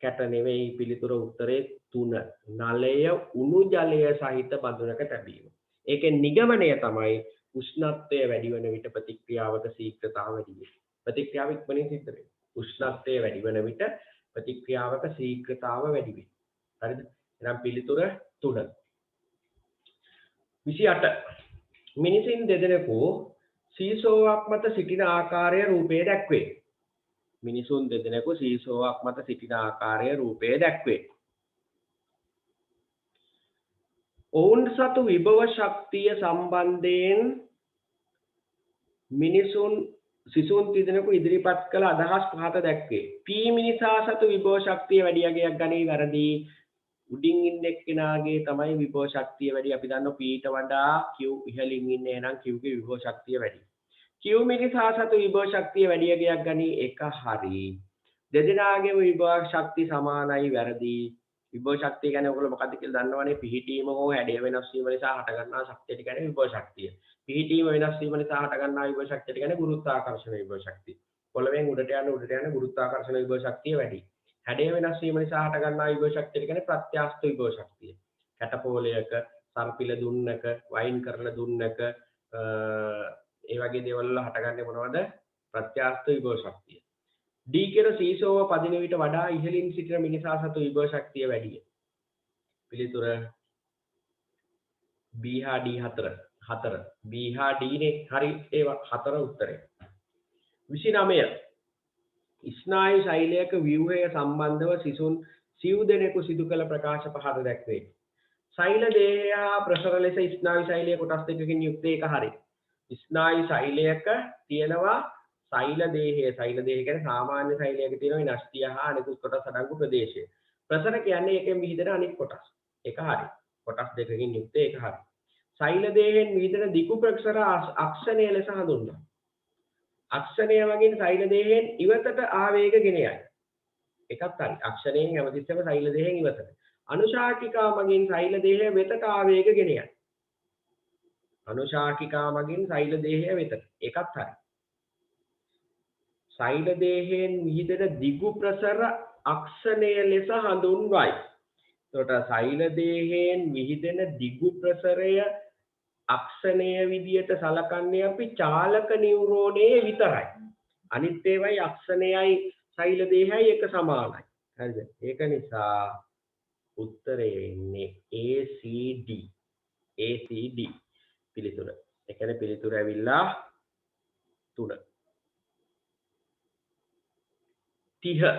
කැට නෙවෙයි. පිළිතුර උත්තරේ 3. නලය උණු ජලය සහිත බඳුනක තැබීම. ඒකේ නිගමනය තමයි උෂ්ණත්වය වැඩි වෙන විට ප්‍රතික්‍රියාවක ශීඝ්‍රතාව වැඩි වෙනවා. ප්‍රතික්‍රියාව ඉක්මනින් සිද්ධ වෙනවා. උෂ්ණත්වය වැඩි වෙන විට ප්‍රතික්‍රියාවක ශීඝ්‍රතාව වැඩි වෙනවා. හරිද? එහෙනම් පිළිතුර 3. 28. මිනිසින් දෙදෙනෙකු සීසෝවක් මත සිටින ආකාරය රූපයේ දැක්වේ. මිනිසුන් දෙදෙනෙකු සීසෝවක් මත සිටින ආකාරය රූපයේ දැක්වේ. ඔවුන් සතු විභව ශක්තිය සම්බන්ධයෙන් සිසුන් තිදෙනෙකු ඉදිරිපත් කළ අදහස් පහත දැක්වේ. P මිනිසා සතු විභව ශක්තිය වැඩි යගයක් ගනී වැරදි. උඩින් ඉන්න එක්කෙනාගේ තමයි විභව ශක්තිය වැඩි. අපි දන්නවා P ට වඩා Q ඉහළින් ඉන්නේ. එහෙනම් Q ගේ විභව ශක්තිය වැඩි. Q මිනිසා සතු විභව ශක්තිය වැඩි යගයක් ගනී. එක හරි. දෙදෙනාගේම විභව ශක්තිය සමානයි වැරදි. විභව ශක්තිය කියන්නේ ඔයගොල්ලෝ මොකක්ද කියලා දන්නවනේ. පිහිටීම හෝ හැඩය වෙනස් වීම නිසා හටගන්නා ශක්තියට කියන්නේ විභව ශක්තිය. පිහිටීම වෙනස් වීම නිසා හටගන්නා විභව ශක්තියට කියන්නේ ගුරුත්වාකර්ෂණ විභව ශක්තිය. පොළවෙන් උඩට යන ගුරුත්වාකර්ෂණ විභව ශක්තිය වැඩි. හැඩය වෙනස් වීම නිසා හටගන්නා විභව ශක්තියට කියන්නේ ප්‍රත්‍යස්ත විභව ශක්තිය. කැටපෝලයක, සර්පිල දුන්නක, වයින් කරන දුන්නක ඒ වගේ දේවල් වල හටගන්නේ මොනවද? ප්‍රත්‍යස්ත විභව ශක්තිය. D කියන සීසෝව පදින විට වඩා ඉහළින් සිටින මිනිසා සතු විභව ශක්තිය වැඩිය. පිළිතුර B හා D 4. B හා D නේ හරි ඒවා 4 උත්තරේ. 29. ස්නායු ශෛලයක ව්‍යුහය සම්බන්ධව සිව් දෙනෙකු සිදු කළ ප්‍රකාශ පහත දැක්වේ. ශෛල දේහය හා ප්‍රසර ලෙස ස්නායු ශෛලය කොටස් දෙකකින් යුක්ත එක හරි. ස්නායු ශෛලයක තියෙනවා ශෛල දේහය කියන්නේ සාමාන්‍ය ශෛලයක තියෙන විනාශිය හා අනිකුත් කොටස් අඩංගු ප්‍රදේශය. ප්‍රසර කියන්නේ එකෙන් විහිදෙන අනිත් කොටස්. ඒක හරි. කොටස් දෙකකින් යුක්ත ඒක හරි. ශෛල දේහයෙන් විහිදෙන දිගු ප්‍රසර අක්ෂණය ලෙස හඳුන්වනවා. අක්ෂණය වගේ ශෛල දේහයෙන් ඉවතට ආවේග ගෙන යයි. එකක් හරි. අක්ෂණයෙන් හැමතිස්සෙම ශෛල දේහයෙන් ඉවතට. අනුශාකිකා මගින් ශෛල දේහය වෙතට ආවේග ගෙන යයි. අනුශාකිකා මගින් ශෛල දේහය වෙතට. එකක් හරි. ශෛල දේහයෙන් විහිදෙන දිගු ප්‍රසර අක්ෂණය ලෙස හඳුන්වයි. එතකොට ශෛල දේහයෙන් විහිදෙන දිගු ප්‍රසරය අක්ෂණය විදියට සලකන්නේ අපි චාලක නියුරෝනයේ විතරයි. අනිත් ඒවායි අක්ෂණයයි ශෛල දේහයයි එක සමානයි. හරිද? ඒක නිසා උත්තරය එන්නේ ACD පිළිතුර. ඒ කියන්නේ පිළිතුර ඇවිල්ලා 3. 30.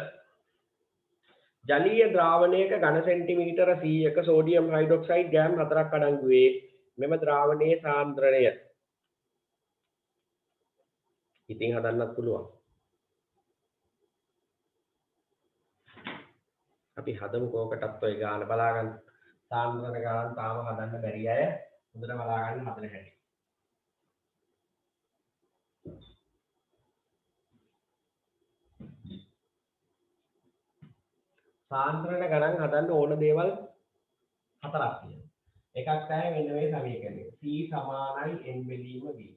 ජලීය ද්‍රාවණයක ඝන සෙන්ටිමීටර 100ක සෝඩියම් හයිඩ්‍රොක්සයිඩ් ගෑම් 4ක් අඩංගු වේ. මෙම ද්‍රාවණයේ සාන්ද්‍රණය ඉතින් හදන්නත් පුළුවන්. අපි හදමු කෝකටත් ඔය ගාන බලාගන්න. සාන්ද්‍රණ ගාන තාම හදන්න බැරි අය හොඳට බලාගන්න හදන හැටි. සාන්ද්‍රණ ගණන් හදන්න ඕන දේවල් 4ක් තියෙනවා. එකක් තමයි මෙන්න මේ සමීකරණය. C සමානයි n බෙදීම v.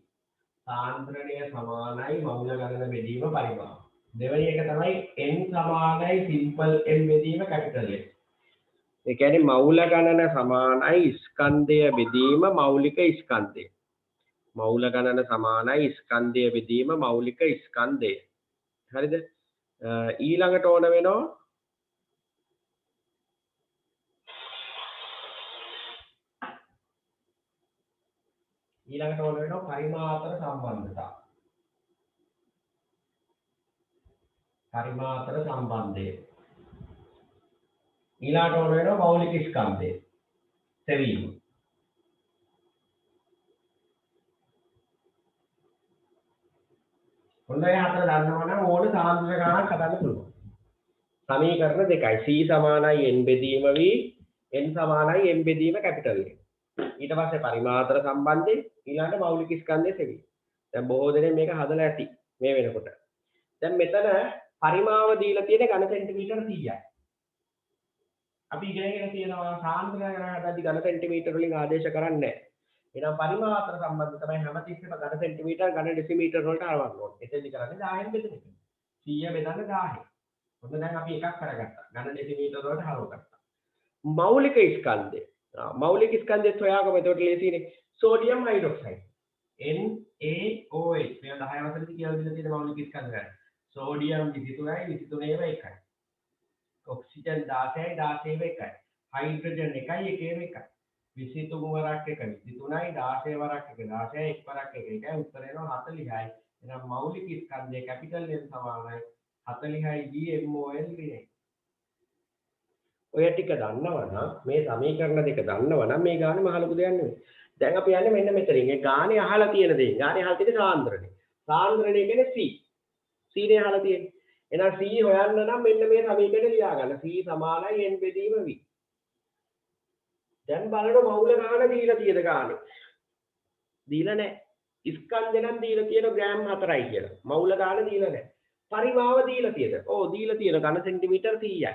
සාන්ද්‍රණය සමානයි මවුල ගණන බෙදීම පරිමාණ. දෙවෙනි එක තමයි n සමානයි සිම්පල් n බෙදීම කැපිටල් n. ඒ කියන්නේ මවුල ගණන සමානයි ස්කන්ධය බෙදීම මෞලික ස්කන්ධය. මවුල ගණන සමානයි ස්කන්ධය බෙදීම මෞලික ස්කන්ධය. හරිද? ඊළඟට ඕන වෙනවා පරිමාතර සම්බන්ධතා. පරිමාතර සම්බන්ධය. ඊළඟට ඕන වෙනවා මෞලික ස්කන්ධය. සෙවීම. ඔන්න ඒ හතර දන්නවනම් ඕන සාන්ද්‍රණ ගණනක් හදන්න පුළුවන්. සමීකරණ දෙකයි. c සමානයි n බෙදීම v n සමානයි m බෙදීම කැපිටල් A. ඊට පස්සේ පරිමාතර සම්බන්ධය ඊළඟට මෞලික ස්කන්ධය සෙවීම. දැන් බොහෝ දෙනෙක් මේක හදලා ඇති මේ වෙනකොට. දැන් මෙතන පරිමාව දීලා තියෙන ඝන සෙන්ටිමීටර 100යි. අපි ඉගෙනගෙන තියෙනවා සාන්ද්‍රණ ගණන හදද්දි ඝන සෙන්ටිමීටර වලින් ආදේශ කරන්නේ නැහැ. එහෙනම් පරිමාතර සම්බන්ධ තමයි හැමතිස්සෙම ඝන සෙන්ටිමීටර ඝන ඩෙසිමීටර වලට අරවන්න ඕනේ. එතෙන්දි කරන්නේ 10න් බෙදෙන එක. 100 බෙදන්න 1000. ඔන්න දැන් අපි එකක් කරගත්තා. ඝන ඩෙසිමීටර වලට හරවගත්තා. මෞලික ස්කන්ධය. මෞලික ස්කන්ධයත් හොයාගමු. එතකොට ලේසියිනේ. Sodium hydroxide. NaOH. මේ 10 වසරේදී කියලා දීලා තියෙන මෞලික ස්කන්ධ ගන්න. සෝඩියම් 23යි 23ම එකයි. ඔක්සිජන් 16යි 16ම එකයි. හයිඩ්‍රජන් 1යි 1ම එකයි. 23 වරක් 1 23යි 16 වරක් 1 16යි 1 වරක් 1 එකයි උත්තර එනවා 40යි. එහෙනම් මෞලික ස්කන්ධය කැපිටල් N සමානයි 40යි GMOL ඍණයි. ඔය ටික දන්නවනම් මේ සමීකරණ දෙක දන්නවනම් මේ ගානේ මහ ලොකු දෙයක් නෙවෙයි. දැන් අපි යන්නේ මෙන්න මෙතනින්. ඒ ගානේ අහලා තියෙන දේ. ගානේ අහලා තියෙන සාන්ද්‍රණය. සාන්ද්‍රණය කියන්නේ C. C නේ අහලා තියෙන්නේ. එහෙනම් C හොයන්න නම් මෙන්න මේ සමීකරණය ලියා ගන්න. C සමානයි n බෙදීම v. දැන් බලන්න මෞල ගාන දීලා තියෙද ගානේ. දීලා නැහැ. ස්කන්ධ නම් දීලා තියෙන ග්‍රෑම් 4යි කියලා. මෞල ගාන දීලා නැහැ. පරිමාව දීලා තියෙද? ඔව් දීලා තියෙන ඝන සෙන්ටිමීටර 100යි.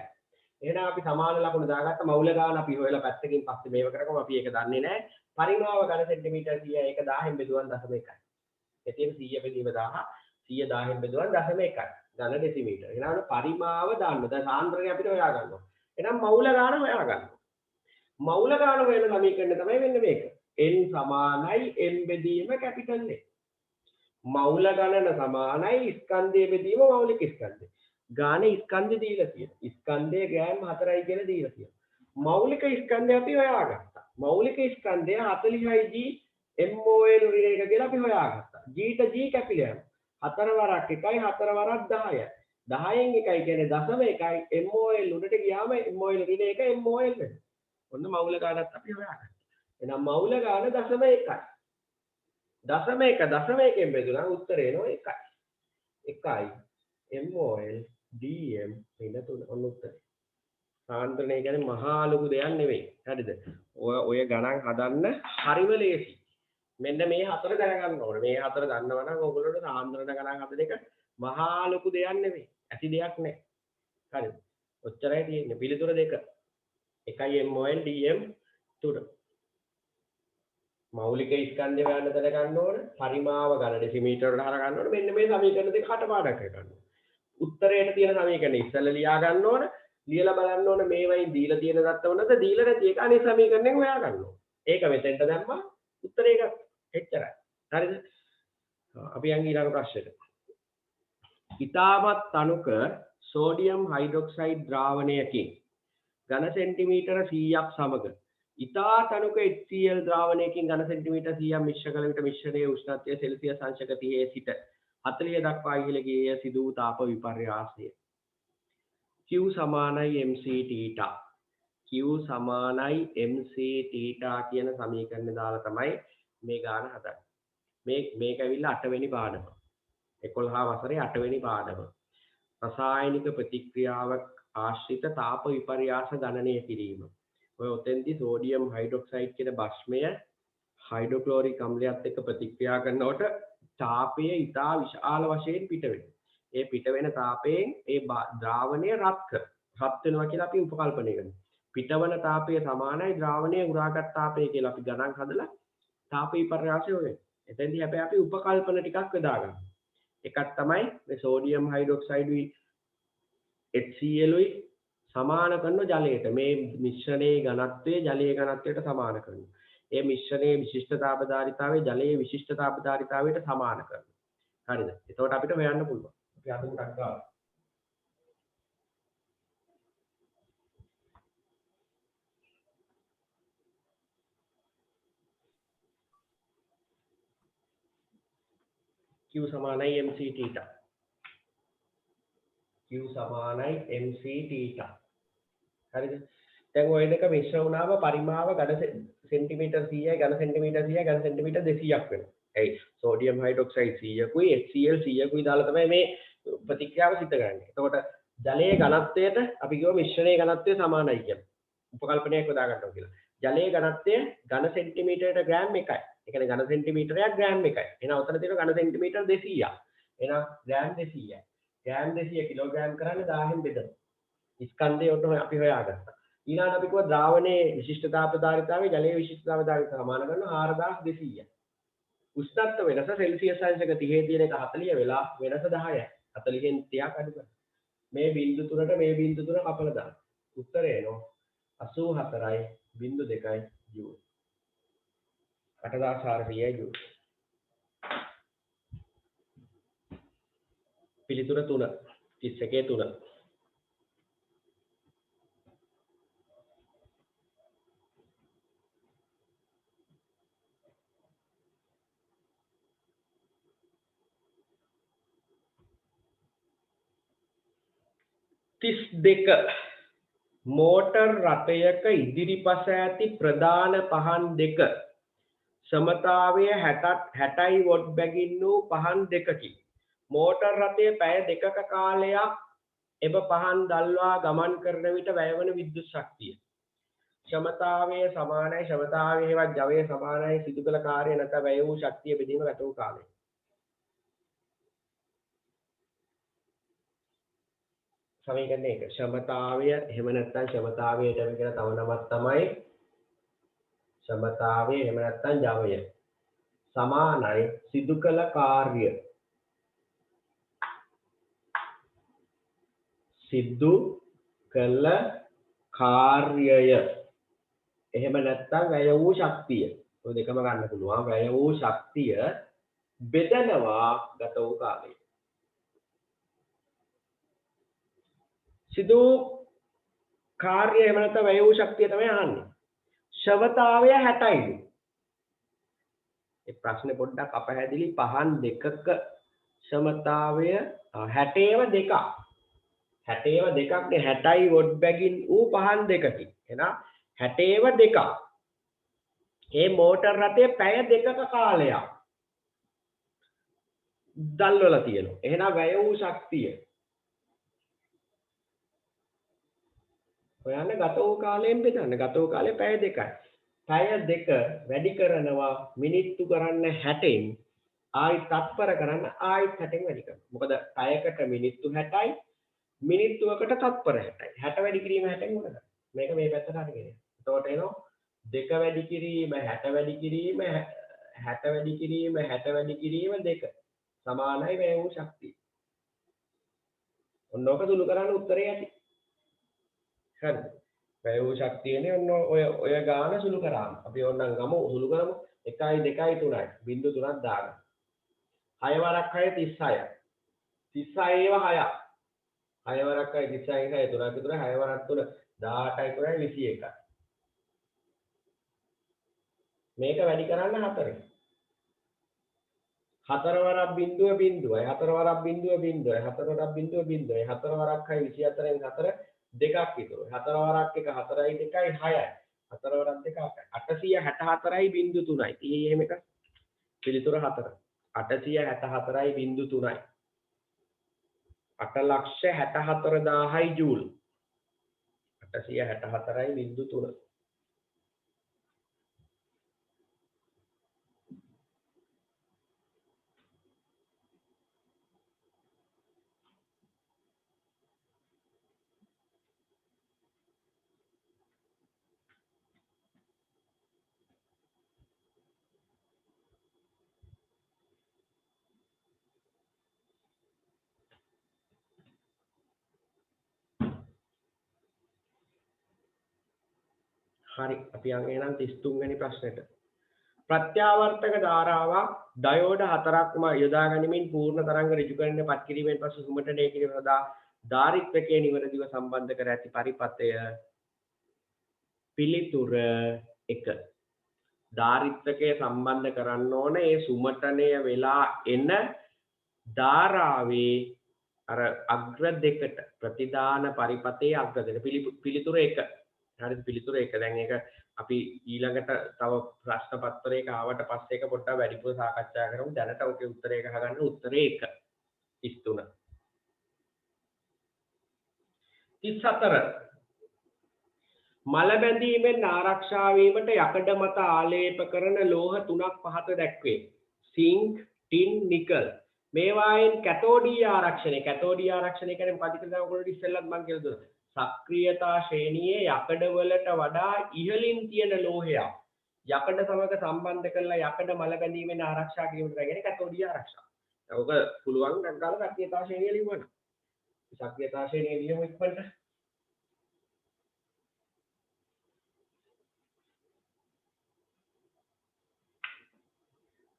එහෙනම් අපි සමාන ලකුණු දාගත්ත මෞල ගාන අපි හොයලා පැත්තකින් පස්සේ මේව කරගමු. අපි ඒක දන්නේ නැහැ. පරිමාව ඝන සෙන්ටිමීටර 100යි. ඒක 1000න් බෙදුවන් 0.1යි. එතෙන් 100 බෙදීම 1000 100 1000න් බෙදුවන් 0.1යි. ඝන ඩෙසිමීටර. එහෙනම් පරිමාව දාන්න. දැන් සාන්ද්‍රණය අපිට හොයා ගන්නවා. එහෙනම් මෞල ගාන හොයා ගන්නවා. මෞල ගාන හොයන සමීකරණය තමයි මෙන්න මේක. n සමානයි m බෙදීම කැපිටල් A. මෞල ගණන සමානයි ස්කන්ධය බෙදීම මෞලික ස්කන්ධය. ගානේ ස්කන්ධය දීලා තියෙනවා. ස්කන්ධයේ ග්‍රෑම් 4යි කියලා දීලා තියෙනවා. මෞලික ස්කන්ධය අපි හොයාගත්තා. මෞලික ස්කන්ධය 40යි GMOL ඍණ එක කියලා අපි හොයාගත්තා. G ට G කැපිලා යනවා. 4 වරක් 1යි 4 වරක් 10යි. 10න් 1යි කියන්නේ 0.1යි. MOL උඩට ගියාම MOL ඍණ එක MOL වෙනවා. ඔන්න මෞල ගානත් අපි හොයාගත්තා. එහෙනම් මෞල ගාන 0.1යි. 0.1 බෙදුණා උත්තරේ එනවා 1යි. 1යි MOL DM වෙන තුන ඔන්න උත්තරේ. සාන්ද්‍රණය කියන්නේ මහා ලොකු දෙයක් නෙවෙයි. හරිද? ඔය ගණන් හදන්න හරිම ලේසි. මෙන්න මේ හතර දැනගන්න ඕනේ. මේ හතර දන්නවනම් ඔයගොල්ලෝට සාන්ද්‍රණ ගණන් හද දෙක මහා ලොකු දෙයක් නෙවෙයි. ඇති දෙයක් නෑ. හරිද? ඔච්චරයි තියෙන්නේ. පිළිතුර දෙක. 1යි MOL DM 3. මෞලික ස්කන්ධය හොයන්න දැනගන්න ඕන. පරිමාව ඝන ඩෙසිමීටර වලට හර ගන්න ඕන. මෙන්න මේ සමීකරණ දෙක කටපාඩම් කරගන්න ඕන. උත්තරයට තියෙන සමීකරණ ඉස්සෙල්ලා ලියා ගන්න ඕන. ලියලා බලන්න ඕන මේවයින් දීලා තියෙන දත්තම නැද්ද දීලා නැති එක අනිත් සමීකරණයෙන් හොයා ගන්න ඕන. ඒක මෙතෙන්ට දැම්මා උත්තරේ ගත්තා. එච්චරයි. හරිද? අපි යන් ඊළඟ ප්‍රශ්නෙට. ඊටමත් තනුක සෝඩියම් හයිඩ්‍රොක්සයිඩ් ද්‍රාවණයකින් ඝන සෙන්ටිමීටර 100ක් සමග ඉතා තනුක HCl ද්‍රාවණයකින් ඝන සෙන්ටිමීටර 100ක් මිශ්‍ර කළ විට මිශ්‍රණයේ උෂ්ණත්වය සෙල්සියස් අංශක 30 සිට 40 දක්වා ඉහළ ගියේ සිදු වූ තාප විපර්යාසය. Q සමානයි mc θ. Q සමානයි mc θ කියන සමීකරණය දාලා තමයි මේ ගාන හදන්නේ. මේක ඇවිල්ලා 8 වෙනි පාඩම. 11 වසරේ 8 වෙනි පාඩම. රසායනික ප්‍රතික්‍රියාවක් ආශ්‍රිත තාප විපර්යාස ගණනය කිරීම. ඔය ඔතෙන්දී සෝඩියම් හයිඩ්‍රොක්සයිඩ් කියන භස්මය හයිඩ්‍රොක්ලෝරික් අම්ලයත් එක්ක ප්‍රතික්‍රියා කරනකොට තාපය ඉතා විශාල වශයෙන් පිට වෙනවා. ඒ පිට වෙන තාපයෙන් ඒ ද්‍රාවණය රත් වෙනවා කියලා අපි උපකල්පනය කරනවා. පිටවන තාපය සමානයි ද්‍රාවණයේ උරාගත් තාපය කියලා අපි ගණන් හදලා තාප විපර්යාසය වෙනවා. එතෙන්දී හැබැයි අපි උපකල්පන ටිකක් යොදා ගන්නවා. එකක් තමයි මේ සෝඩියම් හයිඩ්‍රොක්සයිඩ් HCl උයි සමාන කරන ජලයට මේ මිශ්‍රණයේ ඝනත්වය ජලයේ ඝනත්වයට සමාන කරනවා. ඒ මිශ්‍රණයේ විශිෂ්ට තාපධාරිතාවය ජලයේ විශිෂ්ට තාපධාරිතාවයට සමාන කරනවා. හරිද? එතකොට අපිට හොයන්න පුළුවන්. අපි අදමු ටක් ගාලා. Q සමානයි MC θ. Q සමානයි MC θ. හරිද? දැන් ওই දෙක මිශ්‍ර වුණාම පරිමාව ඝන සෙන්ටිමීටර් 100යි ඝන සෙන්ටිමීටර් 100යි ඝන සෙන්ටිමීටර් 200ක් වෙනවා. එයි සෝඩියම් හයිඩ්‍රොක්සයිඩ් 100කුයි HCl 100කුයි දාලා තමයි මේ ප්‍රතික්‍රියාව සිද්ධ කරන්නේ. එතකොට ජලයේ ඝනත්වයට අපි කියව මිශ්‍රණයේ ඝනත්වය සමානයි කියලා. උපකල්පනයක් යොදා ගන්නවා කියලා. ජලයේ ඝනත්වය ඝන සෙන්ටිමීටරයට ග්‍රෑම් 1යි. ඒ කියන්නේ ඝන සෙන්ටිමීටරයක් ග්‍රෑම් 1යි. එහෙනම් උතන තියෙන ඝන සෙන්ටිමීටර 200ක්. එහෙනම් ග්‍රෑම් 200යි. ග්‍රෑම් 200 කිලෝග්‍රෑම් කරන්නේ 1000න් බෙදමු. ස්කන්ධය ඔන්න අපි හොයාගත්තා. ඊළඟට අපි කිව්වා ද්‍රාවණයේ විශිෂ්ටතා ප්‍රධාරිතාවේ ජලයේ විශිෂ්ටතා ප්‍රධාරිතාව සමාන කරනවා 4200යි. උෂ්ණත්ව වෙනස සෙල්සියස් අංශක 30 තියෙන එක 40 වෙලා වෙනස 10යි. 40න් 30ක් අඩු කරනවා. මේ බිංදු තුනට මේ බිංදු තුන කපලා දාන්න. උත්තරය එනවා 84.2 ජූල්. 8400 ජූල්. පිළිතුර 3 31 3. දෙක මෝටර් රථයක ඉදිරිපස ඇති ප්‍රධාන පහන් දෙක සමතාවය 60යි වොට් බැගින් වූ පහන් දෙකකි. මෝටර් රථය පැය දෙකක කාලයක් එම පහන් දල්වා ගමන් කරන විට වැයවන විද්‍යුත් ශක්තිය. ක්ෂමතාවය සමානයි ක්ෂමතාවය හෙවත් ජවය සමානයි සිදු කළ කාර්ය නැත්නම් වැය වූ ශක්තිය බෙදීම ගත වූ කාලය. සමීකරණය 1 ක්ෂමතාවය එහෙම නැත්නම් ක්ෂමතාවයට කියන තව නමක් තමයි ක්ෂමතාවය එහෙම නැත්නම් ජවය සමානයි සිදු කළ කාර්ය සිදු කළ කාර්යය එහෙම නැත්නම් වැය වූ ශක්තිය ඔය දෙකම ගන්න පුළුවන් වැය වූ ශක්තිය බෙදනවා ගත වූ කාලය. සිදු කාර්ය එහෙම නැත්නම් වැය වූ ශක්තිය තමයි අහන්නේ. ක්ෂමතාවය 60යි. ඒ ප්‍රශ්නේ පොඩ්ඩක් අපහැදිලි පහන් දෙකක ක්ෂමතාවය 60ව දෙකක්. 60ව දෙකක් නේ 60යි වොට් බැගින් ඌ පහන් දෙකකි. එහෙනම් 60ව දෙකක්. මේ මෝටර් රථයේ පැය දෙකක කාලයක් දල්වලා තියෙනවා. එහෙනම් වැය වූ ශක්තිය හොයන්න ගත වූ කාලයෙන් බෙදන්න. ගත වූ කාලය පැය දෙකයි. පැය දෙක වැඩි කරනවා මිනිත්තු කරන්න 60න් ආයි තත්පර කරන්න ආයි 60න් වැඩි කරනවා. මොකද පැයකට මිනිත්තු 60යි මිනිත්තුවකට තත්පර 60යි. 60 වැඩි කිරීම 60න් මොකද? මේක මේ පැත්තට අරගෙන. එතකොට එනවා 2 වැඩි කිරීම 60 වැඩි කිරීම 60 වැඩි කිරීම 60 වැඩි කිරීම 2 සමානයි වැය වූ ශක්තිය. ඔන්න ඔක සුළු කරන්න උත්තරේ ඇති. හරිද? වැය වූ ශක්තියනේ ඔන්න ඔය ගාන සුළු කරාම. අපි ඕනනම් ගමු සුළු කරමු 1යි 2යි 3යි බිංදු 3ක් දාගන්න. 6 වරක් 6 36යි. 36 ඒව 6ක්. 6 වරක් 6 36යි 6 3ක් විතර 6 වරක් 3 18යි 3යි 21යි. මේක වැඩි කරන්න 4. 4 වරක් බිංදුව බිංදුවයි 4 වරක් බිංදුව බිංදුවයි 4 වරක් බිංදුව බිංදුවයි 4 වරක් 6 24න් 4 දෙකක් විතර 4 වරක් 1 4යි 2යි 6යි 4 වරක් 2 864යි බිංදු 3යි. ඉතින් එහෙම එක පිළිතුර 4 864යි බිංදු 3යි 8,64,000යි ජූල් 864යි බිංදු 3. හරි අපි යන් එහෙනම් 33 වෙනි ප්‍රශ්නෙට. ප්‍රත්‍යාවර්තක ධාරාවක් ඩයෝඩ 4ක්ම යොදා ගැනීමෙන් පූර්ණ තරංග ඍජු කරන්න පත් කිරීමෙන් පසු සුමටනය කිරීම සඳහා ධාරිත්‍රකයේ නිවැරදිව සම්බන්ධ කර ඇති පරිපථය පිළිතුර 1. ධාරිත්‍රකයේ සම්බන්ධ කරන්න ඕන ඒ සුමටනය වෙලා එන ධාරාවේ අර අග්‍ර දෙකට ප්‍රතිදාන පරිපථයේ අග්‍ර දෙක පිළිතුර 1. හරිද? පිළිතුර 1. දැන් ඒක අපි ඊළඟට තව ප්‍රශ්න පත්‍රයක ආවට පස්සේ ඒක පොඩ්ඩක් වැඩිපුර සාකච්ඡා කරමු. දැනට ඔකේ උත්තරේ ගහගන්න. උත්තරේ 1. 33. 34. මල බැඳීමෙන් ආරක්ෂා වීමට යකඩ මත ආලේප කරන ලෝහ තුනක් පහත දැක්වේ. Zinc, tin, nickel. මේවායින් කැතෝඩීය ආරක්ෂණය කියන්නේ මොකක්ද කියලා ඔයගොල්ලෝ ඉස්සෙල්ලත් මම කියලා දුන්නා. සක්‍රියතා ශ්‍රේණියේ යකඩ වලට වඩා ඉහළින් තියෙන ලෝහයක් යකඩ සමග සම්බන්ධ කරලා යකඩ මල බැඳීමෙන් ආරක්ෂා කිරීමට කියන්නේ කැතෝඩීය ආරක්ෂා. ඔක පුළුවන් නම් කාලා සක්‍රියතා ශ්‍රේණිය ලියවන්න. සක්‍රියතා ශ්‍රේණිය ලියමු ඉක්මනට.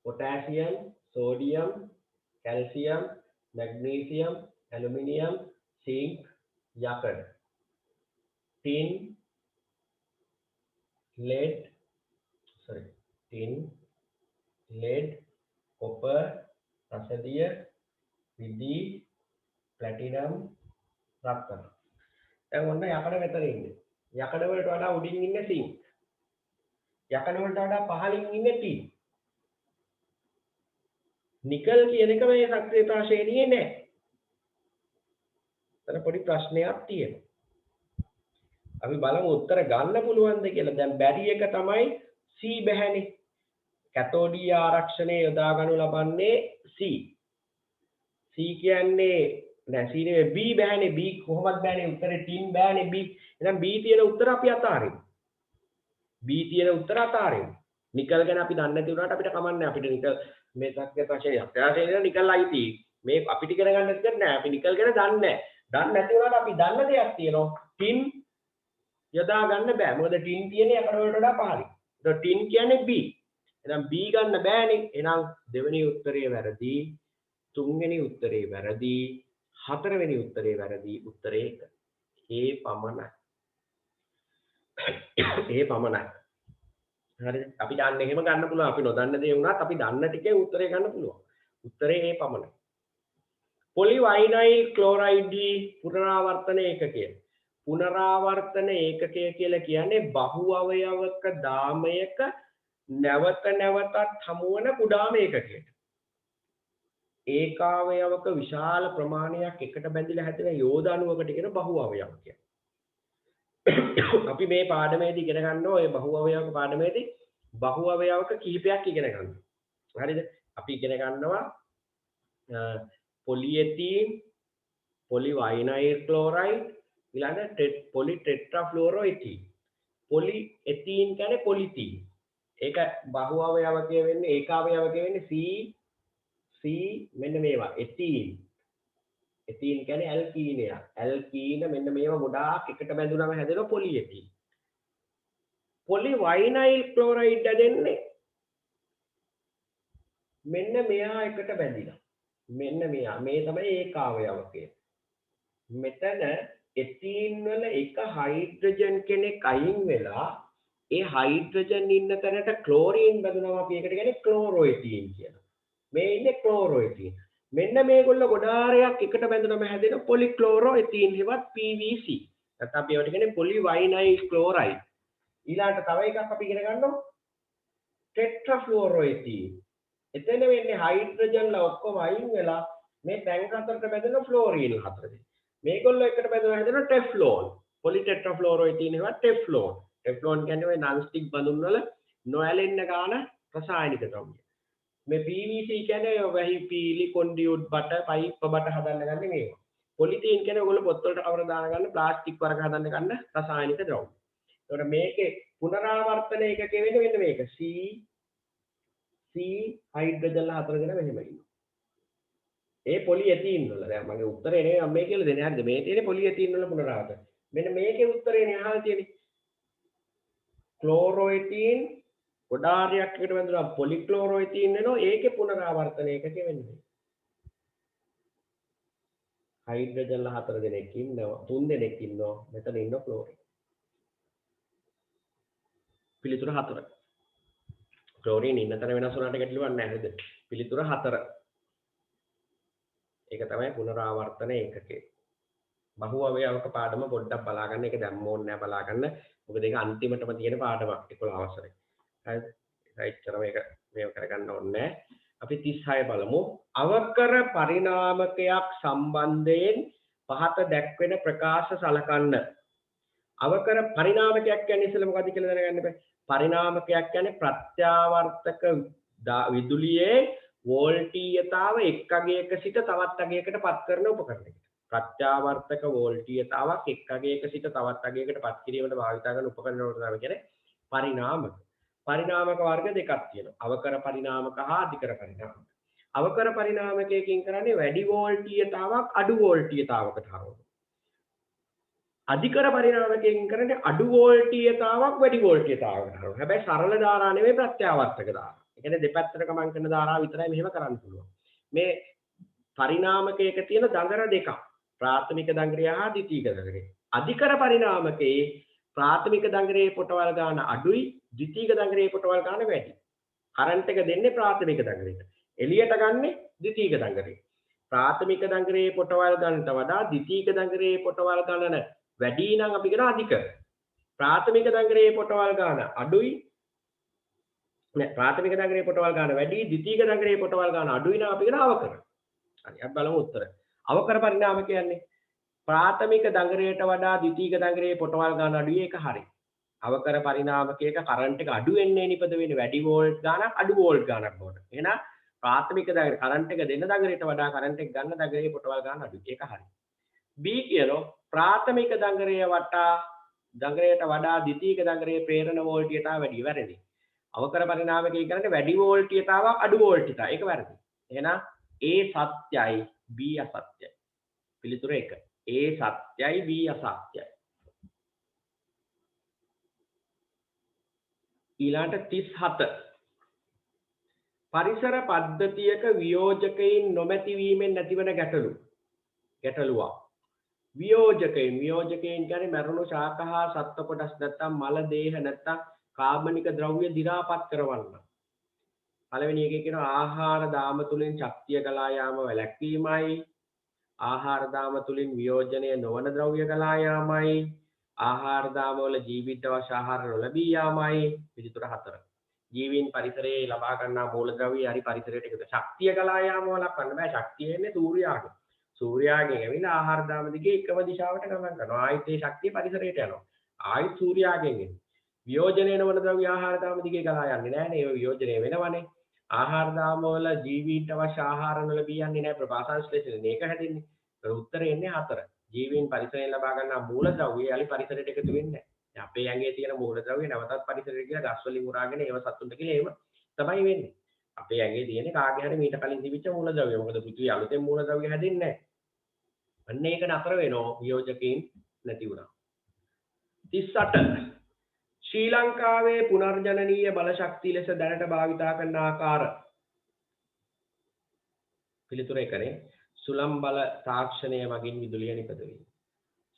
potassium, sodium, calcium, magnesium, aluminium, zinc, yakad, tin, lead, copper, රසදිය, විදී, platinum, රත්තරන්. දැන් ඔන්න යකඩ මෙතන ඉන්නේ. යකඩ වලට වඩා උඩින් ඉන්නේ zinc. යකඩ වලට වඩා පහළින් ඉන්නේ tin. නිකල් කියන එක මේ සක්‍රියතා ශ්‍රේණියේ නැහැ. එතන පොඩි ප්‍රශ්නයක් තියෙනවා. අපි බලමු උත්තර ගන්න පුළුවන්ද කියලා. දැන් බැරි එක තමයි C බැහැනේ. කැතෝඩීය ආරක්ෂණය යොදා ගනු ලබන්නේ C. C කියන්නේ නෑ C නෙවෙයි B බැහැනේ. B කොහොමද බැහැනේ? උත්තරේ tin බැහැනේ B. එහෙනම් B තියෙන උත්තර අපි අතාරිමු. B තියෙන උත්තර අතාරිමු. නිකල් ගැන අපි දන්නේ නැති වුණාට අපිට කමන්නේ. අපිට නිකල් මේ සක්‍රියතා ශ්‍රේණිය නිකල් අයිති. මේ අපිට ඉගෙන ගන්න දෙයක් නෑ. අපි නිකල් ගැන දන්නේ නෑ. දන්නේ නැති වුණාට අපි දන්න දෙයක් තියෙනවා. tin යොදා ගන්න බෑ. මොකද tin තියෙන්නේ යකඩ වලට වඩා පහළින්. ඒක tin කියන්නේ B. එහෙනම් B ගන්න බෑනේ. එහෙනම් දෙවෙනි උත්තරේ වැරදි. තුන්වෙනි උත්තරේ වැරදි. හතරවෙනි උත්තරේ වැරදි. උත්තරේ 1. ඒ පමණයි. ඒ පමණයි. හරිද? අපි දන්නේ එහෙම ගන්න පුළුවන්. අපි නොදන්න දේ වුණත් අපි දන්න ටිකේ උත්තරේ ගන්න පුළුවන්. උත්තරේ ඒ පමණයි. පොලිවයිනයිල් ක්ලෝරයිඩ් පුනරාවර්තන ඒකකය. පුනරාවර්තන ඒකකය කියලා කියන්නේ බහු අවයවක දාමයක නැවත නැවතත් හමුවන කුඩාම ඒකකයට. ඒකාවයවක විශාල ප්‍රමාණයක් එකට බැඳිලා හැදෙන යෝධ අණුවකට කියන බහු අවයව කියන්නේ. අපි මේ පාඩමේදී ඉගෙන ගන්නවා ඔය බහු අවයවක පාඩමේදී බහු අවයවක කිහිපයක් ඉගෙන ගන්නවා. හරිද? අපි ඉගෙන ගන්නවා polyethene, polyvinyl chloride, ඊළඟ polytetrafluoroethene. polyethene කියන්නේ polythene. ඒක බහු අවයවකයේ වෙන්නේ ඒකාවයවකයේ වෙන්නේ C මෙන්න මේවා ethene. ethene කියන්නේ alkene එක. alkene මෙන්න මේවා ගොඩාක් එකට බැඳුනම හැදෙන polyethene. polyvinyl chloride හැදෙන්නේ මෙන්න මෙයා එකට බැඳිලා. මෙන්න මෙයා මේ තමයි ඒකාවයවකය. මෙතන ethene වල එක හයිඩ්‍රජන් කෙනෙක් අයින් වෙලා ඒ හයිඩ්‍රජන් ඉන්න තැනට ක්ලෝරින් බැඳුනවා අපි ඒකට කියන්නේ ක්ලෝරෝඑථීන් කියලා. මේ ඉන්නේ ක්ලෝරෝඑථීන්. මෙන්න මේගොල්ලෝ ගොඩාරයක් එකට බැඳුනම හැදෙන පොලික්ලෝරෝඑථීන් හෙවත් PVC. නැත්නම් අපි ඒවට කියන්නේ පොලිවයිනයිල් ක්ලෝරයිඩ්. ඊළඟට තව එකක් අපි ඉගෙන ගන්නවා ටෙට්‍රාෆ්ලුෝරෝඑථීන්. එතන වෙන්නේ හයිඩ්‍රජන්ලා ඔක්කොම අයින් වෙලා මේ ටැංක් හතරට බැඳෙන ෆ්ලෝරීන් හතරදී. මේගොල්ලෝ එකට බැඳලා හැදෙන ටෙෆ්ලෝන්. පොලිටෙට්‍රාෆ්ලුෝරෝඑථීන් හෙවත් ටෙෆ්ලෝන්. ටෙෆ්ලෝන් කියන්නේ ඔය නන් ස්ටික් බඳුන් වල නොඇලෙන්න ගාන රසායනික ද්‍රව්‍ය. මේ PVC කියන්නේ ඔය පීලි කොන්ඩියුට් බට පයිප් බට හදන්න ගන්න මේවා. පොලිතීන් කියන්නේ ඔයගොල්ලෝ පොත් වලට කවර දාන ගන්න ප්ලාස්ටික් වර්ග හදන්න ගන්න රසායනික ද්‍රව්‍ය. ඒතකොට මේකේ පුනරාවර්තන එකකේ වෙන්නේ මෙන්න මේක. C හයිඩ්‍රජන්ලා හතර දෙනා මෙහෙම ඉන්නවා. ඒ පොලිඑතීන් වල දැන් මගේ උත්තරේ නෙවෙයි මම මේ කියලා දෙන්නේ. හරිද? මේ තියෙන්නේ පොලිඑතීන් වල පුනරාවර්තන. මෙන්න මේකේ උත්තරේනේ අහලා තියෙන්නේ. ක්ලෝරෝඑතීන් ගොඩාරියක් එකට වැදුනම පොලික්ලෝරෝයිතින් එනවා. ඒකේ පුනරාවර්තන ඒකකේ වෙන්නේ. හයිඩ්‍රජන්ලා 4 දෙනෙක් ඉන්නවා. 3 දෙනෙක් ඉන්නවා. මෙතන ඉන්න ක්ලෝරින්. පිළිතුර 4. ක්ලෝරින් ඉන්න තැන වෙනස් වුණාට ගැටලුවක් නැහැ නේද? පිළිතුර 4. ඒක තමයි පුනරාවර්තන ඒකකේ. බහුව අවයවක පාඩම පොඩ්ඩක් බලා ගන්න. ඒක දැම්ම ඕනේ නැහැ බලා ගන්න. මොකද ඒක අන්තිමටම තියෙන පාඩමක් 11 වසරේ. හරිද? ඒයිච්චර මේක කරගන්න ඕනේ නැහැ. අපි 36 බලමු. අවකර පරිණාමකයක් සම්බන්ධයෙන් පහත දැක්වෙන ප්‍රකාශ සලකන්න. අවකර පරිණාමකයක් කියන්නේ ඉස්සෙල්ලා මොකද්ද කියලා දැනගන්න බෑ. පරිණාමකයක් කියන්නේ ප්‍රත්‍යාවර්තක විදුලියේ වෝල්ටීයතාව එක් අගයක සිට තවත් අගයකට පත් කරන උපකරණයකට. ප්‍රත්‍යාවර්තක වෝල්ටීයතාවක් එක් අගයක සිට තවත් අගයකට පත් කිරීමට භාවිත කරන උපකරණවලට තමයි කියන්නේ පරිණාමක. පරිණාමක වර්ග දෙකක් තියෙනවා. අවකර පරිණාමක හා අධිකර පරිණාමක. අවකර පරිණාමකයකින් කරන්නේ වැඩි වෝල්ටීයතාවක් අඩු වෝල්ටීයතාවකට හරවනවා. අධිකර පරිණාමකයකින් කරන්නේ අඩු වෝල්ටීයතාවක් වැඩි වෝල්ටීයතාවකට හරවනවා. හැබැයි සරල ධාරා නෙවෙයි ප්‍රත්‍යාවර්තක ධාරා. ඒ කියන්නේ දෙපැත්තට ගමන් කරන ධාරාව විතරයි මෙහෙම කරන්න පුළුවන්. මේ පරිණාමකයක තියෙන දඟර දෙකක්. ප්‍රාථමික දඟරය හා ද්විතීයික දඟරය. අධිකර පරිණාමකයේ ප්‍රාථමික දඟරයේ පොටවල් ගාන අඩුයි, ද්විතීයික දඟරයේ පොටවල් ගාන වැඩි. කරන්ට් එක දෙන්නේ ප්‍රාථමික දඟරයට. එළියට ගන්නේ ද්විතීයික දඟරේ. ප්‍රාථමික දඟරයේ පොටවල් ගන්නට වඩා ද්විතීයික දඟරයේ පොටවල් ගණන වැඩි නම් අපි කියන අධිකර. ප්‍රාථමික දඟරයේ පොටවල් ගාන අඩුයි. නෑ ප්‍රාථමික දඟරයේ පොටවල් ගාන වැඩි, ද්විතීයික දඟරයේ පොටවල් ගාන අඩුයි නම් අපි කියන අවකර. හරි අපි බලමු උත්තර. අවකර පරිණාම කියන්නේ ප්‍රාථමික දඟරයට වඩා ද්විතීයික දඟරයේ පොටවල් ගාන අඩුයි ඒක හරි. අවකර පරිණාමකයක කරන්ට් එක අඩු වෙන්නේ නිපද වෙන්නේ වැඩි වෝල්ට් ගානක් අඩු වෝල්ට් ගානක් බවට. එහෙනම් ප්‍රාථමික දඟර කරන්ට් එක දෙන්න දඟරයට වඩා කරන්ට් එක ගන්න දඟරයේ පොටවල් ගාන අඩුයි. ඒක හරි. B කියනවා ප්‍රාථමික දඟරයට වඩා ද්විතීයික දඟරයේ ප්‍රේරණ වෝල්ටීයතාව වැඩි. වැරදි. අවකර පරිණාමකය කියන්නේ වැඩි වෝල්ටීයතාවක් අඩු වෝල්ටීයතාව. ඒක වැරදි. එහෙනම් A සත්‍යයි B අසත්‍යයි. පිළිතුර 1. A සත්‍යයි B අසත්‍යයි. ඊළඟට 37. පරිසර පද්ධතියක වියෝජකයින් නොමැති වීමෙන් නැතිවන ගැටලුවක්. වියෝජකයින් කියන්නේ මරුණු ශාක හා සත්ව කොටස් නැත්තම් මල දේහ නැත්තම් කාබනික ද්‍රව්‍ය දි รา පත් කරවන්න. පළවෙනි එකේ කියනවා ආහාර දාම තුලින් ශක්තිය ගලා යාම වැළැක්වීමයි. ආහාර දාම තුලින් වියෝජනය නොවන ද්‍රව්‍ය ගලා යාමයි. ආහාර දාම වල ජීවිත අවශ්‍ය ආහාර නොලැබී යාමයි. පිළිතුර 4. ජීවීන් පරිසරයේ ලබා ගන්නා මූලද්‍රව්‍ය හරි පරිසරයට එකතු. ශක්තිය ගලා යාම වලක්වන්න බෑ. ශක්තිය එන්නේ සූර්යාගෙන්. සූර්යාගෙන් ඇවිල්ලා ආහාර දාම දිගේ එකම දිශාවට ගමන් කරනවා. ආයිත් ඒ ශක්තිය පරිසරයට යනවා. ආයිත් සූර්යාගෙන් එන්නේ. වියෝජනය නොවන ද්‍රව්‍ය ආහාර දාම දිගේ ගලා යන්නේ නැහැ නේ. ඒ වියෝජනය වෙනවනේ. ආහාර දාම වල ජීවීන්ට අවශ්‍ය ආහාර නොලැබී යන්නේ නැහැ. ප්‍රභාසංශ්ලේෂණය මේක හැදෙන්නේ. ඒක උත්තරේ එන්නේ 4. ජීවීන් පරිසරයෙන් ලබා ගන්නා මූලද්‍රව්‍ය යලි පරිසරයට එකතු වෙන්නේ නැහැ. අපේ ඇඟේ තියෙන මූලද්‍රව්‍ය නැවතත් පරිසරයට කියලා ගස් වලින් උරාගෙන ඒව සතුන්ට කියලා ඒව තමයි වෙන්නේ. අපේ ඇඟේ තියෙන කාගේ හරි මීට කලින් තිබිච්ච මූලද්‍රව්‍ය. මොකද පෘථිවිය අලුතෙන් මූලද්‍රව්‍ය හැදෙන්නේ නැහැ. අන්න ඒක නතර වෙනවා වියෝජකයින් නැති වුණා. 38. ශ්‍රී ලංකාවේ පුනර්ජනනීය බල ශක්තිය ලෙස දැනට භාවිතා කරන ආකාර. පිළිතුර 1නේ සුළං බල තාක්ෂණය මගින් විදුලිය නිපද වේ.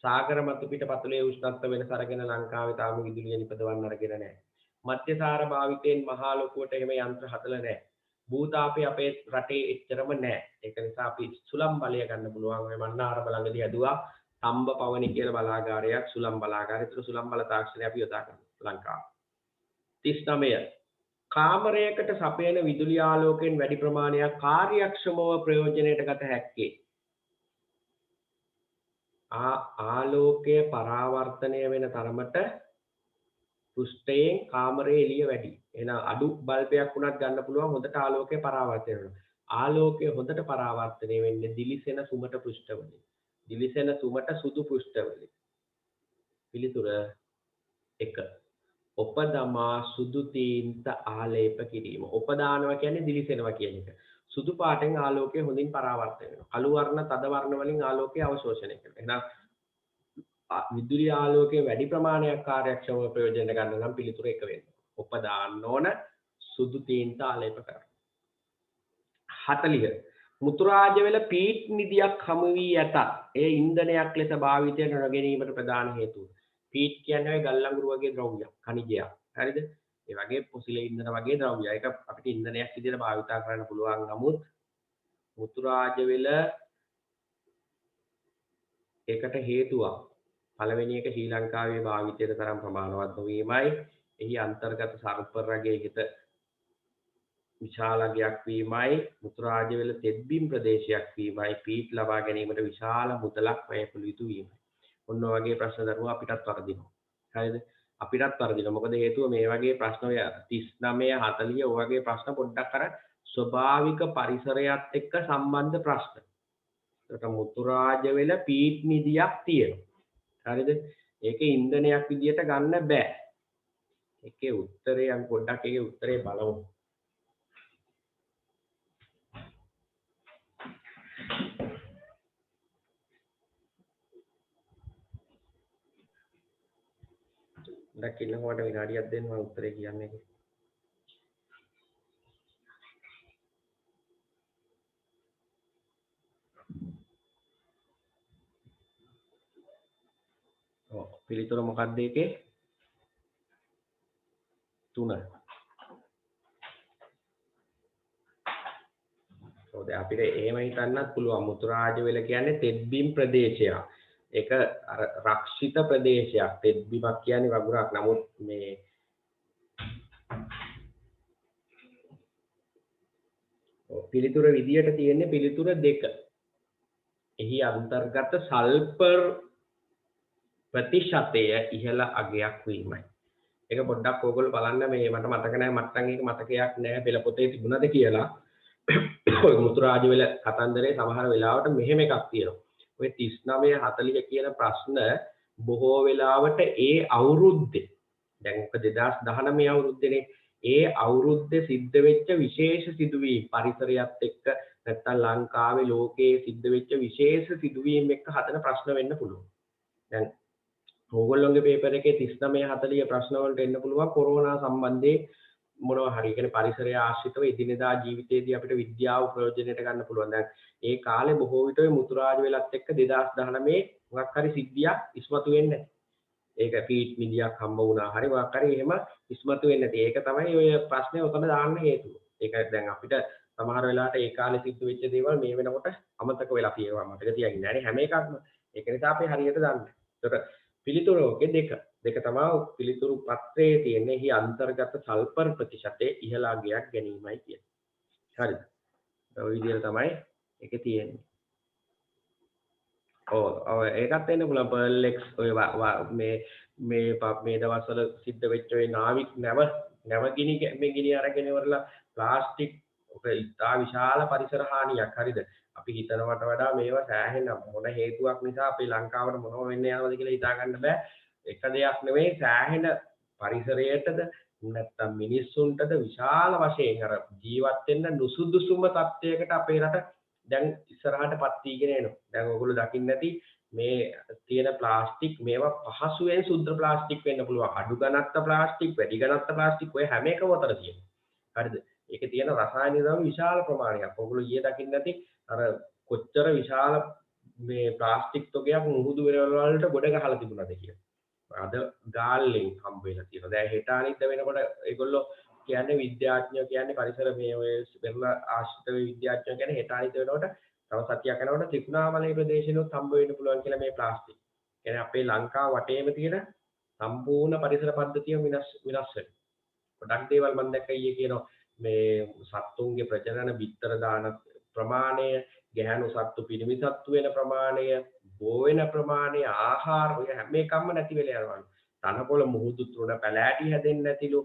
සාගර මතු පිට පතුලේ උෂ්ණත්ව වෙනස අරගෙන ලංකාවේ තාම විදුලිය නිපදවන්න අරගෙන නැහැ. මධ්‍යසාර භාවිතයෙන් මහා ලොකුවට එහෙම යන්ත්‍ර හදලා නැහැ. භූතාපේ අපේ රටේ එච්චරම නැහැ. ඒක නිසා අපි සුළං බලය ගන්න පුළුවන්. ඔය මන්නාරම ළඟදී හදුවා තම්බ පවනි කියලා බලාගාරයක් සුළං බලාගාරය. ඒතර සුළං බල තාක්ෂණය අපි යොදා ගන්නවා ලංකාව. 39. කාමරයකට සපයන විදුලි ආලෝකයෙන් වැඩි ප්‍රමාණයක් කාර්යක්ෂමව ප්‍රයෝජනයට ගත හැක්කේ. ආලෝකය පරාවර්තනය වෙන තරමට පෘෂ්ඨයෙන් කාමරයේ එළිය වැඩි. එහෙනම් අඩු බල්බයක් උනත් ගන්න පුළුවන් හොඳට ආලෝකය පරාවර්තනය වෙනවා. ආලෝකය හොඳට පරාවර්තනය වෙන්නේ දිලිසෙන සුමට පෘෂ්ඨවලින්. දිලිසෙන සුමට සුදු පෘෂ්ඨවලින්. පිළිතුර 1. උපදමා සුදු තීන්ත ආලේප කිරීම. උපදානවා කියන්නේ දිලිසෙනවා කියන එක. සුදු පාටෙන් ආලෝකය හොඳින් පරාවර්තනය වෙනවා. කළු වර්ණ තද වර්ණ වලින් ආලෝකය අවශෝෂණය කරනවා. එහෙනම් විදුලි ආලෝකයේ වැඩි ප්‍රමාණයක් කාර්යක්ෂමව ප්‍රයෝජන ගන්න නම් පිළිතුර 1 වෙන්න. ඔප දාන්න ඕන සුදු තීන්ත ආලේප කරන්න. 40 මුතුරාජ වෙල පීට් නිදියක් හමු වී ඇත. එය ඉන්ධනයක් ලෙස භාවිතයට නොගැනීමට ප්‍රධාන හේතුව. පීට් කියන්නේ ඔය ගල් අඟුරු වගේ ද්‍රව්‍යයක්, ඛනිජයක්. හරිද? ඒ වගේ පොසිල ඉන්ධන වගේ ද්‍රව්‍ය. ඒක අපිට ඉන්ධනයක් විදිහට භාවිත කරන්න පුළුවන්. නමුත් මුතුරාජ වෙල ඒකට හේතුවක්. පළවෙනි එක ශ්‍රී ලංකාවේ භාවිතයට තරම් ප්‍රමාණවත් නොවීමයි. එහි අන්තර්ගත සල්ෆර් රගයේ හිත විශාලගයක් වීමයි, මුතුරාජ වෙල තෙත්බිම් ප්‍රදේශයක් වීමයි, පීට් ලබා ගැනීමට විශාල මුදලක් වැය කළ යුතු වීමයි. ඔන්න වගේ ප්‍රශ්න දරුවා අපිටත් වරදිනවා. හරිද? අපිටත් වරදිනවා. මොකද හේතුව මේ වගේ ප්‍රශ්න 39 40 ඔය වගේ ප්‍රශ්න පොඩ්ඩක් අර ස්වභාවික පරිසරයත් එක්ක සම්බන්ධ ප්‍රශ්න. ඒකට මුතුරාජ වෙල පීට් නිදියක් තියෙනවා. හරිද? ඒකේ ඉන්ධනයක් විදියට ගන්න බෑ. ඒකේ උත්තරේ අපි පොඩ්ඩක් ඒකේ උත්තරේ බලමු. දකින්නකොට විනාඩියක් දෙන්න මම උත්තරේ කියන්නේ. ඔව් පිළිතුර මොකක්ද ඒකේ? 3. ඔව් දැන් අපිට එහෙම හිතන්නත් පුළුවන්. මුතුරාජ වෙල කියන්නේ තෙත්බිම් ප්‍රදේශයක්. ඒක අර රක්ෂිත ප්‍රදේශයක්. තෙත්බිමක් කියන්නේ වගුරක්. නමුත් මේ පිළිතුර විදියට තියෙන්නේ පිළිතුර 2. එහි අන්තර්ගත සල්ෆර් ප්‍රතිශතය ඉහළ අගයක් වීමයි. ඒක පොඩ්ඩක් ඕගොල්ලෝ බලන්න මේ මට මතක නැහැ මට්ටම් එක මතකයක් නැහැ පෙළ පොතේ තිබුණද කියලා. ඔය මුතුරාජ වෙල කතන්දරේ සමහර වෙලාවට මෙහෙම එකක් තියෙනවා. ඔය 39 40 කියන ප්‍රශ්න බොහෝ වෙලාවට ඒ අවුරුද්දේ දැන් ඔක 2019 අවුරුද්දේනේ ඒ අවුරුද්දේ සිද්ධ වෙච්ච විශේෂ සිදුවීම් පරිසරයත් එක්ක නැත්තම් ලංකාවේ ලෝකයේ සිද්ධ වෙච්ච විශේෂ සිදුවීම් එක්ක හදන ප්‍රශ්න වෙන්න පුළුවන්. දැන් ඕගොල්ලෝගේ පේපර් එකේ 39 40 ප්‍රශ්න වලට එන්න පුළුවන් කොරෝනා සම්බන්ධයෙන් මොනවා හරි කියන්නේ පරිසරය ආශ්‍රිතව එදිනෙදා ජීවිතයේදී අපිට විද්‍යාව ප්‍රයෝජනයට ගන්න පුළුවන්. දැන් ඒ කාලේ බොහෝ විට ඔය මුතුරාජ වෙලත් එක්ක 2019 මොකක් හරි සිද්ධියක් ඉස්මතු වෙන්නේ නැහැ. ඒක පීට් මිදියක් හම්බ වුණා හරි මොකක් හරි එහෙම ඉස්මතු වෙන්නේ නැති. ඒක තමයි ඔය ප්‍රශ්නේ උතන දාන්න හේතුව. ඒක දැන් අපිට සමහර වෙලාවට ඒ කාලේ සිද්ධ වෙච්ච දේවල් මේ වෙනකොට අමතක වෙලා තියෙනවා. මතක තියාගන්න නැහැ හැම එකක්ම. ඒක නිසා අපි හරියට දන්නේ. ඒතර පිළිතුරෝගේ 2 තමයි පිළිතුරු පත්‍රයේ තියෙන්නේ එහි අන්තර්ගත සල්ෆර් ප්‍රතිශතයේ ඉහළ අගයක් ගැනීමයි කියන්නේ. හරිද? ඔය විදිහට තමයි ඒකේ තියෙන්නේ. ඔව් ඒකත් එන්න පුළුවන් පර්ල් එක්ස් ඔය මේ දවස්වල සිද්ධ වෙච්ච ඔය නාවික් නැව ගිනි අරගෙන ඉවරලා ප්ලාස්ටික් ඔක ඉතා විශාල පරිසර හානියක්. හරිද? අපි හිතනවට වඩා මේවා සෑහෙන මොන හේතුවක් නිසා අපේ ලංකාවට මොනව වෙන්න යනවද කියලා හිතා ගන්න බෑ. එක දෙයක් නෙවෙයි සෑහෙන පරිසරයටද නැත්තම් මිනිස්සුන්ටද විශාල වශයෙන් අර ජීවත් වෙන්න නුසුදුසුම තත්ත්වයකට අපේ රට දැන් ඉස්සරහටපත් වීගෙන එනවා. දැන් ඔයගොල්ලෝ දකින්න ඇති මේ තියෙන ප්ලාස්ටික් මේවා පහසුවෙන් සුද්ධ ප්ලාස්ටික් වෙන්න පුළුවන්. අඩු ගණත්ත ප්ලාස්ටික්, වැඩි ගණත්ත ප්ලාස්ටික් ඔය හැම එකම අතර තියෙනවා. හරිද? ඒකේ තියෙන රසායනික ද්‍රව්‍ය විශාල ප්‍රමාණයක්. ඔයගොල්ලෝ ඊයේ දකින්න ඇති අර කොච්චර විශාල මේ ප්ලාස්ටික් තොගයක් මුහුදු වෙරළ වලට ගොඩ ගහලා තිබුණාද කියලා. අද ගාල්ලෙන් හම්බ වෙලා තියෙනවා. දැන් හෙට අනිද්දා වෙනකොට ඒගොල්ලෝ කියන්නේ විද්‍යාඥයෝ කියන්නේ පරිසර මේ ඔය වෙරළ ආශ්‍රිත විද්‍යාඥයෝ කියන්නේ හෙට අනිද්දා වෙනකොට තව සතියක් යනකොට ත්‍රිකුණාමලය ප්‍රදේශෙනොත් හම්බ වෙන්න පුළුවන් කියලා මේ ප්ලාස්ටික්. කියන්නේ අපේ ලංකාව වටේම තියෙන සම්පූර්ණ පරිසර පද්ධතිය විනාශ වෙනවා. ගොඩක් දේවල් මම දැක්ක ඊයේ කියනවා මේ සත්තුන්ගේ ප්‍රජනන බිත්තර දාන ප්‍රමාණය, ගැහැණු සත්තු පිරිමි සත්තු වෙන ප්‍රමාණය, බෝ වෙන ප්‍රමාණය, ආහාර ඔය හැම එකක්ම නැති වෙලා යනවලු. තනකොළ මුහුදු තුන පැලෑටි හැදෙන්නේ නැතිලු.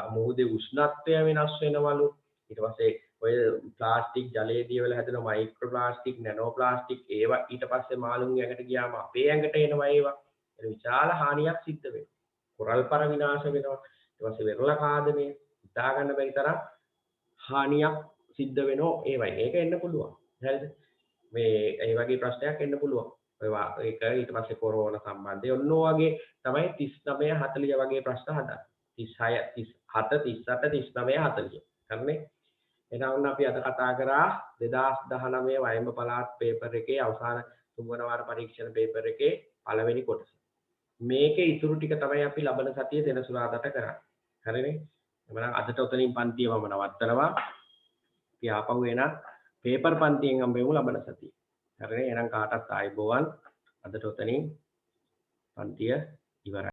මුහුදේ උෂ්ණත්වය වෙනස් වෙනවලු. ඊට පස්සේ ඔය ප්ලාස්ටික් ජලයේදී වල හැදෙන මයික්‍රෝ ප්ලාස්ටික්, නැනෝ ප්ලාස්ටික් ඒවා ඊට පස්සේ මාළුන්ගේ ඇඟට ගියාම අපේ ඇඟට එනවා ඒවා. ඒ විශාල හානියක් සිද්ධ වෙනවා. කොරල් පර විනාශ වෙනවා. ඊට පස්සේ වෙරළ කාදනය හිතා ගන්න බැරි තරම් හානියක් සිද්ධ වෙනවා ඒවයි. ඒක එන්න පුළුවන්. හරිද? මේ ඒ වගේ ප්‍රශ්නයක් එන්න පුළුවන්. ඒක ඊට පස්සේ කොරෝනා සම්බන්ධයෙන් ඔන්න ඔය වගේ තමයි 39 40 වගේ ප්‍රශ්න හදන්නේ. 36 37 38 39 40 හරිනේ එහෙනම් අපි අද කතා කරා 2019 වයඹ පළාත් පේපර් එකේ අවසාන තුන්වන වාර පරීක්ෂණ පේපර් එකේ පළවෙනි කොටස මේකේ ඉතුරු ටික තමයි අපි ලබන සතියේ සෙනසුරාදාට කරන්නේ හරිනේ එහෙනම් අදට උතනින් පන්තිය මම නවත්තනවා අපි ආපහු එන පේපර් පන්තියෙන් හම්බෙමු ලබන සතියේ හරිනේ එහෙනම් කාටත් ආයිබෝවන් අදට උතනින් පන්තිය ඉවරයි